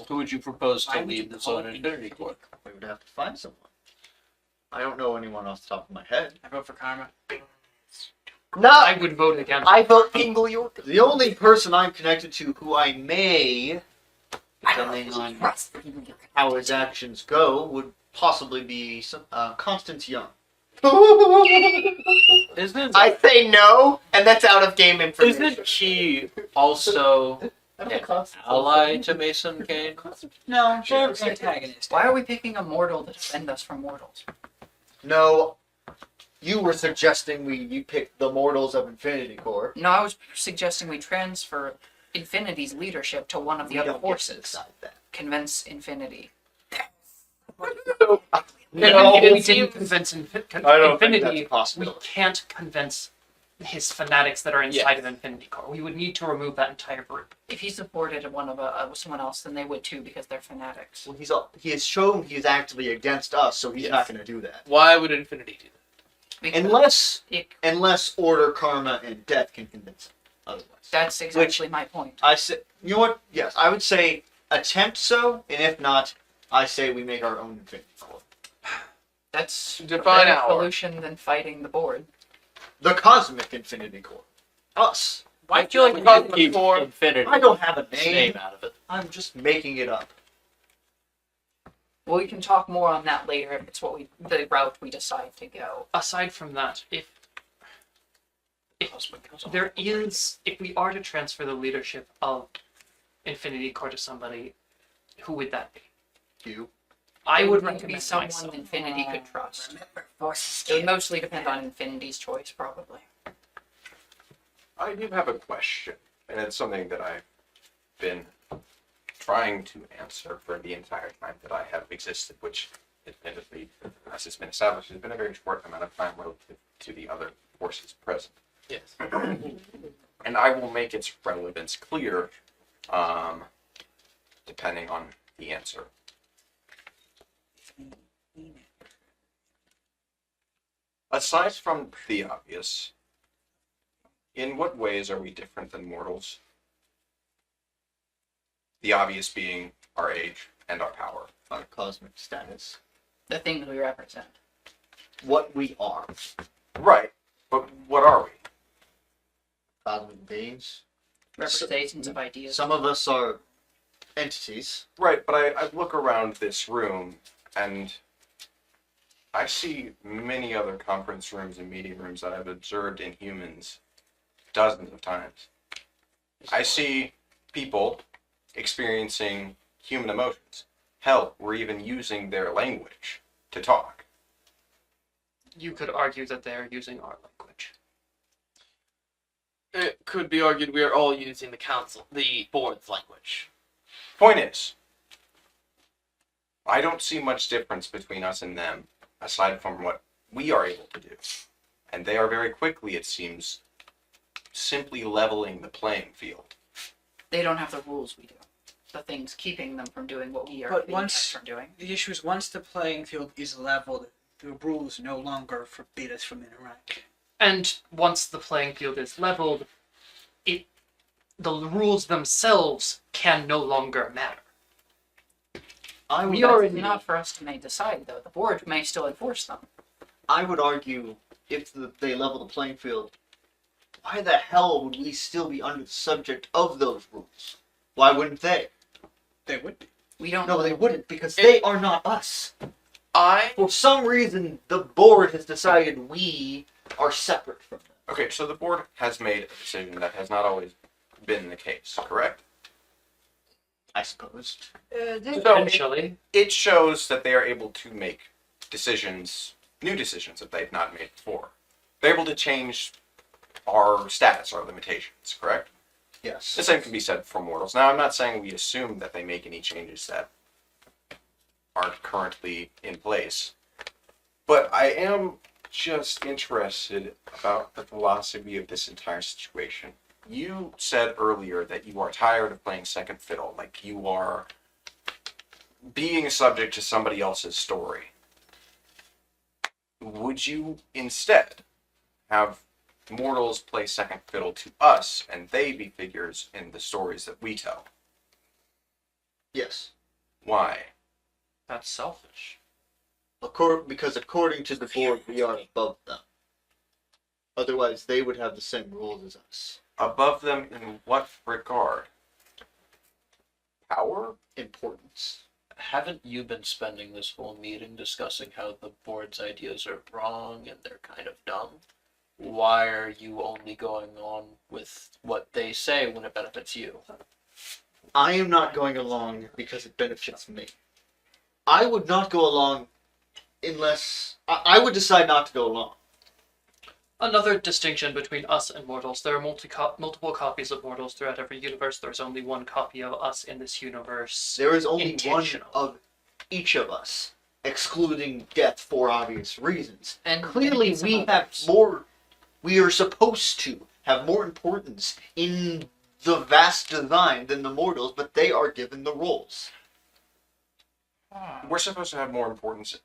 Who would you propose Why to would you lead this call on it Infinity Core? We would have to find someone. I don't know anyone off the top of my head. I vote for Karma. No, I would vote against. I vote Kingle York. The only person I'm connected to who I may, depending on how his actions go, would possibly be Constance Young. Isn't I say no, and that's out of game information. isn't he also an ally to Mason Kane? No, they're antagonistic. Why are we picking a mortal to defend us from mortals? No, you were suggesting you pick the mortals of Infinity Core. No, I was suggesting we transfer Infinity's leadership to one of the We other don't get to forces. decide that. Convince Infinity. No, if we didn't convince I don't think Infinity, that's possible. we can't convince his fanatics that are inside of Infinity Core. We would need to remove that entire group. If he supported one of someone else, then they would too because they're fanatics. Well, he has shown he's actively against us, so he's not going to do that. Why would Infinity do that? Because Unless Order, Karma, and Death can convince him. Otherwise, that's exactly my point. I say, you know what? Yes, I would say attempt so, and if not, I say we make our own Infinity Core. That's a Define better our. solution than fighting the board. The Cosmic Infinity Core. Us. I feel like we Cosmic could keep Core. Infinity I don't have a name name. out of it. I'm just making it up. Well, we can talk more on that later if it's the route we decide to go. Aside from that, if we are to transfer the leadership of Infinity Core to somebody, who would that be? You. I It would need to be recommend someone myself. Infinity could trust. Forces It would can't. mostly depend on Infinity's choice, probably. I do have a question, and it's something that I've been trying to answer for the entire time that I have existed, which, admittedly, as it's been established, has been a very short amount of time relative to the other forces present. Yes. And I will make its relevance clear, depending on the answer. Aside from the obvious, in what ways are we different than mortals? The obvious being our age and our power. Our cosmic status. The things we represent. What we are. Right, but what are we? Cosmic beings. Representations of ideas. Some of us are entities. Right, but I look around this room and I see many other conference rooms and meeting rooms that I've observed in humans dozens of times. I see people experiencing human emotions. Hell, we're even using their language to talk. You could argue that they are using our language. It could be argued we are all using the board's language. Point is, I don't see much difference between us and them, aside from what we are able to do. And they are very quickly, it seems, simply leveling the playing field. They don't have the rules we do. The things keeping them from doing what we are But being kept once- from doing. The issue is once the playing field is leveled, the rules no longer forbid us from interacting. And once the playing field is leveled, the rules themselves can no longer matter. I would, It's not for us to may decide, though. The board may still enforce them. I would argue if they level the playing field, why the hell would we still be under the subject of those rules? Why wouldn't they? They would be. We don't. No, they wouldn't, because they are not us. I For some reason, the board has decided we are separate from them. Okay, so the board has made a decision that has not always been the case, correct? I suppose. So Potentially. it shows that they are able to make decisions, new decisions that they've not made before. They're able to change our status, our limitations, correct? Yes. The same can be said for mortals. Now, I'm not saying we assume that they make any changes that aren't currently in place, but I am just interested about the philosophy of this entire situation. You said earlier that you are tired of playing second fiddle, like you are being subject to somebody else's story. Would you instead have mortals play second fiddle to us and they be figures in the stories that we tell? Yes. Why? That's selfish. Because according to the board, we are above them. Otherwise, they would have the same rules as us. Above them in what regard? Power? Importance. Haven't you been spending this whole meeting discussing how the board's ideas are wrong and they're kind of dumb? Why are you only going on with what they say when it benefits you? I am not going along because it benefits me. I would not go along unless... I would decide not to go along. Another distinction between us and mortals. There are multiple copies of mortals throughout every universe. There's only one copy of us in this universe. There is only one Intentional. of each of us, excluding death for obvious reasons. And Clearly, and some we have others. more... We are supposed to have more importance in the vast design than the mortals, but they are given the roles. We're supposed to have more importance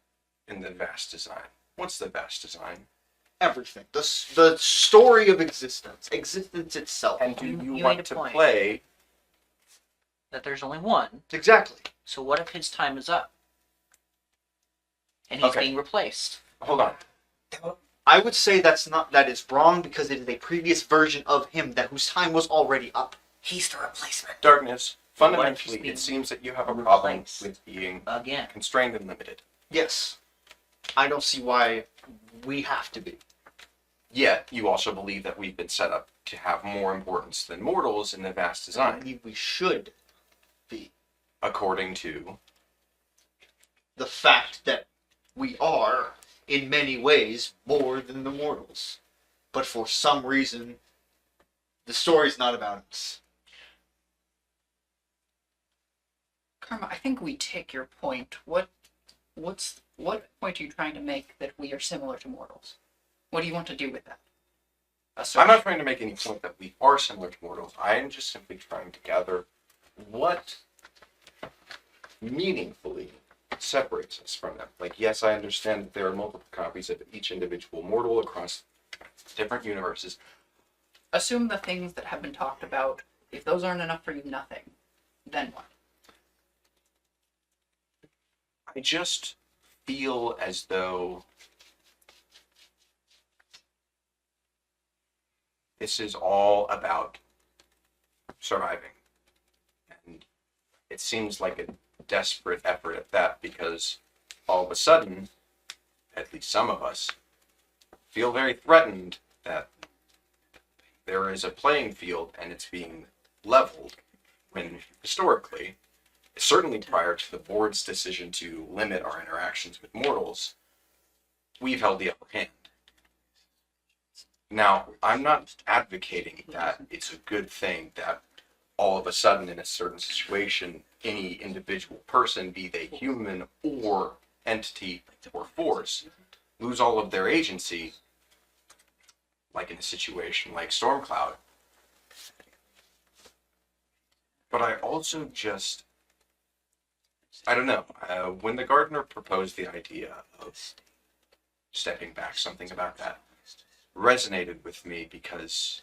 in the vast design. What's the vast design? Everything. The story of existence. Existence itself. And do You you made want a to point. play? That there's only one. Exactly. So what if his time is up? And he's Okay. being replaced. Hold on. I would say that is wrong because it is a previous version of him whose time was already up. He's the replacement. Darkness. What if Fundamentally, he's being it seems that you have a problem replaced? with being Again. constrained and limited. Yes. I don't see why we have to be. Yet, you also believe that we've been set up to have more importance than mortals in the vast I design, believe we should be. according to... The fact that we are, in many ways, more than the mortals. But for some reason, the story's not about us. Karma, I think we take your point. What point are you trying to make that we are similar to mortals? What do you want to do with that? I'm not trying to make any point that we are similar to mortals. I am just simply trying to gather what meaningfully separates us from them. Like, yes, I understand that there are multiple copies of each individual mortal across different universes. Assume the things that have been talked about. If those aren't enough for you, nothing. Then what? I just feel as though this is all about surviving. And it seems like a desperate effort at that, because all of a sudden, at least some of us, feel very threatened that there is a playing field and it's being leveled, when historically, certainly prior to the board's decision to limit our interactions with mortals, we've held the upper hand. Now, I'm not advocating that it's a good thing that all of a sudden in a certain situation, any individual person, be they human or entity or force, lose all of their agency, like in a situation like Stormcloud. But I also just, I don't know, when the gardener proposed the idea of stepping back, something about that resonated with me, because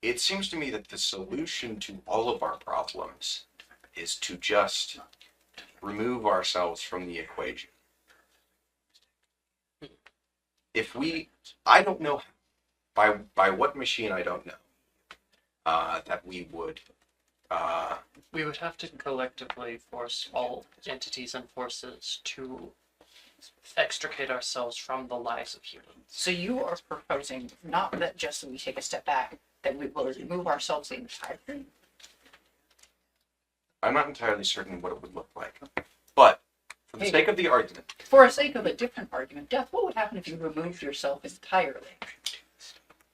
it seems to me that the solution to all of our problems is to just remove ourselves from the equation. I don't know by what machine I don't know. That we would. We would have to collectively force all entities and forces to extricate ourselves from the lives of humans. So you are proposing not that just we take a step back, that we will remove ourselves entirely? I'm not entirely certain what it would look like, but for the Hey. sake of the argument, For the sake of a different argument, Death, what would happen if you removed yourself entirely?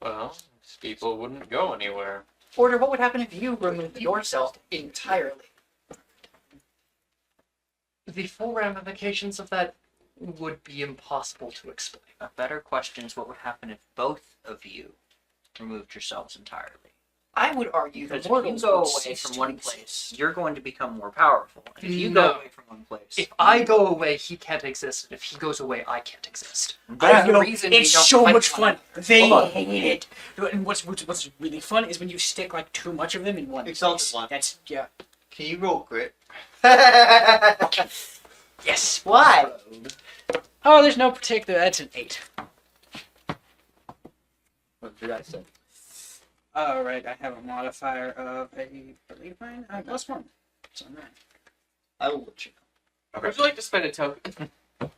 Well, people wouldn't go anywhere. Order, what would happen if you removed yourself entirely? The full ramifications of that would be impossible to explain. A better question is what would happen if both of you removed yourselves entirely. I would argue Because the if you mortals go would away cease from to one exist. place, you're going to become more powerful. And if you No. go away from one place, If I go away, he can't exist, and if he goes away, I can't exist. That's the reason we It's don't so fight much one fun. They Hold on. hate it. And what's really fun is when you stick like too much of them in one Exalted place. one. That's yeah. Can you roll grit? Yes. Why? Oh, there's no particular. That's an 8. What did I say? All right, I have a modifier of a believe mine +1. So 9. I will let you know. okay. Would you like to spend a token? I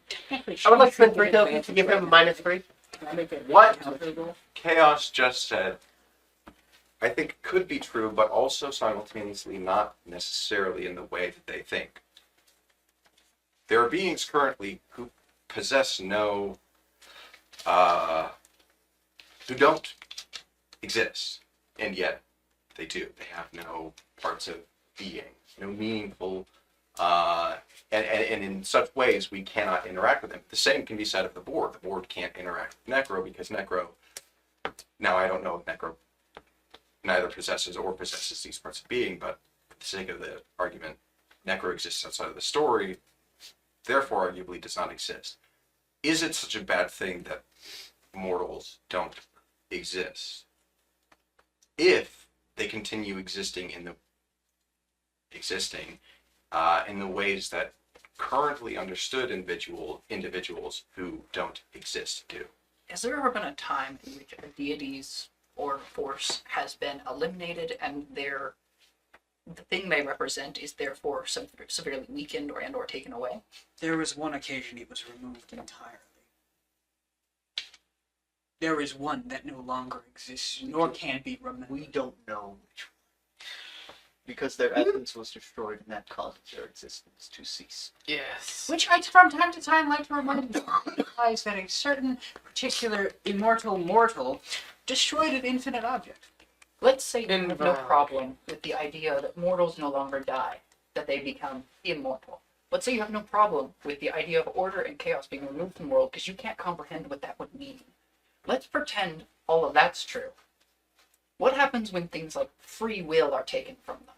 would like to spend 3 tokens to give him a -3. What Chaos just said, I think could be true, but also simultaneously not necessarily in the way that they think. There are beings currently who possess no, who don't exist, and yet they do. They have no parts of being, no meaningful, and in such ways we cannot interact with them. The same can be said of the board. The board can't interact with Necro because Necro, now I don't know if Necro neither possesses or possesses these parts of being, but for the sake of the argument, Necro exists outside of the story, therefore arguably does not exist. Is it such a bad thing that mortals don't exist? If they continue existing in the ways that currently understood individuals who don't exist do. Has there ever been a time in which a deity's or force has been eliminated and the thing they represent is therefore severely weakened or taken away? There was one occasion it was removed entirely. There is one that no longer exists, nor can be removed. We don't know which one. Because their essence was destroyed and that caused their existence to cease. Yes. Which I, from time to time, like to remind you implies that a certain particular immortal mortal destroyed an infinite object. Let's say you have no Invalid. problem with the idea that mortals no longer die, that they become immortal. Let's say you have no problem with the idea of order and chaos being removed from the world because you can't comprehend what that would mean. Let's pretend all of that's true. What happens when things like free will are taken from them?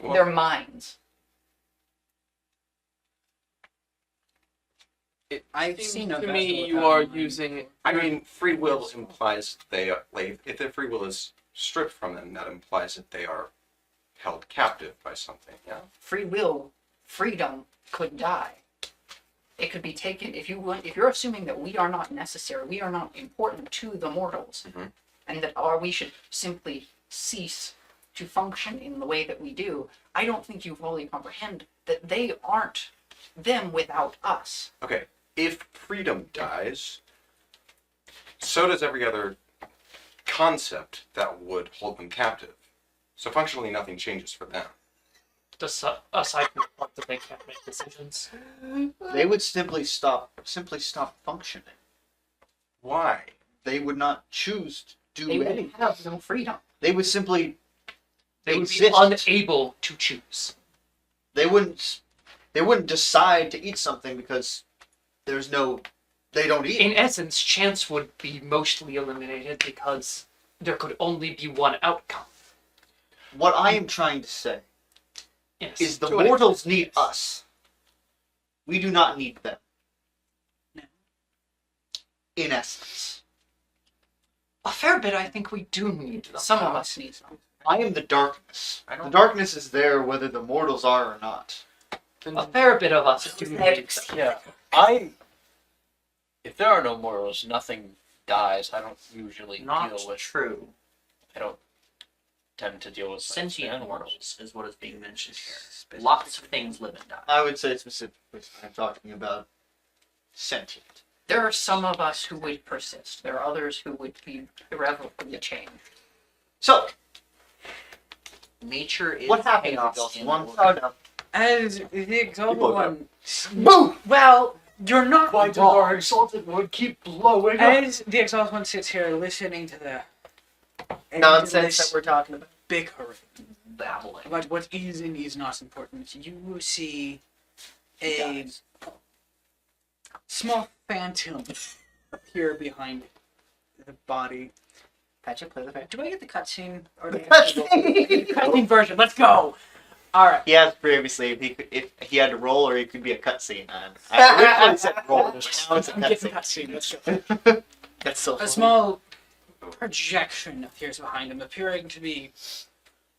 Well, Their minds. It I've seems seen a to vessel me you without are a mind. using. I mean, free will implies they are, like, if their free will is stripped from them, that implies that they are held captive by something, yeah? Free will, freedom could die. It could be taken if you're assuming that we are not necessary, we are not important to the mortals, Mhm. and that we should simply cease to function in the way that we do. I don't think you fully comprehend that they aren't them without us. Okay, if freedom dies, so does every other concept that would hold them captive. So functionally, nothing changes for them. Aside from the fact that they can't make decisions. They would simply stop functioning. Why? They would not choose to do They would anything. have no freedom. They would simply They would exist. be unable to choose. They wouldn't decide to eat something because they don't eat. In essence, chance would be mostly eliminated because there could only be one outcome. What I am trying to say Yes. is the To an mortals need us. We do not need them. No. In essence. A fair bit, I think we do need them. Some of us need them. I am the darkness. I don't- The darkness is there whether the mortals are or not. A fair bit of us do need them. Yeah, if there are no morals, nothing dies, I don't usually Not deal with. true. I don't tend to deal with Sentient animals. mortals is what is being mentioned here. Lots of things live and die. I would say specifically, I'm talking about sentient. There are some of us who would persist. There are others who would be irrevocably changed. So, Nature is what happened, chaos Exalted in One? order. Oh no. As the Exalted People One. Boom! Well, you're not Why does wrong. our exalted one keep blowing up? As the Exalted One sits here listening to the Nonsense endless that we're talking about. bickering Babbling. about what is and is not important, you see a small phantom appear behind the body. Patrick, play the fan. Do I get the cutscene or The the cutscene! cutscene version? Let's go. All right. He asked previously if he had to roll or it could be a cutscene. I originally said roll, but now it's a I'm getting cutscene. cutscene. Let's go. That's so A funny. small projection appears behind him, appearing to be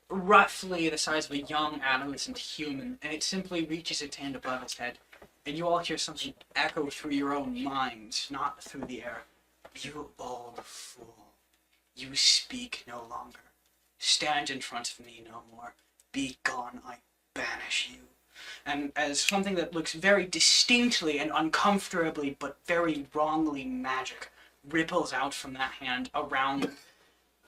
roughly the size of a young adolescent human, and it simply reaches its hand above his head, and you all hear something echo through your own minds, not through the air. You old fool. You speak no longer. Stand in front of me no more. Be gone, I banish you. And as something that looks very distinctly and uncomfortably, but very wrongly magic, ripples out from that hand around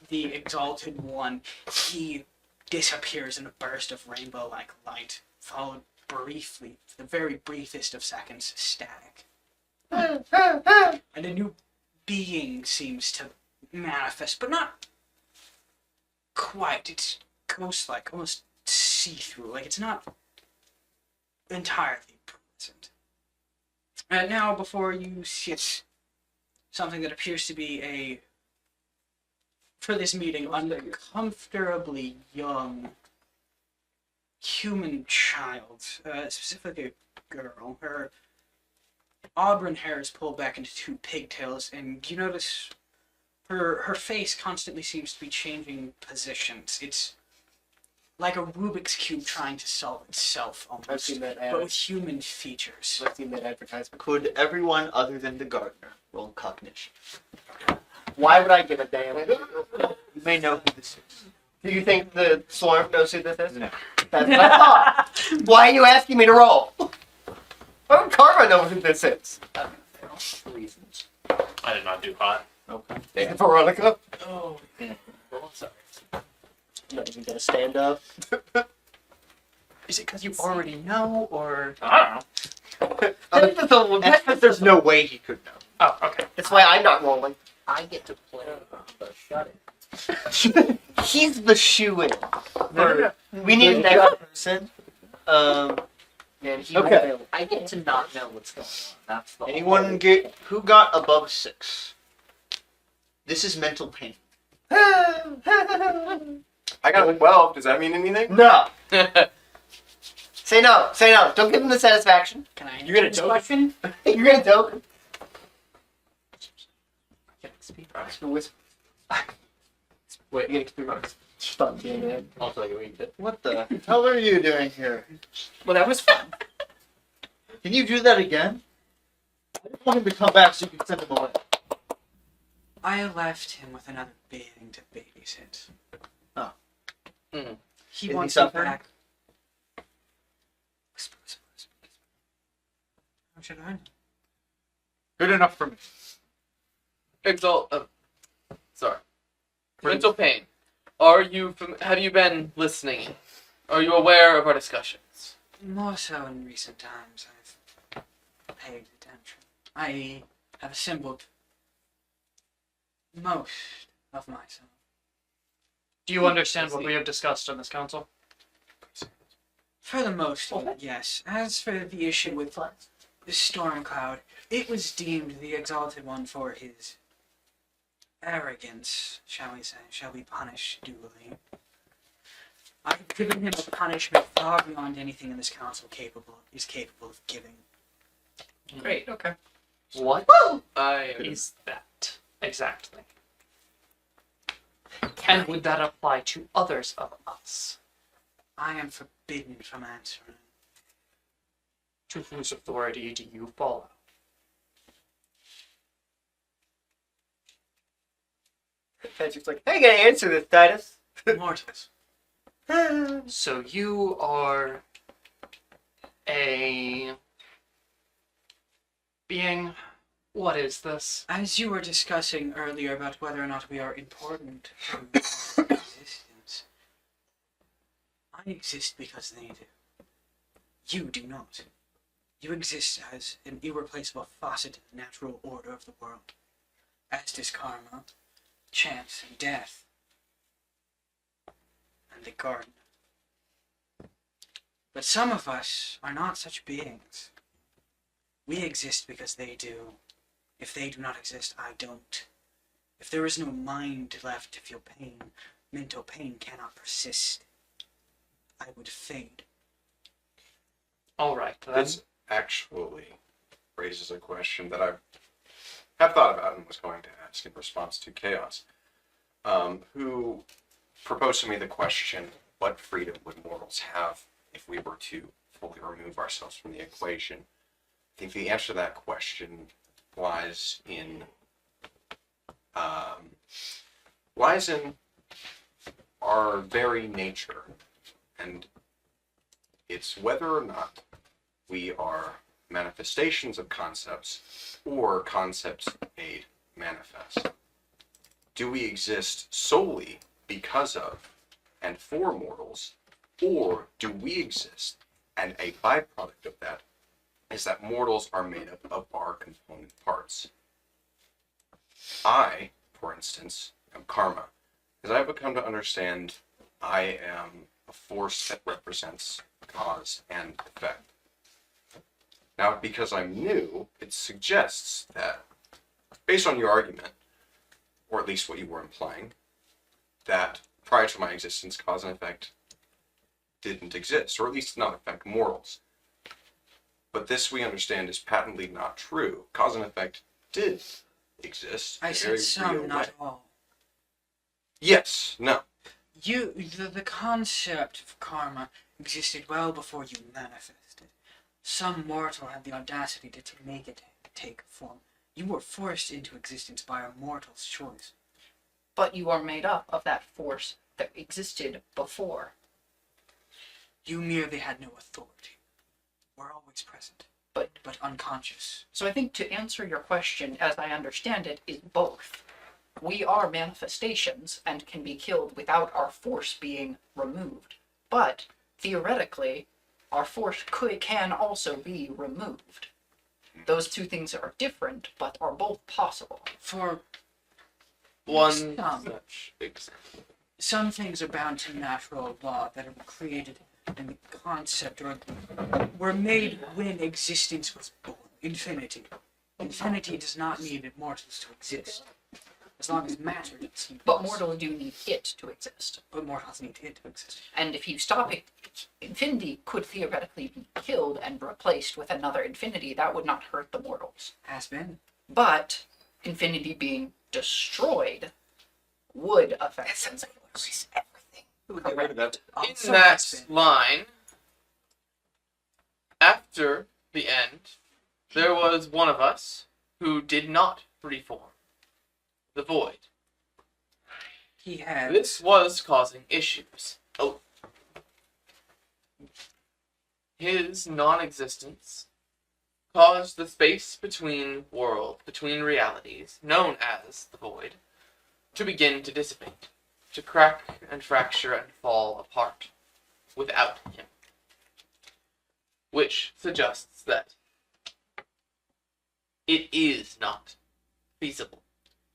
the Exalted One, he disappears in a burst of rainbow-like light, followed briefly, for the very briefest of seconds, static. And a new being seems to manifest, but not quite. It's ghost-like, almost see-through. Like, it's not entirely present. And now, before you sit something that appears to be for this meeting, uncomfortably young human child, specifically a girl. Her auburn hair is pulled back into two pigtails, and you notice her face constantly seems to be changing positions. It's like a Rubik's Cube trying to solve itself, I've almost, seen that but ad. with human features. I've seen that advertisement. Could everyone other than the gardener roll cognition? Why would I give a damn? You may know who this is. Do you think the swarm knows who this is? No. That's what I thought. Why are you asking me to roll? Why would Karma know who this is? Reasons. I did not do hot. Okay. Damn, Veronica. Oh, Sorry. Not even gonna stand up. Is it because you already know, or I don't know. That's because there's no way he could know. oh, okay. That's why I'm not rolling. I get to play the shut it. He's the shoe-in. No. We need an extra person. And he Okay. I get to not know what's going on. That's the Anyone get who got above 6? This is mental pain. I got a 12. Does that mean anything? No. Say no. Say no. Don't give him the satisfaction. can I You're gonna answer this joke? question? You're gonna joke. Wait, you get experience. Stop doing that. I'll tell you what you did. What the hell are you doing here? Well, that was fun. Can you do that again? I just want him to come back so you can send him away. I left him with another being to babysit. Oh. Mm. He Is he wants him suffering? back. Whisper, whisper, whisper, whisper. How should I know? Good enough for me. Sorry. Mental pain. Have you been listening? Are you aware of our discussions? More so in recent times, I've paid attention. I have assembled most of myself. Do you understand what we have discussed in this council? For the most of it, yes. As for the issue with the storm cloud, it was deemed the Exalted One for his arrogance, shall we say, shall be punished duly. I've given him a punishment far beyond anything in this council is capable of giving. Great. Okay. What? I Is that exactly? And would that apply to others of us? I am forbidden from answering. To whose authority do you follow? Patrick's like, I gotta answer this, Titus. Mortals. So you are a being. What is this? As you were discussing earlier about whether or not we are important to existence, I exist because they do. You do not. You exist as an irreplaceable facet of the natural order of the world, as does karma, chance, and death, and the garden. But some of us are not such beings. We exist because they do. If they do not exist, I don't. If there is no mind left to feel pain, mental pain cannot persist. I would fade. All right. Then. This actually raises a question that I have thought about and was going to ask in response to Chaos, who proposed to me the question, what freedom would mortals have if we were to fully remove ourselves from the equation? I think the answer to that question lies in our very nature, and it's whether or not we are manifestations of concepts or concepts made manifest. Do we exist solely because of and for mortals, or do we exist and a byproduct of that is that mortals are made up of our component parts? I, for instance, am karma. As I've come to understand, I am a force that represents cause and effect. Now, because I'm new, it suggests that, based on your argument, or at least what you were implying, that prior to my existence, cause and effect didn't exist, or at least did not affect mortals. But this, we understand, is patently not true. Cause and effect did exist. I in a said very some, real not way. all. Yes, no. The concept of karma existed well before you manifested. Some mortal had the audacity to make it take form. You were forced into existence by a mortal's choice. But you are made up of that force that existed before. You merely had no authority. Were always present, but unconscious. So I think to answer your question, as I understand it, is both. We are manifestations and can be killed without our force being removed. But theoretically, our force can also be removed. Those two things are different, but are both possible. For One some, such example. some things are bound to natural law that are created in the concept or were made when existence was born. Infinity. Infinity does not need mortals to exist. As long as matter does. But mortals do need it to exist. But mortals need it to exist. And if you stop it, infinity could theoretically be killed and replaced with another infinity. That would not hurt the mortals. Has been. But infinity being destroyed would affect them. Everything. We would get rid of that. In So that has been. line, after the end, there was one of us who did not reform. The void. He had. This was causing issues. Oh. His non-existence caused the space between realities, known as the void, to begin to dissipate, to crack and fracture and fall apart without him. Which suggests that it is not feasible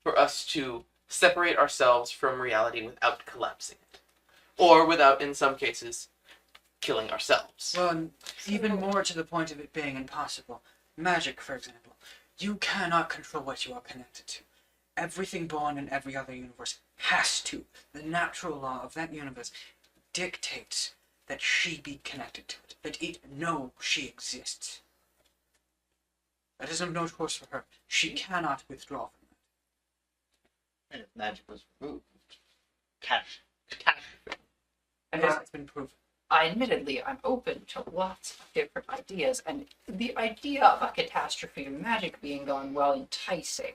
for us to separate ourselves from reality without collapsing it. Or without, in some cases, killing ourselves. Well, and even more to the point of it being impossible. Magic, for example. You cannot control what you are connected to. Everything born in every other universe has to. The natural law of that universe dictates that she be connected to it. That it know she exists. That is of no choice for her. She cannot withdraw from it. And if magic was removed, catastrophe. And this has been proven. Admittedly, I'm open to lots of different ideas, and the idea of a catastrophe of magic being gone, while enticing,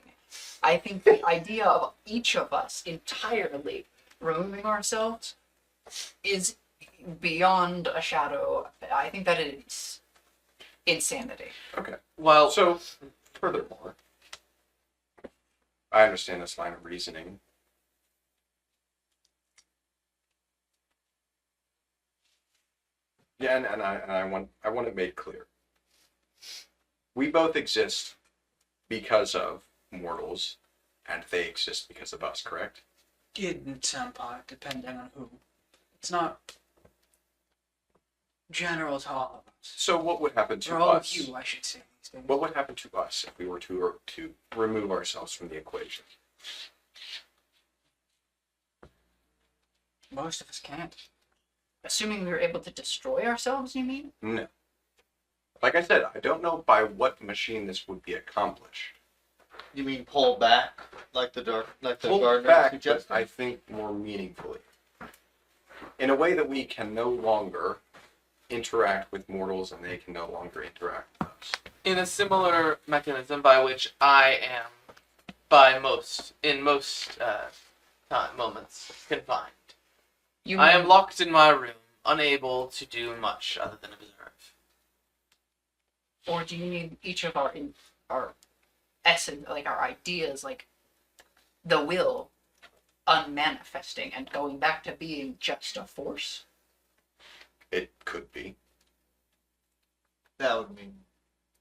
I think the idea of each of us entirely removing ourselves is beyond a shadow. I think that it is insanity. Well, So, furthermore, I understand this line of reasoning. Yeah, and I want it made clear. We both exist because of mortals, and they exist because of us, correct? In some part, depending on who. It's not general to all of us. So what would happen to Or all us? of you, I should say. These days. What would happen to us if we were to remove ourselves from the equation? Most of us can't. Assuming we were able to destroy ourselves, you mean? No. Like I said, I don't know by what machine this would be accomplished. You mean pull back, like the Pull gardener back, but suggested? I think more meaningfully. In a way that we can no longer interact with mortals and they can no longer interact with us. in a similar mechanism by which I am, in most moments, confined. You I am mean- locked in my room, unable to do much other than observe. Or do you need each of our essence, like our ideas, like the will, unmanifesting and going back to being just a force? It could be. That would mean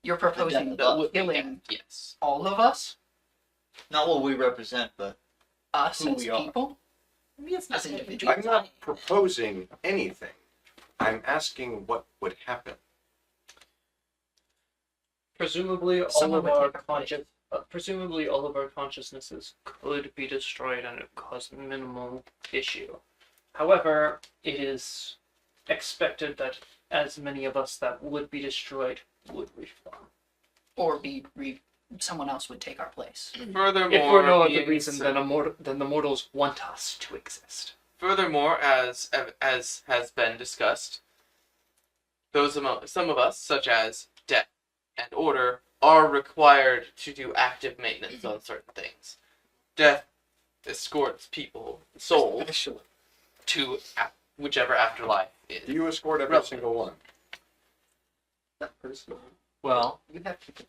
You're proposing That would be killing that, yes. all of us, not what we represent, but us Who as we are. people, Maybe it's as not individuals. I'm not proposing anything. I'm asking what would happen. Presumably, all Someone of would our take our place. presumably all of our consciousnesses could be destroyed and it cause minimal issue. However, it is expected that as many of us that would be destroyed would reform. Or someone else would take our place. Furthermore, If for no other being reason so- than the mortals want us to exist. Furthermore, as has been discussed, some of us, such as death and order, are required to do active maintenance on certain things. Death escorts people, souls, to whichever afterlife is. Do you escort every Relevant. single one? Well, You have people.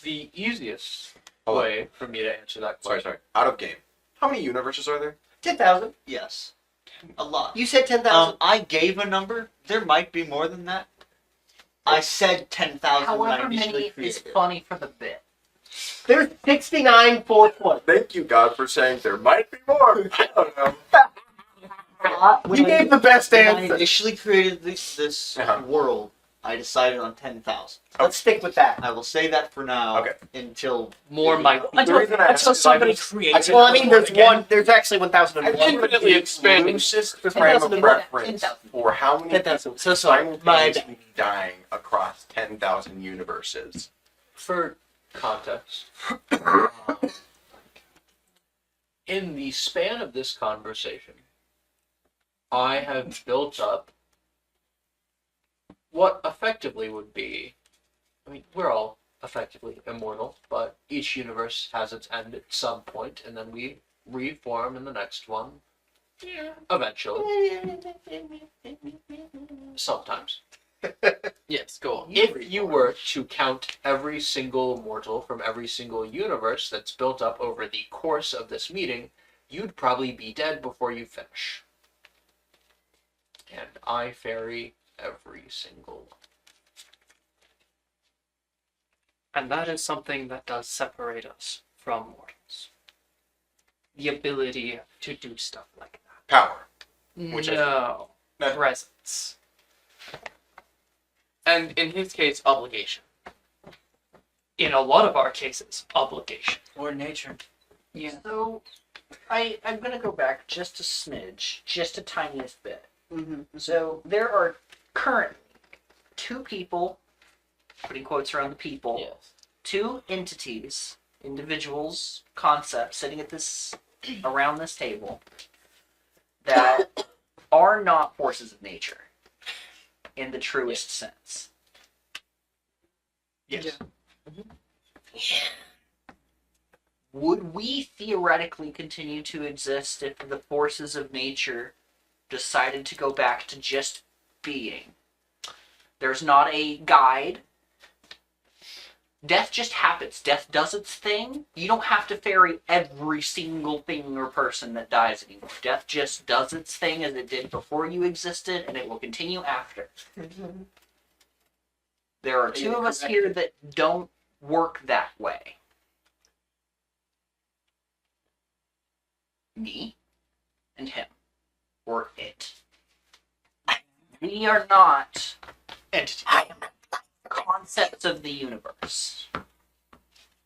the easiest Hold on. way for me to answer that Sorry, question. sorry. Out of game. How many universes are there? 10,000. yes, a lot. You said 10,000. I gave a number. There might be more than that. I said 10,000 when I However initially many is created it. funny for the bit. There's 69,420. Thank you, God, for saying there might be more. I don't know. You gave the best When I answer. initially created this Uh-huh. world, I decided on 10,000. Let's stick with that. I will say that for now. Okay. Until More might be. The reason I asked Until is somebody I just- creates Well, I mean, there's again. one. There's actually 1,001. Infinitely expanding. Loosest frame 10,000 of and one. reference 10,000. for how many 10,000. people So sorry. My bad. simultaneously dying across 10,000 universes. For context, in the span of this conversation, I have built up what effectively would be, I mean, we're all effectively immortal, but each universe has its end at some point, and then we reform in the next one. Eventually. Sometimes. Yes, go on. If you were to count every single mortal from every single universe that's built up over the course of this meeting, you'd probably be dead before you finish. And I ferry every single one. And that is something that does separate us from mortals. The ability to do stuff like that. Power. Which I- No. No. Presence. And in his case, obligation. In a lot of our cases, obligation. Or nature. Yeah. So, I'm going to go back just a smidge, just a tiniest bit. Mm-hmm. So, there are currently two people, putting quotes around the people, Yes. two entities, individuals, concepts sitting at this, around this table, that are not forces of nature in the truest sense. yes. would we theoretically continue to exist if the forces of nature decided to go back to just being? There's not a guide. Death just happens. Death does its thing. You don't have to ferry every single thing or person that dies anymore. Death just does its thing as it did before you existed, and it will continue after. There are two of us here that don't work that way. Me and him. Or it. We are not Entity. concepts of the universe.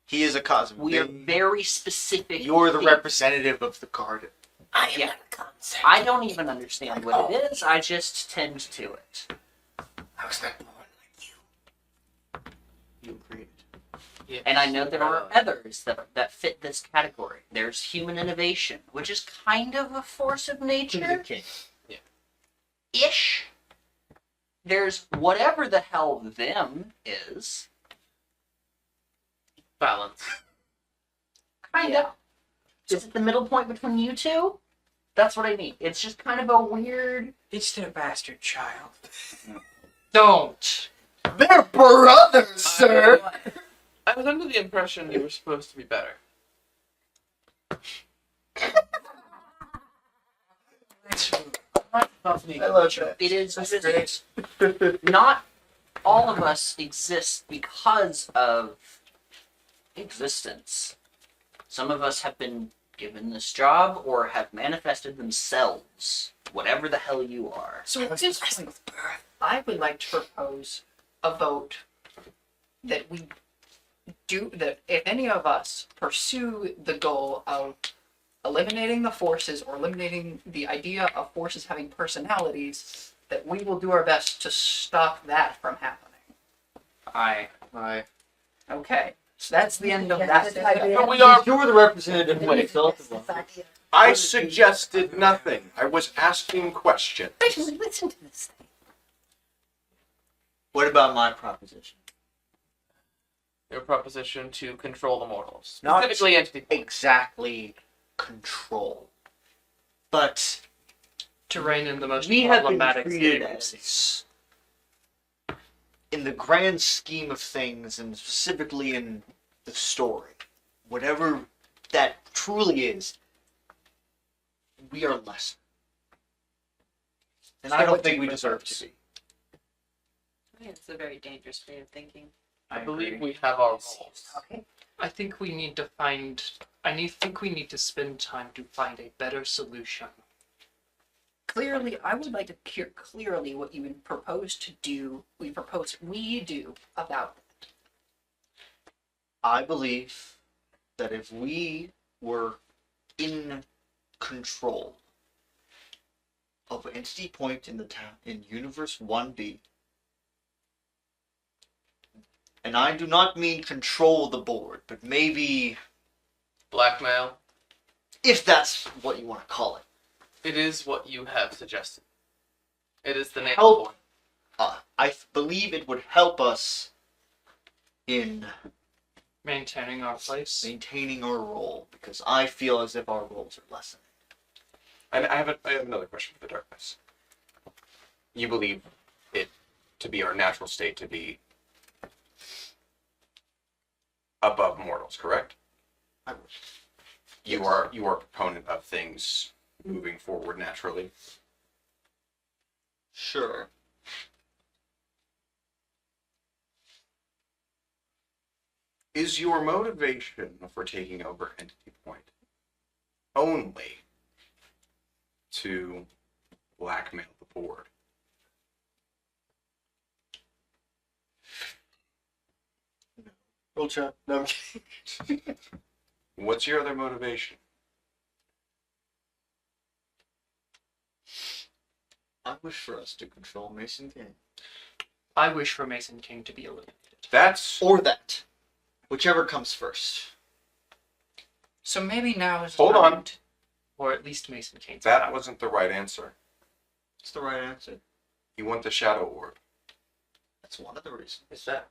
He is a cosmic. We are very specific. You're the things. representative of the garden. I am Yeah. not a concept. I don't even understand what it is. I just tend to it. I was not born like you. You created. Yes. And I know there are others that fit this category. There's human innovation, which is kind of a force of nature. King. Ish. There's whatever the hell them is. Balance. Kinda. Is it the middle point between you two? That's what I mean. It's just kind of a weird. It's their bastard child. Don't. They're brothers, sir. I was under the impression you were supposed to be better. I love that. It is not all of us exist because of existence. Some of us have been given this job or have manifested themselves, whatever the hell you are. So at this point, I would like to propose a vote that we do that if any of us pursue the goal of eliminating the forces or eliminating the idea of forces having personalities, that we will do our best to stop that from happening. I. Okay. So that's the end of that. But we are. You're the representative of myself. I suggested nothing. I was asking questions. Listen to this thing. What about my proposition? Your proposition to control the mortals. Not Specifically entity. exactly control, but To rein in the most we have been problematic treated things. as, in the grand scheme of things, and specifically in the story, whatever that truly is, we are less. And I don't think we deserve to be. I think it's a very dangerous way of thinking. I believe we have our roles. Okay. I think we need to find. think we need to spend time to find a better solution. Clearly, I would like to hear clearly what you would propose to do. We do about that. I believe that if we were in control of an entity point in the town in Universe 1B, and I do not mean control the board, but maybe, Blackmail. if that's what you want to call it, It is what you have suggested. It is the name Help. of the board. believe it would help us in Maintaining our place. maintaining our role, because I feel as if our roles are lessening. And I have another question for the darkness. You believe it to be our natural state to be above mortals, correct? I would. You are a proponent of things moving forward naturally. Sure. Is your motivation for taking over Entity Point only to blackmail the board? Roll chat. No. What's your other motivation? I wish for us to control Mason King. I wish for Mason King to be eliminated. That's Or that. Whichever comes first. So maybe now is Hold time on. Or at least Mason King's that power. wasn't the right answer. That's the right answer. You want the Shadow Orb. That's one of the reasons. Is that?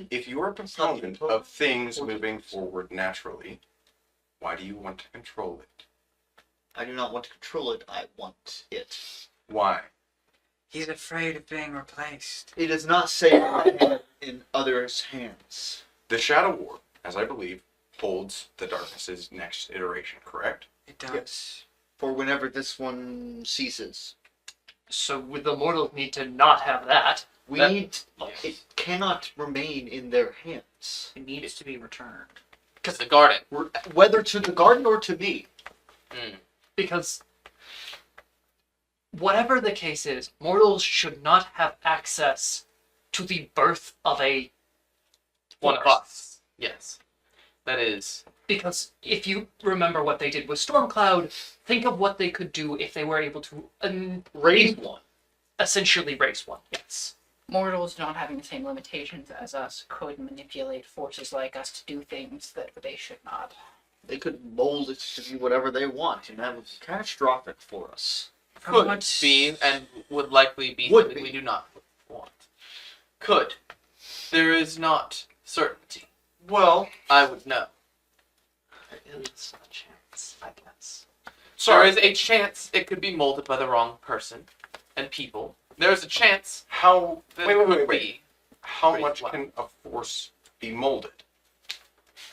If you're a proponent of things moving forward naturally, why do you want to control it? I do not want to control it. I want it. Why? He's afraid of being replaced. It is not safe in others' hands. The Shadow War, as I believe, holds the Darkness's next iteration, correct? It does. Yes. For whenever this one ceases. So would the mortals need to not have that? We That- need. It cannot remain in their hands. It needs to be returned. Because the garden. Whether to the garden or to me. Because whatever the case is, mortals should not have access to the birth of a One of force. us. Yes. That is. Because if you remember what they did with Stormcloud, think of what they could do if they were able to Raise one. essentially raise one. Yes. Mortals not having the same limitations as us could manipulate forces like us to do things that they should not. They could mold it to be whatever they want, and that was catastrophic for us. Could What- be and would likely be Would something be. we do not want. Could. There is not certainty. Well, I would know. There is a chance, I guess. There sorry. is a chance it could be molded by the wrong person and people. There is a chance How? that Wait, it wait, could wait, wait. be. How Pretty much flat. can a force be molded?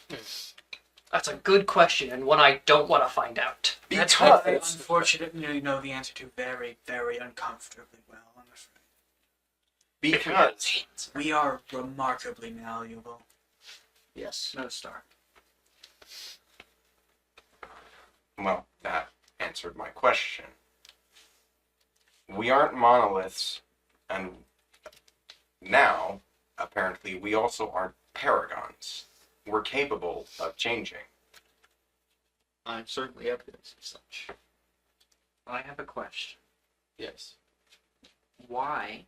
That's a good question, and one I don't want to find out. That's what I Because unfortunately know the answer to very, very uncomfortably well, I'm afraid. because We are remarkably malleable. Yes. No star. well, that answered my question. We aren't monoliths, and now apparently we also aren't paragons. We're capable of changing. I'm certainly evidence of such. I have a question. Yes. Why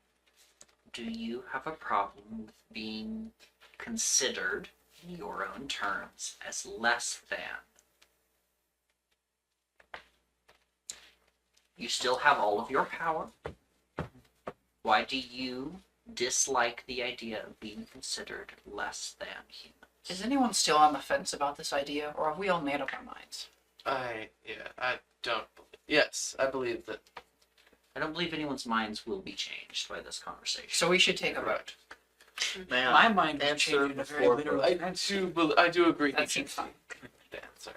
do you have a problem with being considered, in your own terms, as less than? You still have all of your power. Why do you dislike the idea of being considered less than human? Is anyone still on the fence about this idea, or have we all made up our minds? I don't. Yes, I believe that. I don't believe anyone's minds will be changed by this conversation. So we should take a vote. Now, My mind was answer changed in a very before literal I sense. do agree. That seems fine. The answer.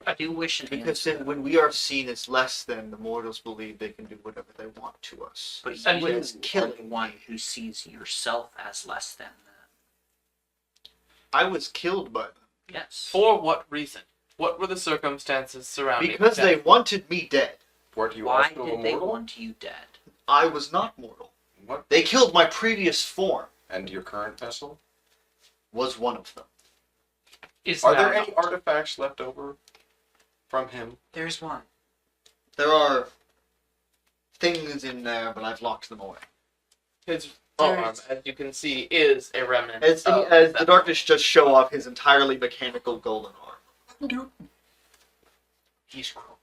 I do wish an because answer, then when we are seen as less than, the mortals believe they can do whatever they want to us. but And you with are killing the one who sees yourself as less than them. I was killed by them Yes. For what reason? What were the circumstances surrounding? because they death? wanted me dead. Were you Why also did they immortal? want you dead? I was not mortal. What? They killed my previous form. And your current vessel? Was one of them. Is Are that there any artifacts left over from him? There's one. There are things in there, but I've locked them away. His There arm, is- as you can see, is a remnant. As of the that. darkness just show off his entirely mechanical golden arm. he's cruel?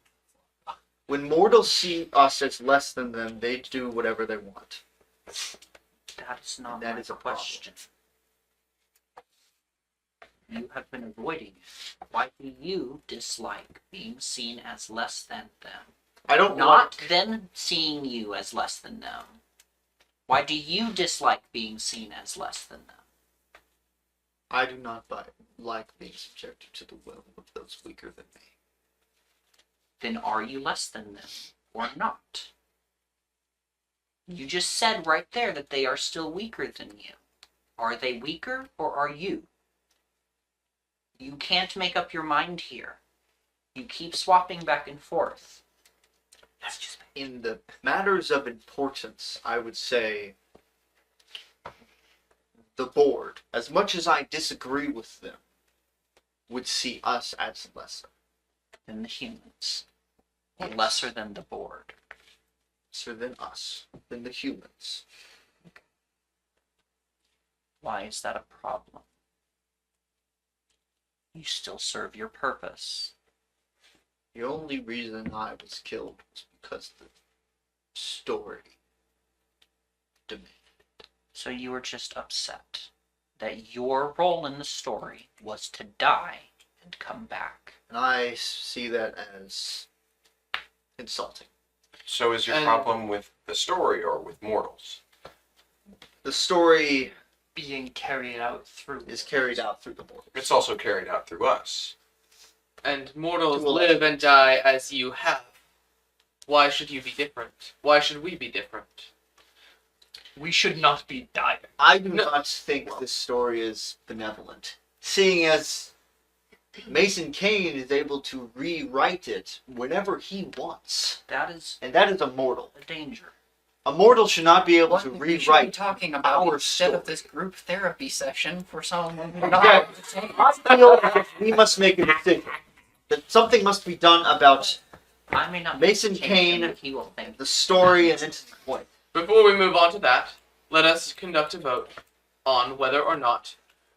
When mortals see us as less than them, they do whatever they want. That is not That my is a problem. question. You have been avoiding it. Why do you dislike being seen as less than them? I don't Not like. them seeing you as less than them. Why do you dislike being seen as less than them? I do not like being subjected to the will of those weaker than me. Then are you less than them or not? You just said right there that they are still weaker than you. Are they weaker or are you? You can't make up your mind here. You keep swapping back and forth. That's just in the matters of importance. I would say the board, as much as I disagree with them, would see us as lesser. Than the humans. Or Yes. lesser than the board. Lesser than us, than the humans. Why is that a problem? You still serve your purpose. The only reason I was killed was because the story demanded. So you were just upset that your role in the story was to die and come back. And I see that as insulting. So is your And- problem with the story or with mortals? The story Being carried out through is carried out through the mortals. It's also carried out through us. And mortals To a live and die as you have. Why should you be different? Why should we be different? We should not be dying. I do No. not think this story is benevolent, seeing as Mason Kane is able to rewrite it whenever he wants, That is and that is a mortal. a danger. A mortal should not be able What to we should be rewrite. talking about our instead of story. this group therapy session for someone who's Yeah. not able to take I feel that we must make a decision. That something must be done about I may not Mason change him, Kane, but he will think. the story and into the point. Before we move on to that, let us conduct a vote on whether or not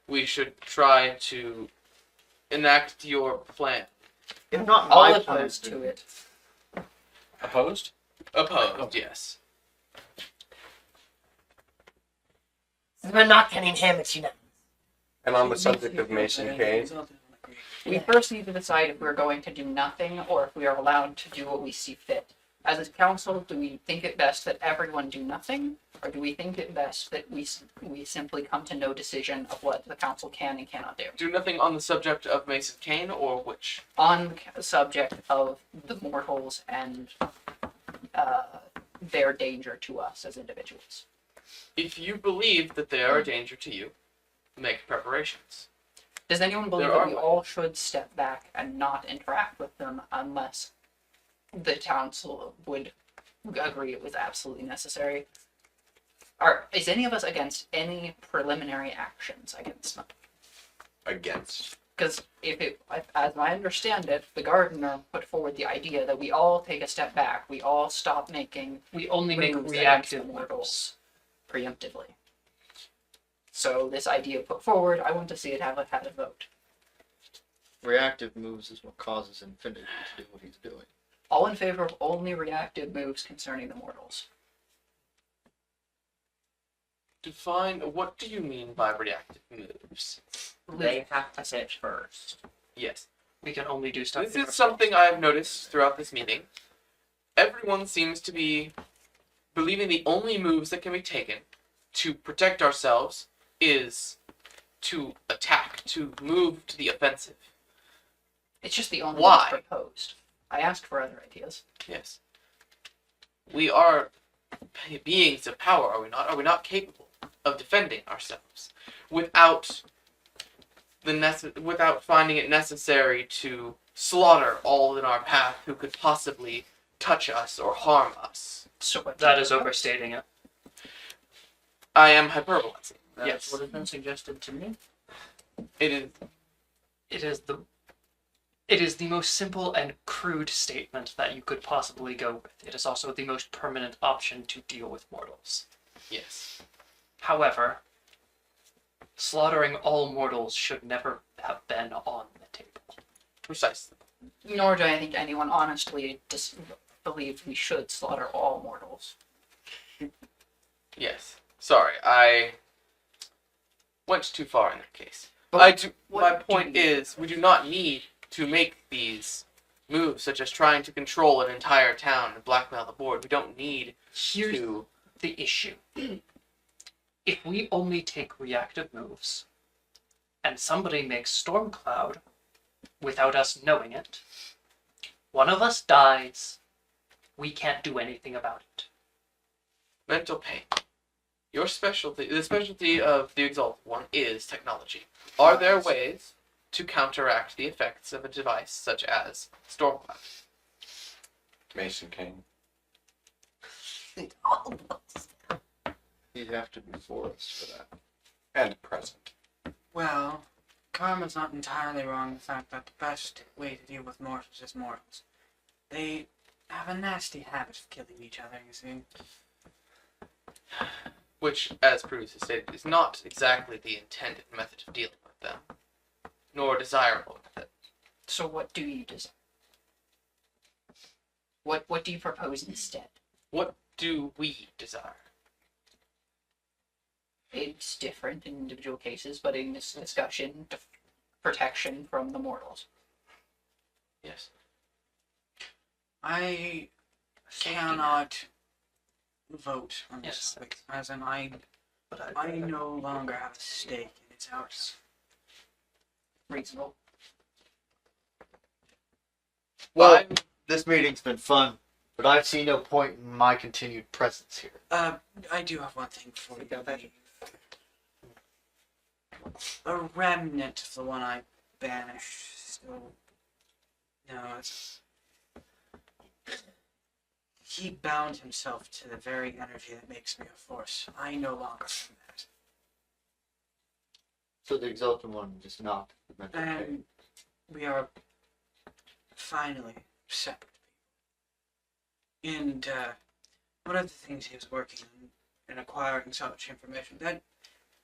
we should try to enact your plan. If not all my plan, opposed to it. Opposed? Opposed, yes. We're not getting hammocks, you know. And on the subject of Mason Kane, We first need to decide if we're going to do nothing or if we are allowed to do what we see fit. As a council, do we think it best that everyone do nothing, or do we think it best that we simply come to no decision of what the council can and cannot do? Do nothing on the subject of Mason Kane or which? On the subject of the mortals and their danger to us as individuals. If you believe that they are a danger to you, make preparations. Does anyone believe There that are we ways. all should step back and not interact with them unless the council would agree it was absolutely necessary? Or is any of us against any preliminary actions against them? against. Because as I understand it, the gardener put forward the idea that we all take a step back. We all stop making We only make moves reactive against the mortals. mortals preemptively. So this idea put forward, I want to see it have had a vote. reactive moves is what causes Infinity to do what he's doing. All in favor of only reactive moves concerning the mortals. Define what do you mean by reactive moves? They have to hit first. Yes. We can only do stuff. This is something I have noticed throughout this meeting. Everyone seems to be believing the only moves that can be taken to protect ourselves is to attack, to move to the offensive. It's just the only Why? ones proposed. I asked for other ideas. Yes. We are beings of power, are we not? Are we not capable of defending ourselves without without finding it necessary to slaughter all in our path who could possibly touch us or harm us? So what That is overstating it. I am hyperbolizing. That's Yes. what has been suggested to me. It is It is the most simple and crude statement that you could possibly go with. It is also the most permanent option to deal with mortals. yes. However, slaughtering all mortals should never have been on the table. Precisely. Nor do I think anyone honestly believes we should slaughter all mortals. Yes. Sorry, I went too far in that case. But My what point do you- is, we do not need to make these moves, such as trying to control an entire town and blackmail the board. We don't need Here's to. the issue. If we only take reactive moves, and somebody makes Stormcloud without us knowing it, one of us dies, we can't do anything about it. Mental pain. Your specialty, the specialty of the Exalted One, is technology. Are there ways to counteract the effects of a device such as Stormcloud? Mason Kane. He'd have to be for us for that. And present. Well, Karma's not entirely wrong in the fact that the best way to deal with mortals is mortals. They have a nasty habit of killing each other, you see. Which, as previously stated, is not exactly the intended method of dealing with them, nor a desirable method. So what do you desire? What do you propose instead? What do we desire? It's different in individual cases, but in this discussion, protection from the mortals. Yes. I cannot vote on this topic, as in I no longer have a stake in its outcome. Reasonable. Well, this meeting's been fun, but I see no point in my continued presence here. I do have one thing before we leave. A remnant of the one I banished still. No, it's. He bound himself to the very energy that makes me a force. I no longer am that. So the Exalted One is not meant to pay. And we are finally separate people. And one of the things he was working on in acquiring so much information, that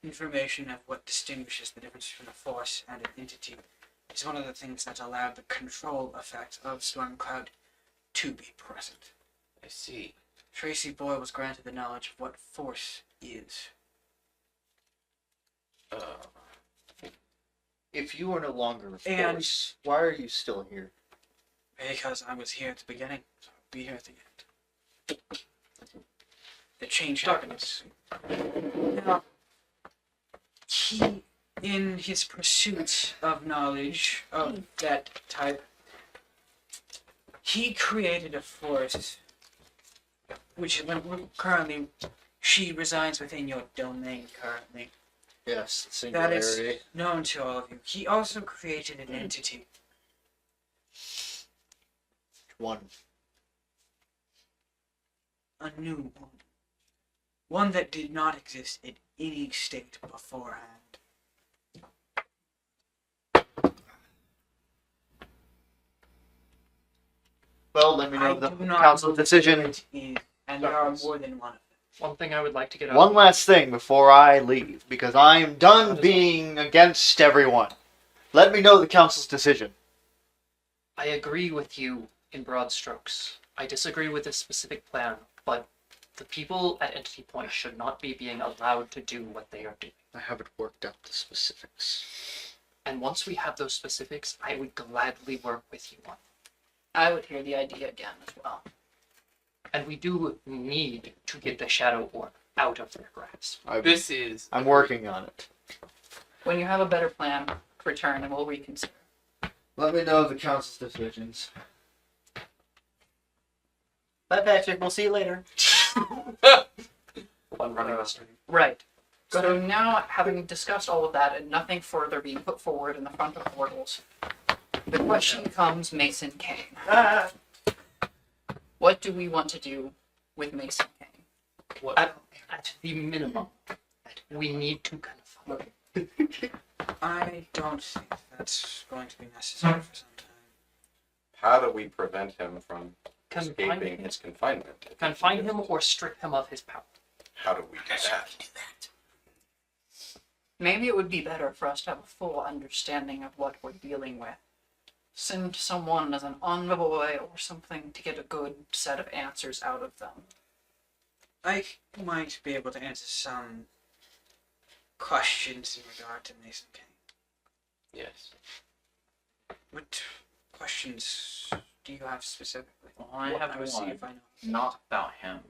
information of what distinguishes the difference between a force and an entity, is one of the things that allowed the control effect of Stormcloud to be present. I see. Tracy Boyle was granted the knowledge of what force is. If you are no longer a And- force, why are you still here? Because I was here at the beginning, so I'll be here at the end. The change happens. Now, he, in his pursuit of knowledge of that type, he created a force, which currently, she resides within your domain currently, Yes, that is singularity. known to all of you. He also created an entity. One. A new one. One that did not exist in any state beforehand. Well, let me I know the do not council know decision. who it is, and there are more than one of them. One thing I would like to get out. One last thing before I leave, because I am done being against everyone. Let me know the council's decision. I agree with you in broad strokes. I disagree with this specific plan, but the people at Entity Point should not be being allowed to do what they are doing. I haven't worked out the specifics. And once we have those specifics, I would gladly work with you on it. I would hear the idea again as well. And we do need to get the Shadow Orb out of their grasp. This is. I'm working on it. When you have a better plan, return and we'll reconsider. Let me know the council's decisions. Bye, Patrick. We'll see you later. One running the stream. Right. So now, having discussed all of that and nothing further being put forward in the front of mortals, the question comes, Mason Kane. What do we want to do with Mason Kane? At the minimum, we need to confront. I don't think that's going to be necessary for some time. How do we prevent him from Confine escaping him. his confinement? Confine him or strip him of his power. How do we do that? Maybe it would be better for us to have a full understanding of what we're dealing with. Send someone as an envoy or something to get a good set of answers out of them. I might be able to answer some questions in regard to Mason Kane. Yes. What questions do you have specifically? Well, I have will see one. if I know. Not about him,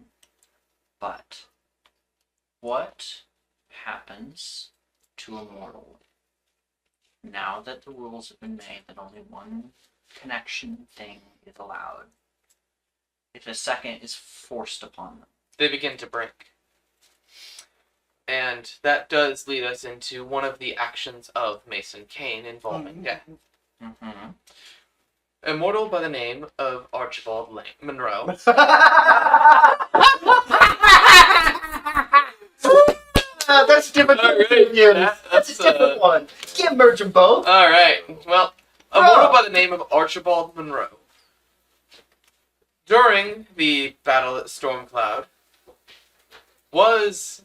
but what happens to a mortal now that the rules have been made that only one connection thing is allowed if a second is forced upon them? They begin to break. And that does lead us into one of the actions of Mason Kane involving death. Mm-hmm. A mortal by the name of Archibald Monroe. That's a different opinion. That's a different one. You can't merge them both. Alright, well, a Bro. mortal by the name of Archibald Monroe. During the battle at Stormcloud, was,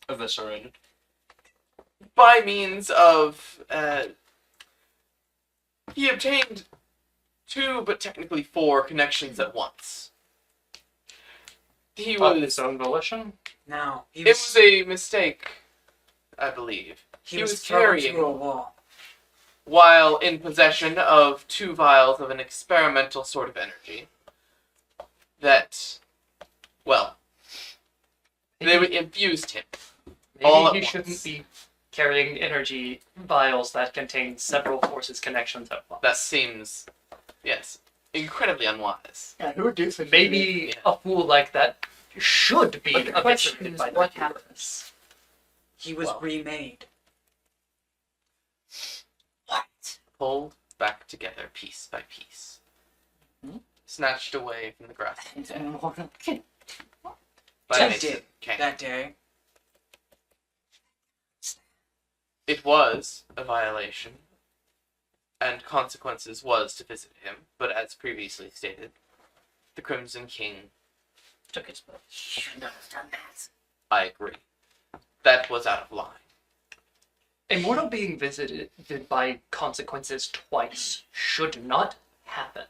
Eviscerated. by means of, he obtained 2, but technically 4 connections at once. He Of was. his own volition? No, he It was a mistake, I believe. he he was was thrown carrying- through a wall. While in possession of 2 vials of an experimental sort of energy that, well, they infused him. Maybe all at he once. shouldn't be carrying energy vials that contain several forces connections at once. That seems, yes, incredibly unwise. Yeah, who would do such Maybe Yeah. a fool like that should be But the question eviscerated is, by what the happened? universe. He was Well. remade. What? Pulled back together piece by piece. Snatched away from the grass It's immortal. by That Mason day. Kane. That day, It was a violation, and consequences was to visit him, but as previously stated, the Crimson King, Took his place. Should not have done that. I agree, that was out of line. A mortal being visited by consequences twice should not happen.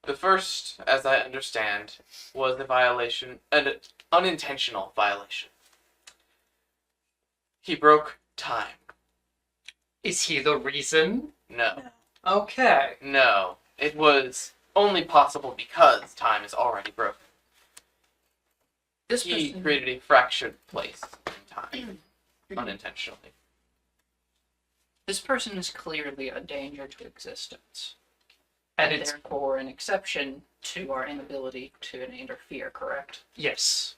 The first, as I understand, was a violation, an unintentional violation. He broke time. Is he the reason? No. Okay. No. It was only possible because time is already broken. This He person, created a fractured place in time, unintentionally. this person is clearly a danger to existence, And and it's therefore an exception to our inability to interfere. Correct. yes.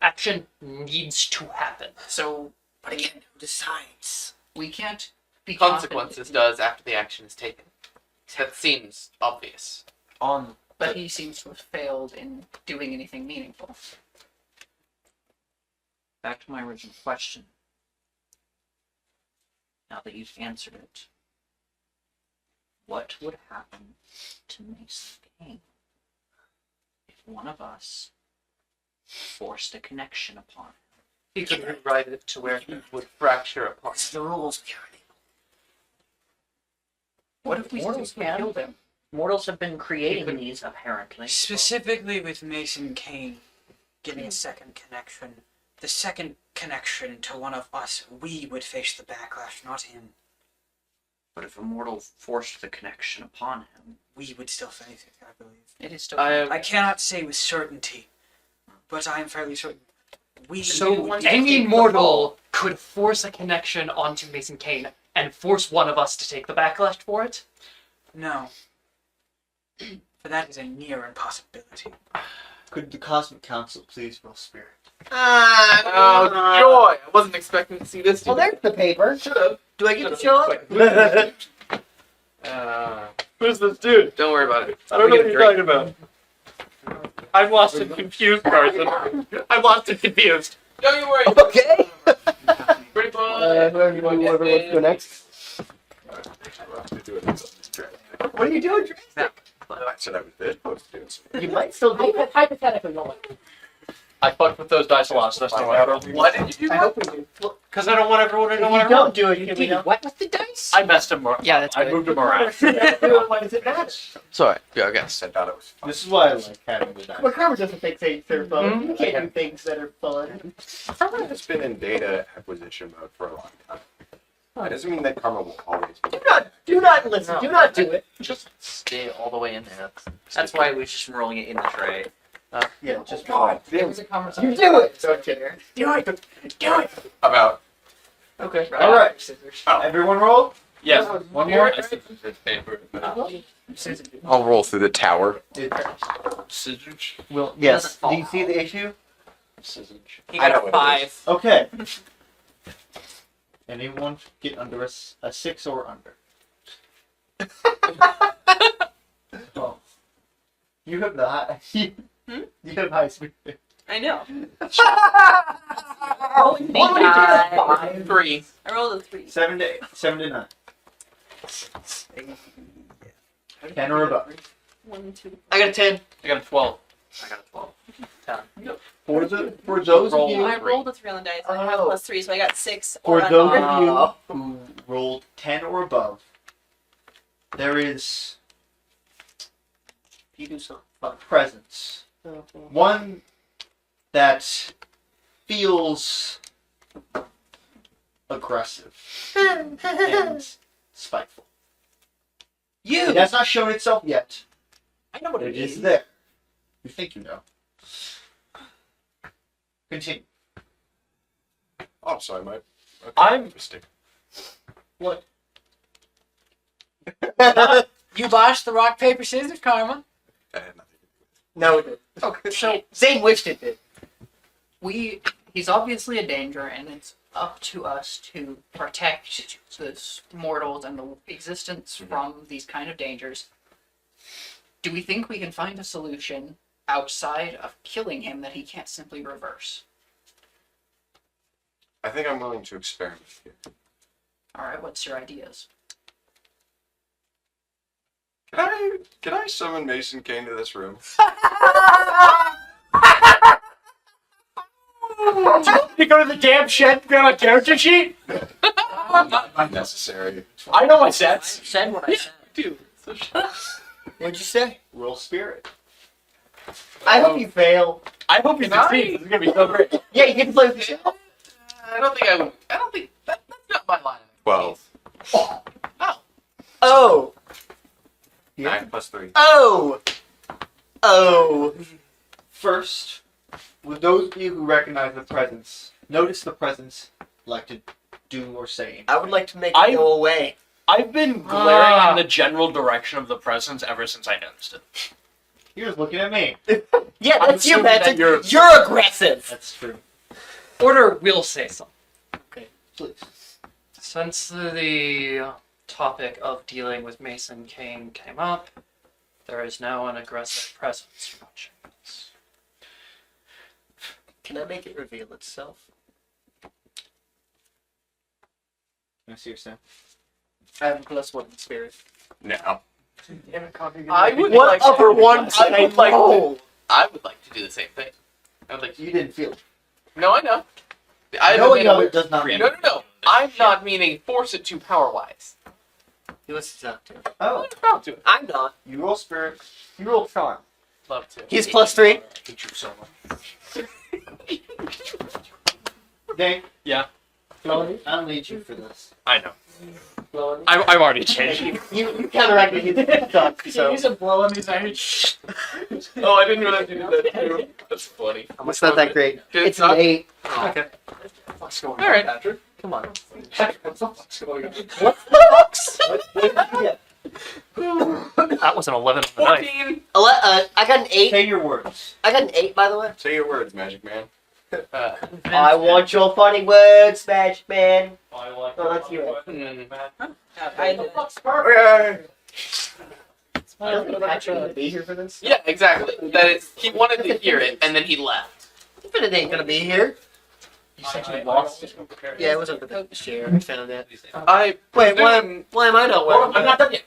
Action needs to happen. So But again, who decides? we can't be Consequences confident- does after the action is taken. That seems obvious. But he seems to have failed in doing anything meaningful. Back to my original question. Now that you've answered it, what would happen to Mason Kane if one of us forced a connection upon him? He could rewrite it to where It would fracture apart. It's the rules, Purity. What if we Mortals still can. killed him? Mortals have been creating could- these, apparently. specifically with Mason Kane getting a second connection, the second connection to one of us, we would face the backlash, not him. But if a mortal forced the connection upon him, We would still face it, I believe. It is still. I cannot say with certainty, but I am fairly certain. We So would any mortal could force a connection onto Mason Kane and force one of us to take the backlash for it? no. For that is a near impossibility. Could the Cosmic Council please roll spirit? Oh, joy! I wasn't expecting to see this. Well, there's the paper. Should've. Do I get to show up? Who's this dude? Don't worry about it. I don't know what you're talking about. I'm lost and confused, Carson. I'm lost and confused. Don't you worry. Okay. Pretty boy. Whoever wants to go next. What are you doing, Drastic? I said I was supposed to do. You might still do it. Hypothetically, no one. I fucked with those dice a lot, so that's not what What did you I hope we do. Because I don't want everyone to know If what you I don't wrote. do it, can we know? What with the dice? I messed him up. Yeah, that's I good. moved him around. Why does it matter? Sorry. Yeah, I guess. I thought it was fun. This is why I like having the dice. Well, Carver doesn't think things are fun. You can't Yeah. do things that are fun. Karma has been in data acquisition mode for a long time. That doesn't mean that Karma will always be. Do not listen. Do not do it. just stay all the way in there. That's why we're just rolling it in the tray. Yeah, just God, It was a conversation. You do it. Don't care. Do it. Do it. about Okay. All right. Scissors. Everyone roll. Yes. One more. I'll roll through the tower. Scissors. Will Yes. yes. Do you see the issue? Scissors. He I know got what it 5. Okay. Anyone get under a 6 or under? Oh. You have the high. You have high speed. I know. What would you do? 3. I rolled a 3. 7 to 9. 10 or above. 1, 2. I got a 10. I got a 12. I got a 12. For those of I you rolled a 3 on the dice. I have Oh. +3, so I got 6 for or those under. of you who rolled 10 or above, there is You do something. a presence One that feels aggressive and spiteful. You. It has not shown itself yet. I know what It it is is. there. You think you know. Continue. Oh, I'm sorry, Mike. Okay, I'm- mistake. You botched the rock, paper, scissors, Karma. That had nothing. No, it didn't. Okay, so Zane wished it did. he's obviously a danger, and it's up to us to protect the mortals and the existence from these kind of dangers. Do we think we can find a solution outside of killing him that he can't simply reverse? I think I'm willing to experiment here. All right, what's your ideas? Can I summon Mason Kane to this room? You go to the damn shed, grab a character sheet. Not necessary. I know my sets. Said what I said. Dude, so What'd you say? Roll spirit. I hope you fail. I hope you succeed. This is gonna be so great. Yeah, you get to play with yourself. I don't think I would. I don't think that's not my line. 12. Oh. 9 plus 3. Oh. Oh. First, with those of you who recognize the presence, notice the presence like to do or say. I would like to make I- it go away. I've been glaring in the general direction of the presence ever since I noticed it. You're just looking at me. Yeah, I'm that's your assuming that magic. you're- You're aggressive. That's true. Order will say something. Please. Since the topic of dealing with Mason Kane came up, there is now an aggressive presence watching us. Can I make it reveal itself? Can I see your sound? I have a +1 in spirit. Now. I would What like upper one? I would like. Oh. I would like to do the same thing. I would like. You didn't feel it. No, I know. I Knowing haven't of it does not no, mean no, no. I'm not meaning force it to power wise. He wants to talk to him. Oh, Not to it. I'm not. you roll spirit. You roll charm. Love to. He's +3. I hate you so much. Dang. Yeah. Melody, I don't need you for this. I know. Melody. I've already changed. You counteracted his stuff, so. He's a blow in his eyes. Oh, I didn't realize you did that too. That's funny. It's not that great. Did it It's suck? an 8. Okay. What's going All right. Patrick? Come on. What's going on? That was an 11 on the night. 14. I got an 8. Say your words. I got an 8, by the way. Say your words, Magic Man. I want your funny words, Magic Man. I like Oh, that's you. Doesn't Patrick need to be here for this? Yeah, exactly. That is, he wanted to hear it, and then he left. Infinite ain't gonna be here. You said you lost. Yeah, it was under the chair. I found that. I Wait, presume, why am I not wearing I'm not done yet.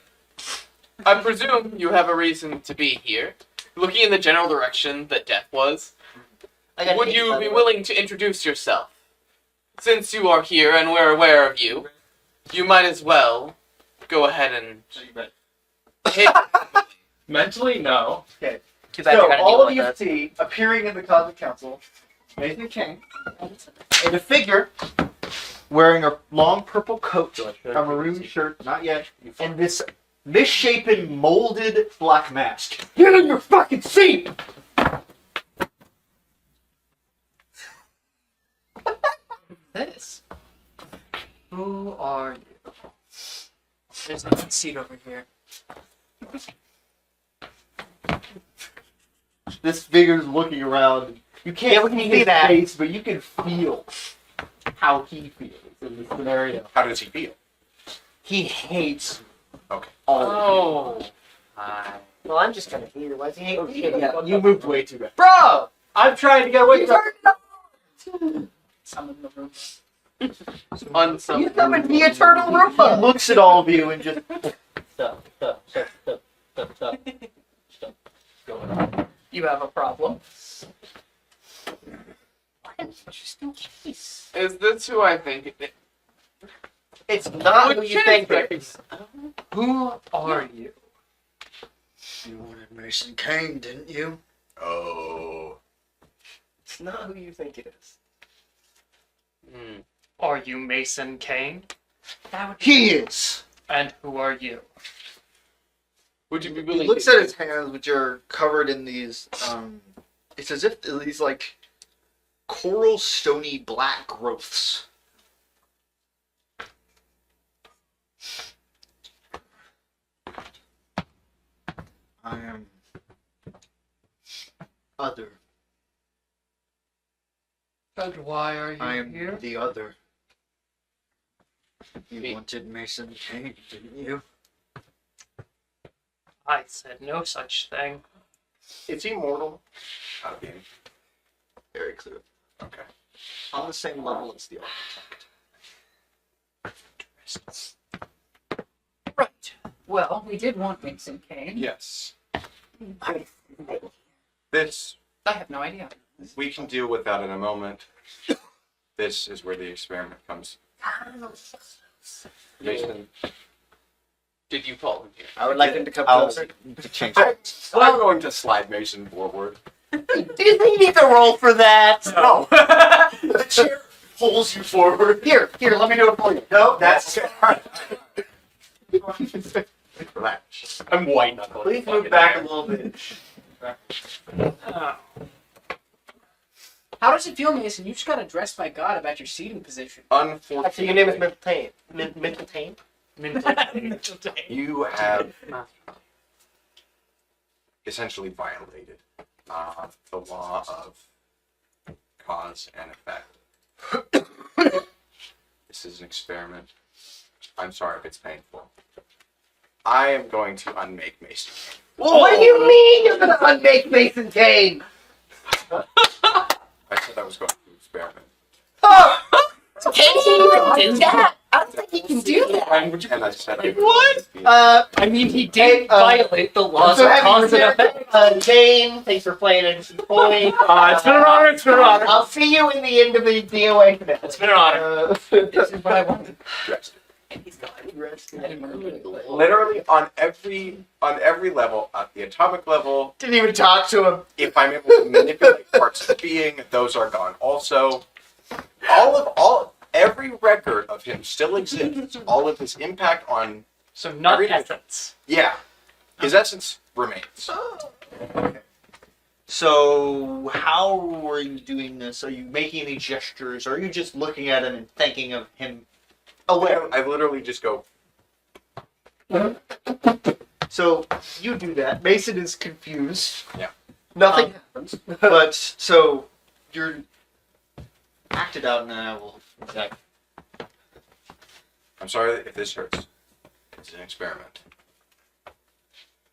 I presume you have a reason to be here. Looking in the general direction that Death was, I got an would 8, you by be the way. willing to introduce yourself? Since you are here and we're aware of you, you might as well go ahead and hit. Mentally, no. Too bad So, I gotta all deal of with you that. see appearing in the Cosmic Council, Nathan King, and a figure wearing a long purple coat, a maroon shirt, not yet, and this misshapen, molded black mask. Get in your fucking seat! This. Who are you? There's a seat over here. This figure's looking around. You can't Yeah, we can see see his that. face, but you can feel how he feels in this scenario. How does he feel? He hates Okay. all of Oh. Well, I'm just gonna hear. Why does he hate you. me? Okay, yeah, you moved way too bad. Bro! I'm trying to get away from Summon the room. On some. You summoned the Eternal He Roomba! looks at all of you and just stuff. Going on. You have a problem. Just in case. Is this who I think it It's not who is? you think it is. Who are you? You wanted Mason Kane, didn't you? Oh. It's not who you think it is. Are you Mason Kane? That would He is. And who are you? Would you be He willing? looks to at his hands, which are covered in these. It's as if these like coral, stony black growths. I am other. And why are you I am here? the other. You wanted Mason Kane, didn't you? I said no such thing. Is he mortal? Out of being. Very clear. Okay. On the same level as the architect. Right. Well, we did want Mason Kane. Yes. I- This I have no idea. we can deal with that in a moment. This is where the experiment comes. Mason, Did you call him here? I would like him to come I'll- closer to change I'm it. going to slide Mason forward. Do you think you need to roll for that? No. The chair pulls you forward. Here, let me do it for you. No, that's Relax. I'm white knuckling. Please move back a little bit. How does it feel, Mason? You just got addressed by God about your seating position. Unfortunately, Actually, your name is Mental Tane. Mental Tane? you have essentially violated the law of cause and effect. This is an experiment. I'm sorry if it's painful. I am going to unmake Mason. What do you mean you're gonna unmake Mason Kane? I said I was going to experiment. Can he even do that? I don't think he can do that. And I said I What? I mean, he did Hey, violate the laws So of having cause and here, effect. Jane, thanks for playing it. It's a point. It's been an honor. It's been an honor. I'll see you in the end of the DOA finale. It's been an honor. This is what I wanted. Dressed. He's gone. I didn't remember it. Literally on every level, at the atomic level, Didn't even talk to him. if I'm able to manipulate parts of being, those are gone also. Every record of him still exists. All of his impact on, So not Everything. essence. yeah, his essence remains. So, how are you doing this? Are you making any gestures? Or are you just looking at him and thinking of him aware? I literally just go, So, you do that. Mason is confused. Yeah. Nothing happens. But, so, you're acted out, and I will. Exactly. I'm sorry if this hurts. It's an experiment.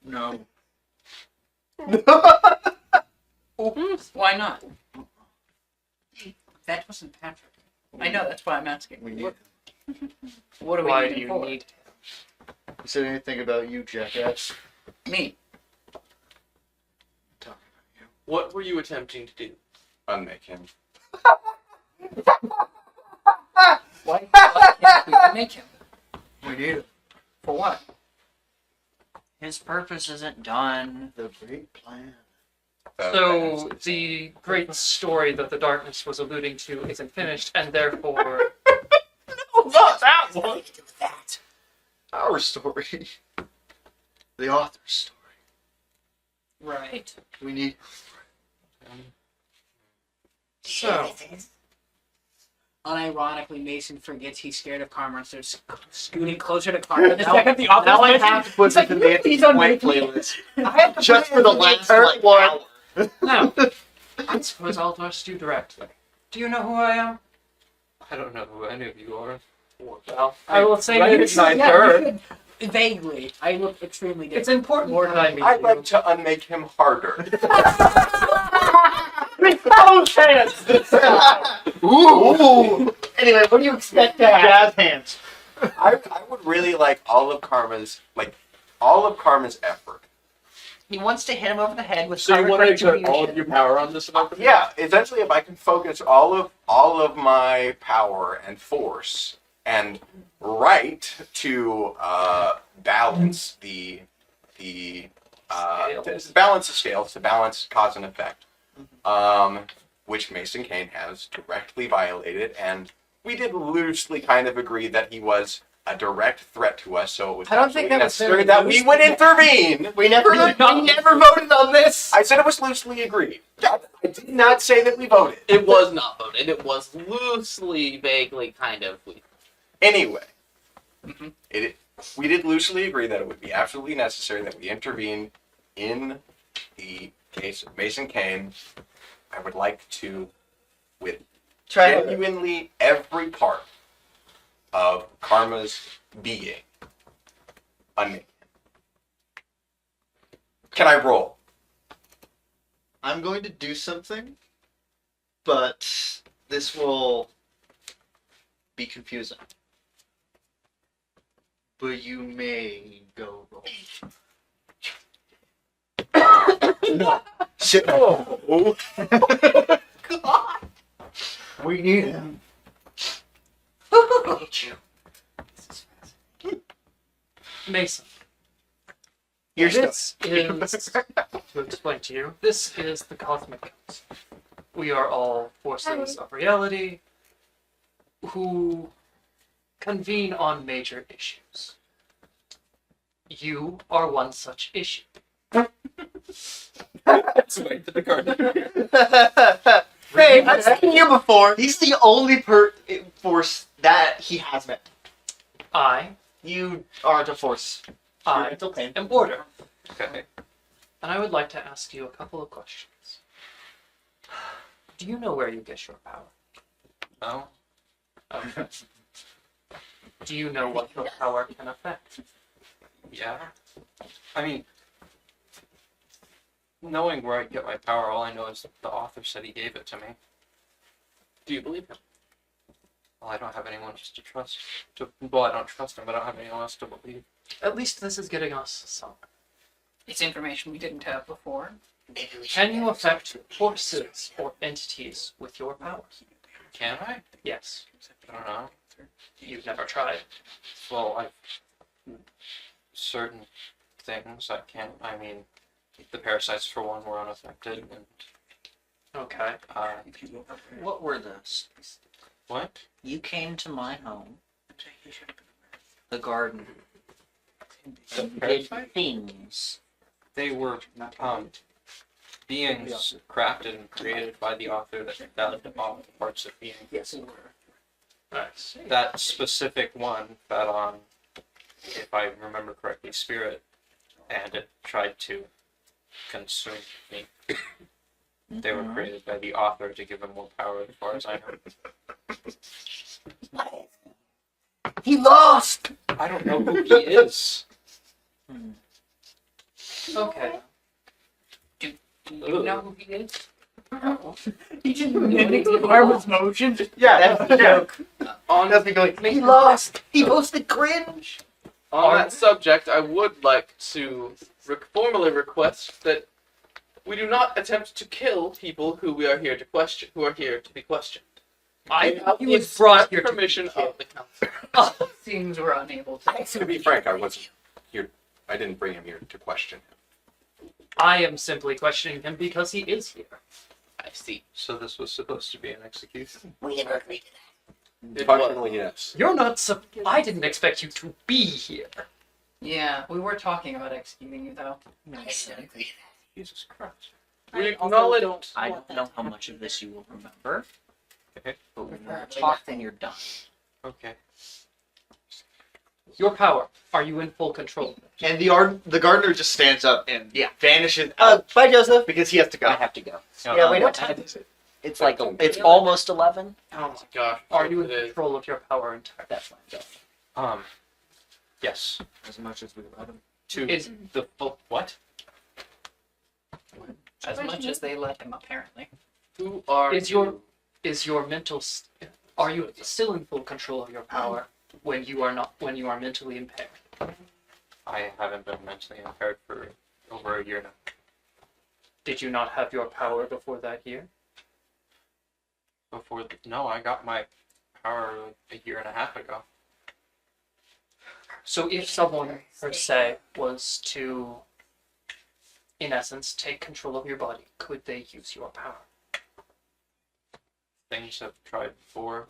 No. Why not? That wasn't Patrick. I know, that's why I'm asking. We need. What are we Why needing do you for? need? You said anything about you, jackass? Me. What were you attempting to do? Unmake him. Why can't we make him? We need it. For what? His purpose isn't done. The great plan. So the great story that the darkness was alluding to isn't finished, and therefore Not that one. Do that. Our story. The author's story. Right. We need. so. Unironically, Mason forgets he's scared of Karma and starts scooting closer to Karma. The Now- second the office Now I mentions- have to put He's this like, in the "Please anti-point unmake me." playlist. I have to Just put for it the in last third like one. hour. Now, I suppose I'll address you directly. Do you know who I am? I don't know who any of you are. Well, I will say Right, that it's it's, not Yeah, her. you should- Vaguely. I look extremely different. it's important that I meet I'd you. like to unmake him harder. Ooh. Anyway, what do you expect to happen? Jazz hands. I would really like all of Karma's effort. He wants to hit him over the head with So you karmic want to exert all retribution. of your power on this? Yeah, essentially, if I can focus all of my power and force and right to balance the to balance the scales, to balance cause and effect, which Mason Kane has directly violated, and we did loosely kind of agree that he was a direct threat to us, so it was I don't think absolutely that was necessary very that we loose. would intervene. We never voted on this. I said it was loosely agreed. I did not say that we voted. It was not voted. It was loosely, vaguely, kind of. Anyway, Mhm. we did loosely agree that it would be absolutely necessary that we intervene in the case of Mason Kane. I would like to, with genuinely every part of Karma's being, unmake him. Can I roll? I'm going to do something, but this will be confusing. But you may go roll. No. Shit. Oh. God. We need him. Mason, You're this is, to explain to you, this is the Cosmic Council. We are all forces of reality who convene on major issues. You are one such issue. That's right to the garden. Hey, I've seen you before. He's the only force that he has met. You aren't a force. I am order. Okay. And I would like to ask you a couple of questions. Do you know where you get your power? No. Okay. Do you know what your power can affect? Yeah. I mean, knowing where I get my power, all I know is the author said he gave it to me. Do you believe him? Well, I don't have anyone else to trust. Well, I don't trust him, but I don't have anyone else to believe. At least this is getting us some. It's information we didn't have before. Can you affect forces or entities with your power? Can I? Yes. I don't know. You've never tried. Well, certain things I can't. I mean, the parasites for one were unaffected, and Okay. What were those? what? You came to my home, the garden, The and did parasite? things. They were beings crafted and created by the author that fed all the parts of being. Yes, we were. Nice. That specific one fed on, if I remember correctly, spirit, and it tried to consume me. They were created by the author to give him more power, as far as I know. He lost. I don't know who he is. Okay. Do you know who he is? He just mimicked Karma's motions. Yeah, that's the joke. On That's me going, he lost. He posted cringe. On that subject, I would like to formally request that we do not attempt to kill people who we are here to question, who are here to be questioned. He was brought here to permission of the council. Seems we're unable to. To be frank, I wasn't here. I didn't bring him here to question him. I am simply questioning him because he is here. I see. So this was supposed to be an execution. We never agreed to that. It was. Functionally, yes. You're not I didn't expect you to be here. Yeah, we were talking about executing you though. I never agreed to Jesus Christ. We I also acknowledge. don't I want don't know that how to much of happen. this you will remember, Okay. but when we're talk, then you're done. Okay. Your power. Are you in full control? And the gardener just stands up and vanishes Bye, Joseph. because he has to go. I have to go. Yeah, we know. What time is it? It's like it's almost 11. Oh my gosh. Are you in It is. control of your power entirely? That's fine. Yes. As much as we let him. To Is- the full what? As much as they let him, apparently. Who are Is you? your mental? Are you still in full control of your power when you are not? When you are mentally impaired? I haven't been mentally impaired for over a year now. Did you not have your power before that year? No, I got my power like a year and a half ago. So if someone per se was to in essence, take control of your body, could they use your power? Things have tried before,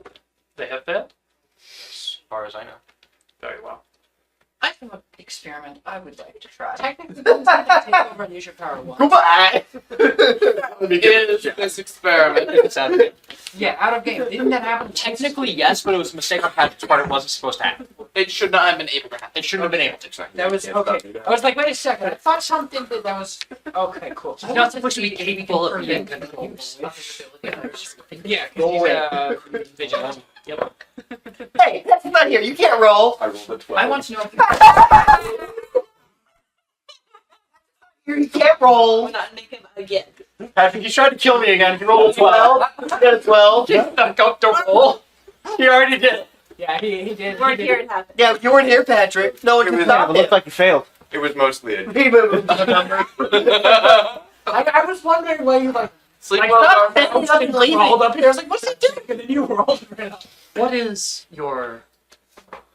They have failed? as far as I know. Very well. I have an experiment I would like to try. Technically, you can take over and use your power once. Goodbye. Is this experiment? It's out of game. Yeah, out of game. Didn't that happen? Technically, yes, but it was a mistake on Patrick's part. It wasn't supposed to happen. It should not have been able to happen. It shouldn't have been able to. Sorry. That was okay. I was like, wait a second. I thought something that was okay. Cool. He's not supposed to be capable of being controlled. Yeah, Go because he's vigilant. Yep. Hey, that's not here. You can't roll. I rolled a 12. I want to know if You can't roll. We're not making him again. Patrick, you tried to kill me again. You rolled a 12. You got a 12. Don't roll. You already did it. Yeah, he did. We're he did. here. It happened. Yeah, you weren't here, Patrick. No one It can was- stop it. like you failed. It was mostly a I was wondering why you like. Sleep Like, well, stop Darth. hitting up and rolled up here. I was like, what's he doing? And then you rolled right up. What is your...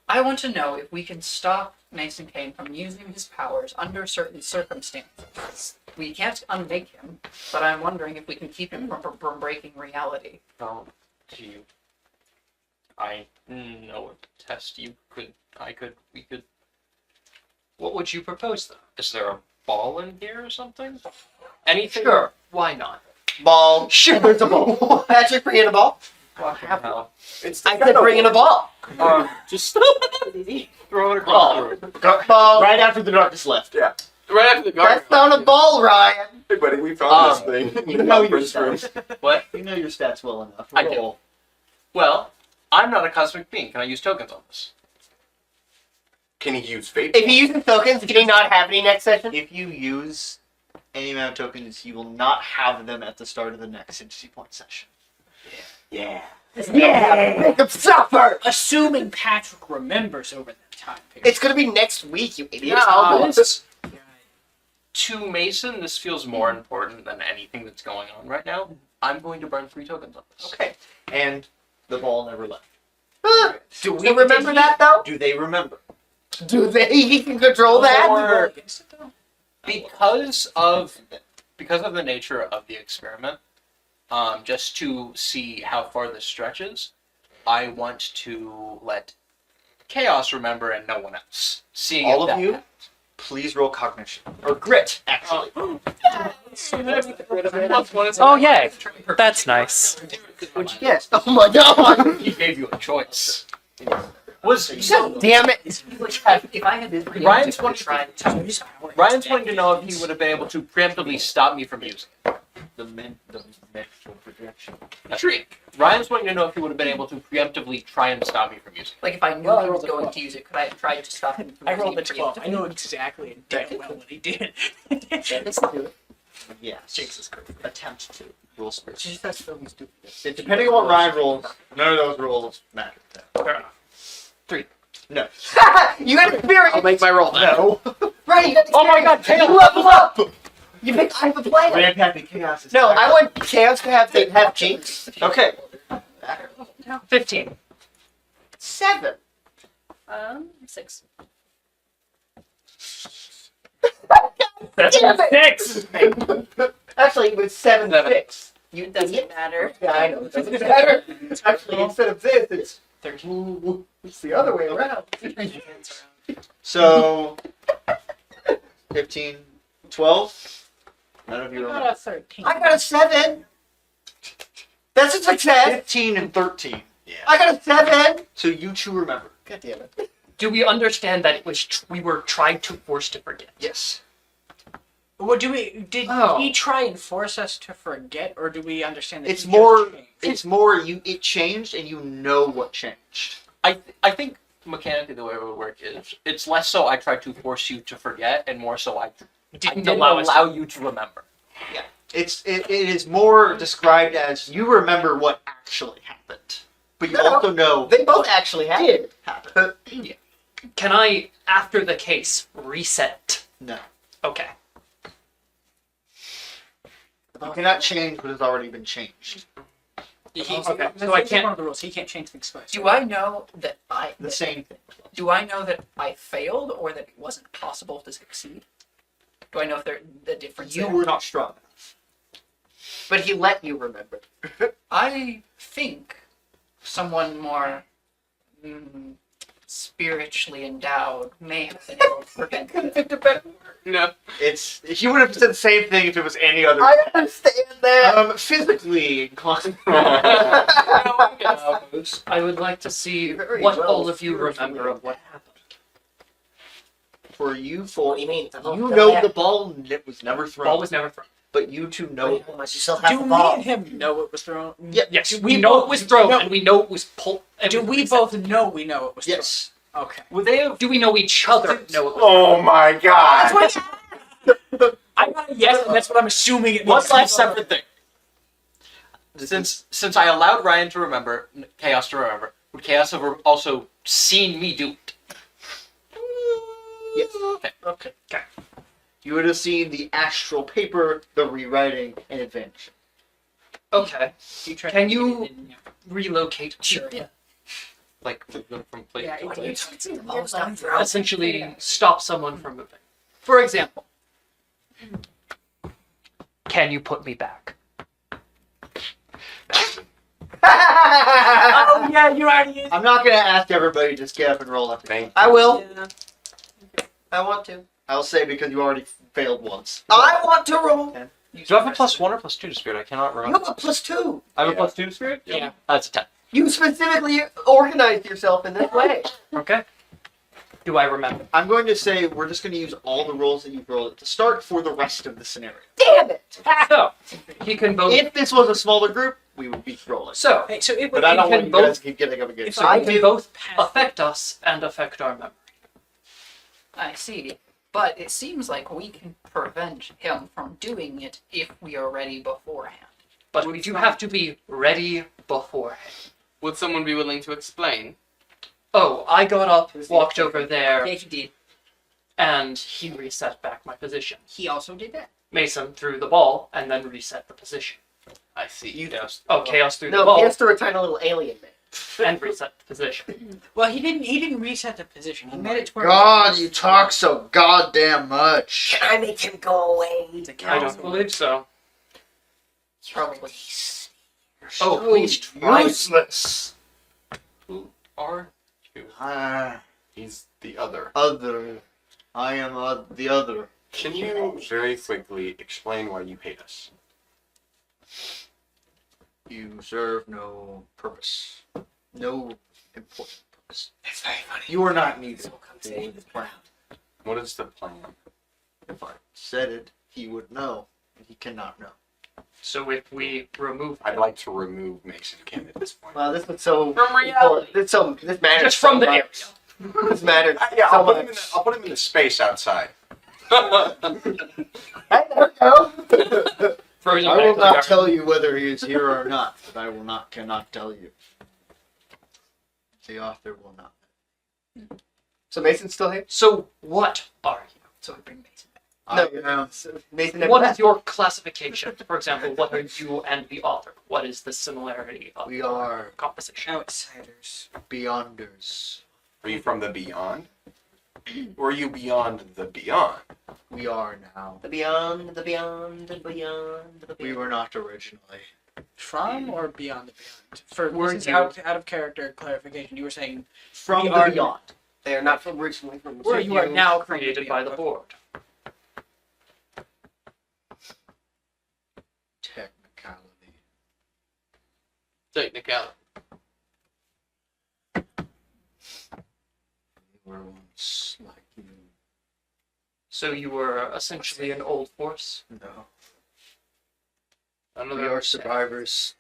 I want to know if we can stop Mason Kane from using his powers under certain circumstances. We can't unmake him, but I'm wondering if we can keep him from breaking reality. Well, do you? I know a test you could. We could. What would you propose, though? Is there a ball in here or something? Anything? Sure. Why not? Ball. Sure. There's a ball. Patrick, bring in a ball. Hell. It's I said bring in a ball. Just throw it across the room. Ball. Right after the darkness left. Right after the garden. That's not a ball, Ryan. Hey, buddy, we found this thing. You know your First room. stats. What? You know your stats well enough. I do. Roll. Well, I'm not a cosmic being. Can I use tokens on this? Can he use fate? If he uses tokens, can he not have any next session? If you use any amount of tokens, you will not have them at the start of the next entity point session. Yeah. Yeah. Make him suffer. Assuming Patrick remembers over that time period. It's gonna be next week, you idiot. To Mason, this feels more important than anything that's going on right now. I'm going to burn 3 tokens on this. Okay. And the ball never left. Do we remember that though? Do they remember? Do they? He can control that. Or because of the nature of the experiment, just to see how far this stretches, I want to let Chaos remember and no one else. Seeing All if of that you, happens. please roll cognition. Or grit, actually. Oh, yay. That's nice. What'd you guess? Oh my god. He gave you a choice. God damn it. If I had this Ryan's to wanting try to use Ryan's wanting to know if he would have been able to preemptively stop me from using it. The mental projection. Trick. Ryan's wanting to know if he would have been able to preemptively try and stop me from using it. Like if I knew Well, I he was rolled a going 12. to use it, could I have tried to stop him from I using rolled a it 12. I preemptively? know exactly and damn well what he did. Let's do it. Yes. Jesus Christ. Attempt to roll spirit. Just that's feeling stupid. Depending on what Ryan rolls, none of those rolls matter. No. You got experience. I'll make my roll then. No. Right, you got Oh my god, experience. Chaos! Level up. You picked I have a plan. Rampant and Chaos is No, back. I want Chaos to have cheeks. Okay. 15. 7. 6. That's Damn it. 6! Actually, it was 7 Seven. 6. You It doesn't idiot. matter. Yeah, I know. It doesn't matter. Actually, instead of this, it's 13. it's the other way around. So, 15, 12. None of you You remember. got a 13. I got a 7. That's a success. 15 and 13. I got a 7. So you two remember. God damn it. Do we understand that it was we were tried to force to forget? Yes. What do we? Did Oh. he try and force us to forget, or do we understand that It's he more. just changed? It's more. It changed, and you know what changed. I think mechanically the way it would work is it's less so I tried to force you to forget, and more so I didn't allow us allow you to remember. It is more described as you remember what actually happened, but you No, also know They both what actually did did. happen. Can I, after the case, reset? No, Okay. you cannot change what has already been changed. Okay, So so I can't- One of the rules. He can't change things twice. Do I know that The same thing. do I know that I failed or that it wasn't possible to succeed? Do I know if the difference? You there? were not strong enough. But he let you remember. I think someone more spiritually endowed may have been able to prevent it. No. It's he would have said the same thing if it was any other. I understand that. Physically inclined. I would like to see Very what well all of you spiritually remember of what happened. For you What four, do you mean? you know the ball was never thrown. Ball was never thrown. But you two know. Wait, but you still have Do the me ball. and him know it was thrown? Yeah. Yes, Do we we know both- it was thrown, no. and we know it was pulled. Do we both know we know it was Yes. thrown? Okay. Would they have? Do we know each other? Know it was Oh my god! That's what I got a yes, and that's what I'm assuming it One means. last separate thing. Since I allowed Ryan to remember, Chaos to remember, would Chaos have also seen me do it? Yes. Okay. You would have seen the astral paper, the rewriting, and advantage. Okay. You tried Can to you- get it in, yeah. Relocate. Sure. Yeah. Like move them from plate Yeah, to it's- plate. it's The ball's not thrown. Essentially, stop someone from moving. For example, can you put me back? Oh yeah, you already used. I'm not gonna ask everybody to just get up and roll up. Thank I will. Yeah. I want to. I'll say because you already failed once. I want to roll. Do I have a +1 or +2 to spirit? I cannot You remember. have a +2. I have Yeah. a +2 to spirit. Yeah. That's a 10. You specifically organized yourself in this way. Okay. Do I remember? I'm going to say we're just going to use all the rolls that you've rolled at the start for the rest of the scenario. Damn it! So, he can both. If this was a smaller group, we would be rolling. So, Hey, so it But I don't can want you both- guys to keep getting up again. If so I he can do both pass affect us and affect our memory. I see. But it seems like we can prevent him from doing it if we are ready beforehand. But we do have to be ready beforehand. Would someone be willing to explain? Oh, I got up, walked over there, Yeah, he did. and he reset back my position. He also did that. Mason threw the ball and then reset the position. I see. Yes. Oh, Chaos threw the No, ball he has to return a little alien man. and reset the position. Well, he didn't. He didn't reset the position. He made it to where. God, you talk so goddamn much. Can I make him go away? I don't believe so. Please. Oh, please try. Useless. Are you? He's the other. Other. I am the other. Can you very quickly explain why you hate us? You serve no purpose. No important purpose. It's very funny. You are not needed. So come for say the plan. What is the plan? If I said it, he would know. And he cannot know. So if we remove I'd like to remove Mason Kim at this point. Wow, this was so. From reality. This matters. just from so the area. much. This matters. Yeah, so I'll put him in much. the, I'll put him in the space outside. Hey, there we go. Frozen I back will to the not garden. tell you whether he is here or not, but I will not cannot tell you. The author will not. So Mason's still here? So what are you? So we bring Mason back. I am So Mason never What left. is your classification? For example, what are you and the author? What is the similarity of We our are composition? Outsiders. beyonders. Are you from the beyond? Or are you beyond the beyond? We are now. The beyond, the beyond, the beyond, the beyond. We were not originally. From or beyond the beyond? For Were this is you- out of character clarification. You were saying From We the are- beyond. They are not from originally from the Where city. you are now from created the by the beyond. board. Technicality. Technicality. We were once like you. So you were essentially an old force. No. Another We are survivors.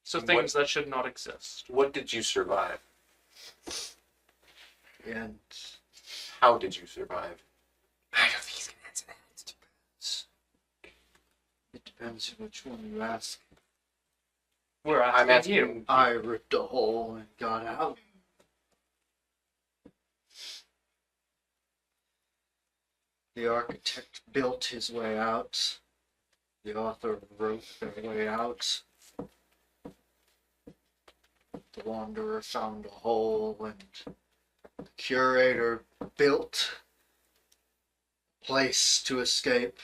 So What- things that should not exist. What did you survive? And How did you survive? I don't think he's gonna answer that. it depends which one you ask. We're I'm asking asking you. I ripped a hole and got out. The architect built his way out. The author wrote their way out. The wanderer found a hole, and the curator built a place to escape.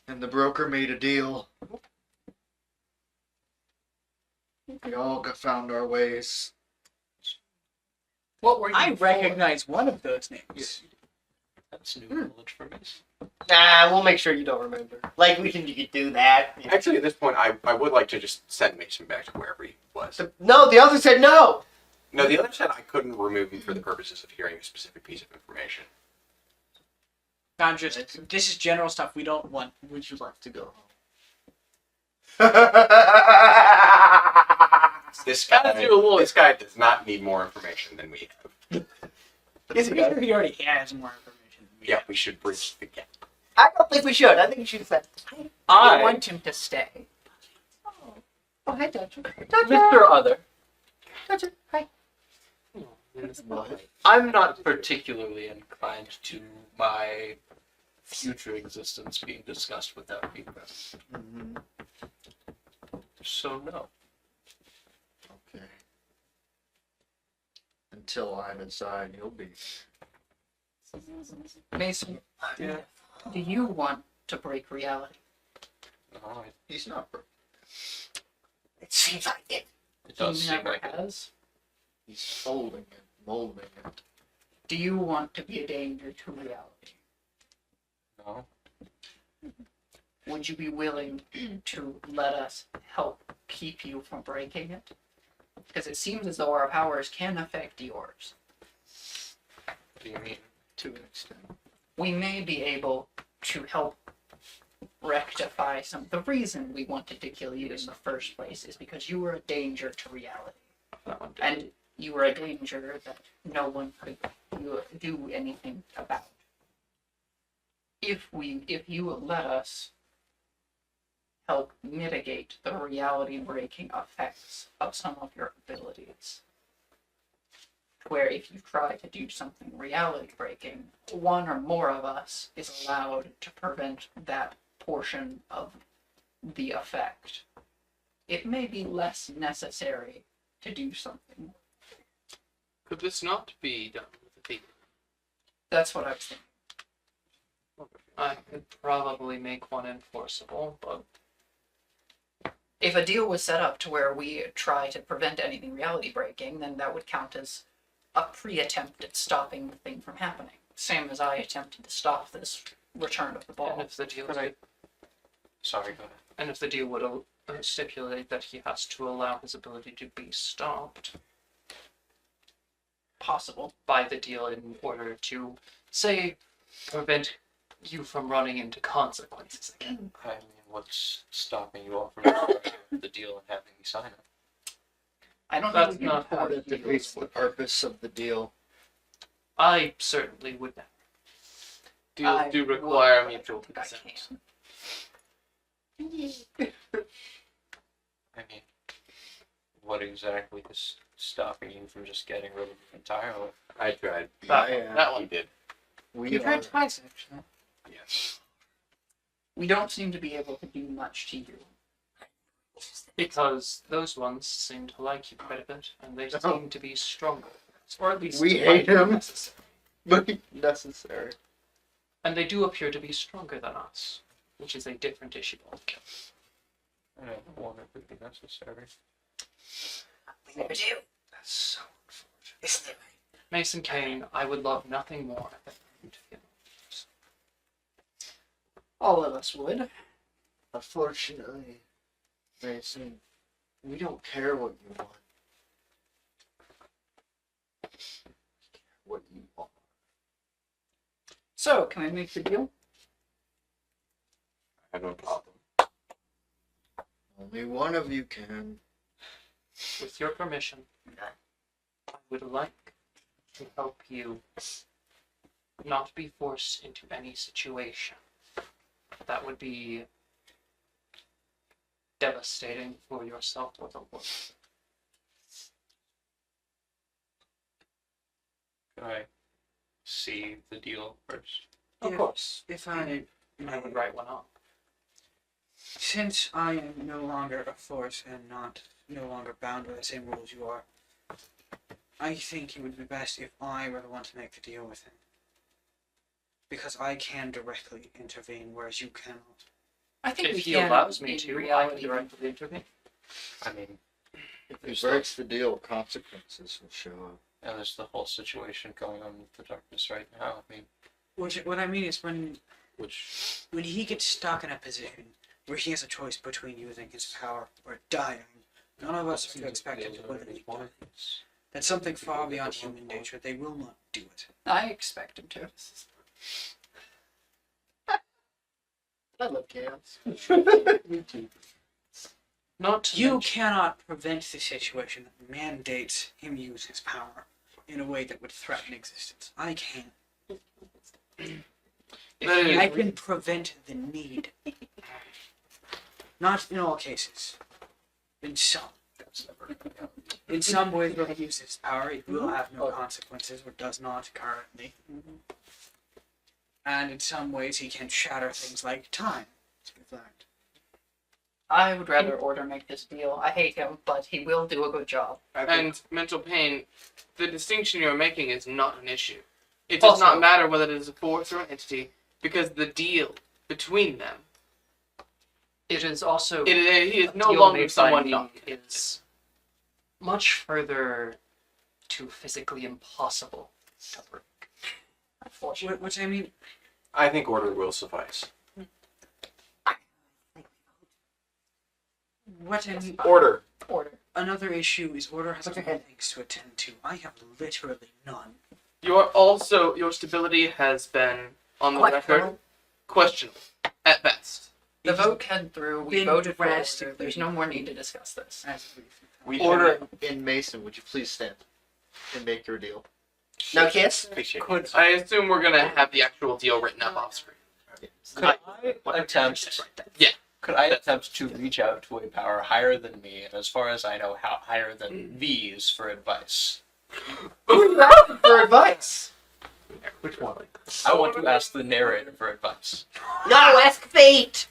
And the broker made a deal. We all found our ways. What were you I for? recognize one of those names. That's new knowledge for me. Nah, we'll make sure you don't remember. Like, you can do that. Actually, at this point, I would like to just send Mason back to wherever he was. No, the other said no! No, the other said I couldn't remove him for the purposes of hearing a specific piece of information. Not just, this is general stuff we don't want. Would you like to go? This As you avoid. this guy does not need more information than we have. Yes, he I'm does. sure he already has more information. Than we Yeah, have. we should bridge the gap. I don't think we should. I think you should have said. I want him to stay. Oh, hi, Dutcher. Mr. Other, Dutcher, hi. I'm not particularly inclined to my future existence being discussed without me present. Mm-hmm. So no. Okay. Until I'm inside, you'll be. Mason, Yeah. do you want to break reality? No, He's not. It seems like it. it does he seem never like it. has. He's folding it, molding it. Do you want to be a danger to reality? No. Would you be willing to let us help keep you from breaking it? Because it seems as though our powers can affect yours. What do you mean? To an extent. We may be able to help rectify some. The reason we wanted to kill you in the first place is because you were a danger to reality. That one did. And you were a danger that no one could do anything about. If you would let us help mitigate the reality-breaking effects of some of your abilities, where if you try to do something reality-breaking, one or more of us is allowed to prevent that portion of the effect. It may be less necessary to do something. Could this not be done with a deal? That's what I was thinking. I could probably make one enforceable, but If a deal was set up to where we try to prevent anything reality breaking, then that would count as a pre-attempt at stopping the thing from happening. Same as I attempted to stop this return of the and ball. if the deal Sorry, go ahead. and if the deal would stipulate that he has to allow his ability to be stopped Possible. by the deal in order to, say, prevent you from running into consequences again. I mean, what's stopping you all from negotiating the deal and having me sign it? I don't That's think we not can how afford That to defeats the purpose of the deal. I certainly would not. Deals do require would, but I mutual don't think I consent. I mean, what exactly is stopping you from just getting rid of it entirely? I tried. That He one. did. We You are. tried twice, actually. Yes. We don't seem to be able to do much to you. Because those ones seem to like you quite a bit, and they seem to be stronger. Or at least We hate might be him. necessary. But necessary. And they do appear to be stronger than us, which is a different issue altogether. I don't want it to be necessary. We never do. That's so unfortunate. Isn't it? Mason Kane, I would love nothing more than for you to feel. All of us would. Unfortunately, Mason, we don't care what you want. What you want. So, can we make the deal? I have no problem. Only one of you can. With your permission, I would like to help you not be forced into any situation that would be devastating for yourself or the world. Can I see the deal first? Of course, If I would write one up. Since I am no longer a force and no longer bound by the same rules you are, I think it would be best if I were the one to make the deal with him. Because I can directly intervene, whereas you cannot. I think If we he can, allows me in to, I reality, can directly intervene. I mean, If he breaks the deal, consequences will show up. and there's the whole situation going on with the darkness right now. I mean, What I mean is when which he gets stuck in a position where he has a choice between using his power or dying, none of us are expected to willingly die. That's something far beyond human nature. They will not do it. I expect him to. I love chaos. Not to You mention- cannot prevent the situation that mandates him use his power in a way that would threaten existence. I can. That is I can prevent the need. Not in all cases. In some. that's never gonna happen. In some ways, when he uses his power, it will have no consequences, or does not currently. And in some ways, he can shatter things like time. To be fact. I would rather Order make this deal. I hate him, but he will do a good job. and mental pain. The distinction you're making is not an issue. It does Also- not matter whether it is a force or an entity, because the deal between them, It is also he is a no deal longer made by someone me not. is much further to physically impossible to break. Unfortunately. Which I mean, I think order will suffice. what I mean, Order. Order. another issue is Order has Put your other hand. things to attend to. I have literally none. Your stability has been on the record questionable at best. The vote came through. We Been voted for drastically- Order. There's no more need to discuss this. As briefly. We Order in Mason, would you please stand and make your deal? No kiss? Could I assume we're gonna have the actual deal written up off screen? Could I attempt? Yeah. Could I attempt to reach out to a power higher than me, and as far as I know, how higher than these for advice? For advice. Which one? I want to ask the narrator for advice. No, ask fate.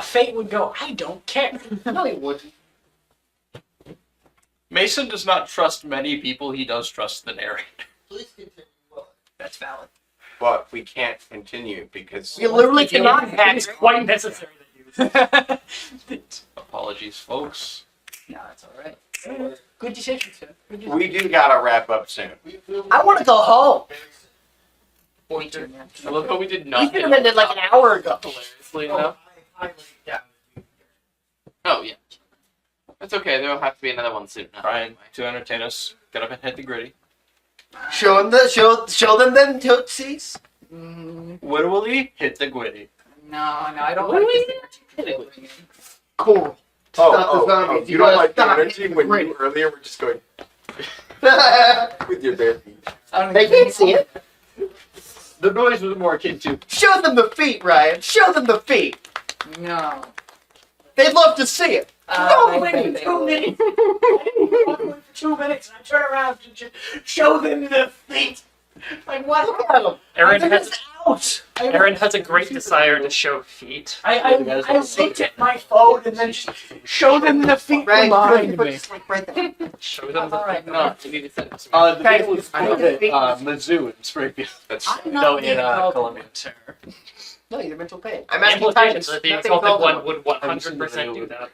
Fate would go, I don't care. No, he wouldn't. Mason does not trust many people. He does trust the narrator. Please continue. That's valid. But we can't continue because You literally cannot It is quite necessary that you Apologies, folks. No, that's all right. Good decision, sir. Good decision. we do gotta wrap up soon. I want to go home. Me too, man. I love how we did We not. should have ended like an hour ago. Hilariously enough. Oh yeah. That's okay. There will have to be another one soon. Brian, to entertain us, get up and hit the gritty. Show them them tootsies. Literally, hit the gritty. No, I don't like this energy. Cool. Stop the zombies. You don't gotta like the stop energy it. when Great. you earlier were just going with your bare feet. They can't see it. The noise was more akin to Show them the feet, Ryan. Show them the feet. No. They'd love to see it. No, I wait, bet they 2 will. minutes. I walk away for 2 minutes and I turn around and just show them the feet. Like what? Look at them. Aaron I'm has out. Aaron has a great desire to show feet. I looked at my phone and then just show them the feet Ryan, behind put me. this like right there. Show them the All right. No, you need to send it to me. the Okay. deal was I put don't at Mizzou in Springfield. That's I'm No, not in getting called Columbia. Sir. No, you're mental pain. I'm asking Implications Titus. that the Nothing exalted called one them. would 100% do that.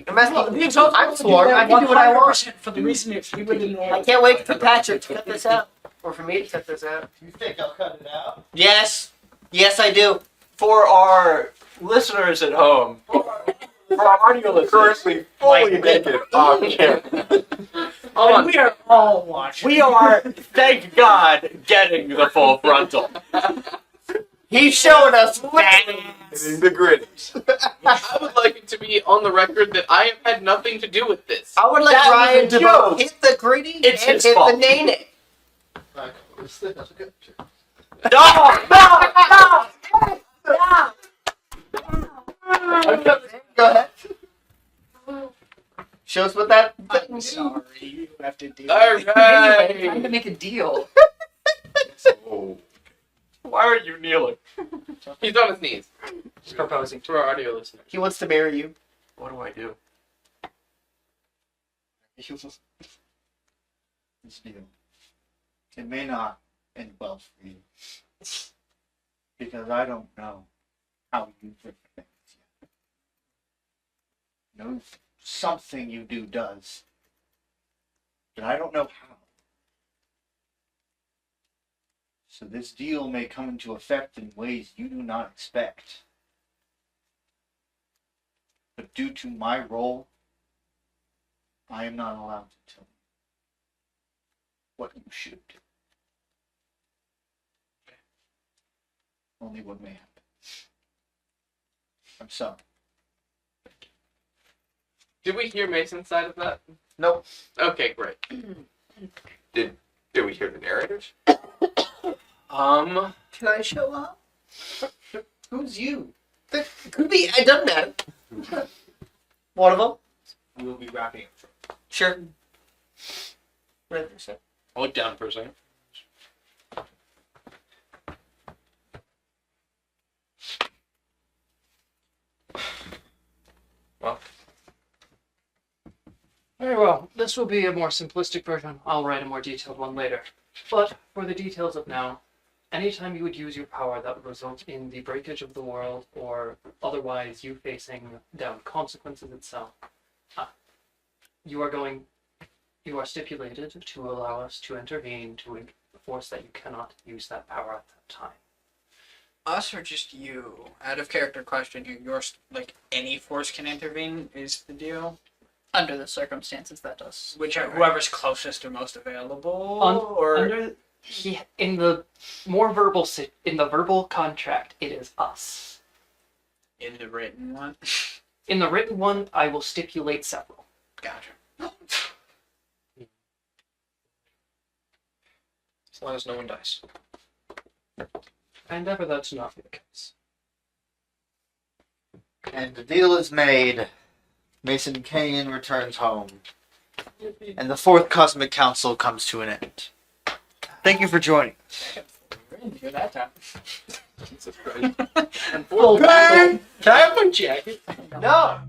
I'm asking. The exalted I'm one would do sworn. that I can do what I want. 100% for the reason if you would ignore. I can't wait for Patrick to cut this out, or for me to cut this out. You think I'll cut it out? Yes. Yes, I do. For our listeners at home, for our audio listeners, currently fully naked on camera. Hold on. We are all watching. we are, thank God, getting the full frontal. He's showing us that. Hitting the gritties. I would like it to be on the record that I have had nothing to do with this. I would like That was Ryan a to joke. both hit the gritty It's and his hit fault. the nene. That's a good picture. Go ahead. Show us what that. I'm sorry. You have to do. All Anyway, trying right. to make a deal. Oh. Why are you kneeling? He's on his knees. He's proposing. To our audio listeners. He wants to marry you. What do I do? this deal. It may not end well for you. Because I don't know how you think things yet. No, something you do does. But I don't know how. So this deal may come into effect in ways you do not expect. But due to my role, I am not allowed to tell you what you should do. Only what may happen. I'm sorry. Did we hear Mason's side of that? Nope. Okay, great. Did we hear the narrators? Um, Can I show up? Who's you? Could be. It doesn't matter. One of them. We'll be wrapping up. Sure. Whatever you say. I'll look down for a second. Very well. This will be a more simplistic version. I'll write a more detailed one later. But for the details of now, anytime you would use your power that would result in the breakage of the world or otherwise you facing down consequences itself, you are stipulated to allow us to intervene to enforce that you cannot use that power at that time. Us or just you? Out of character question here. Yours, like any force can intervene is the deal. Under the circumstances, that does. Whoever's closest or most available, In the verbal contract, it is us. in the written one. In the written one, I will stipulate several. Gotcha. As long as no one dies. I endeavor that to not be the case. And the deal is made. Mason Kane returns home. And the fourth Cosmic Council comes to an end. Thank you for joining us. Here that time. Can I have my jacket? No.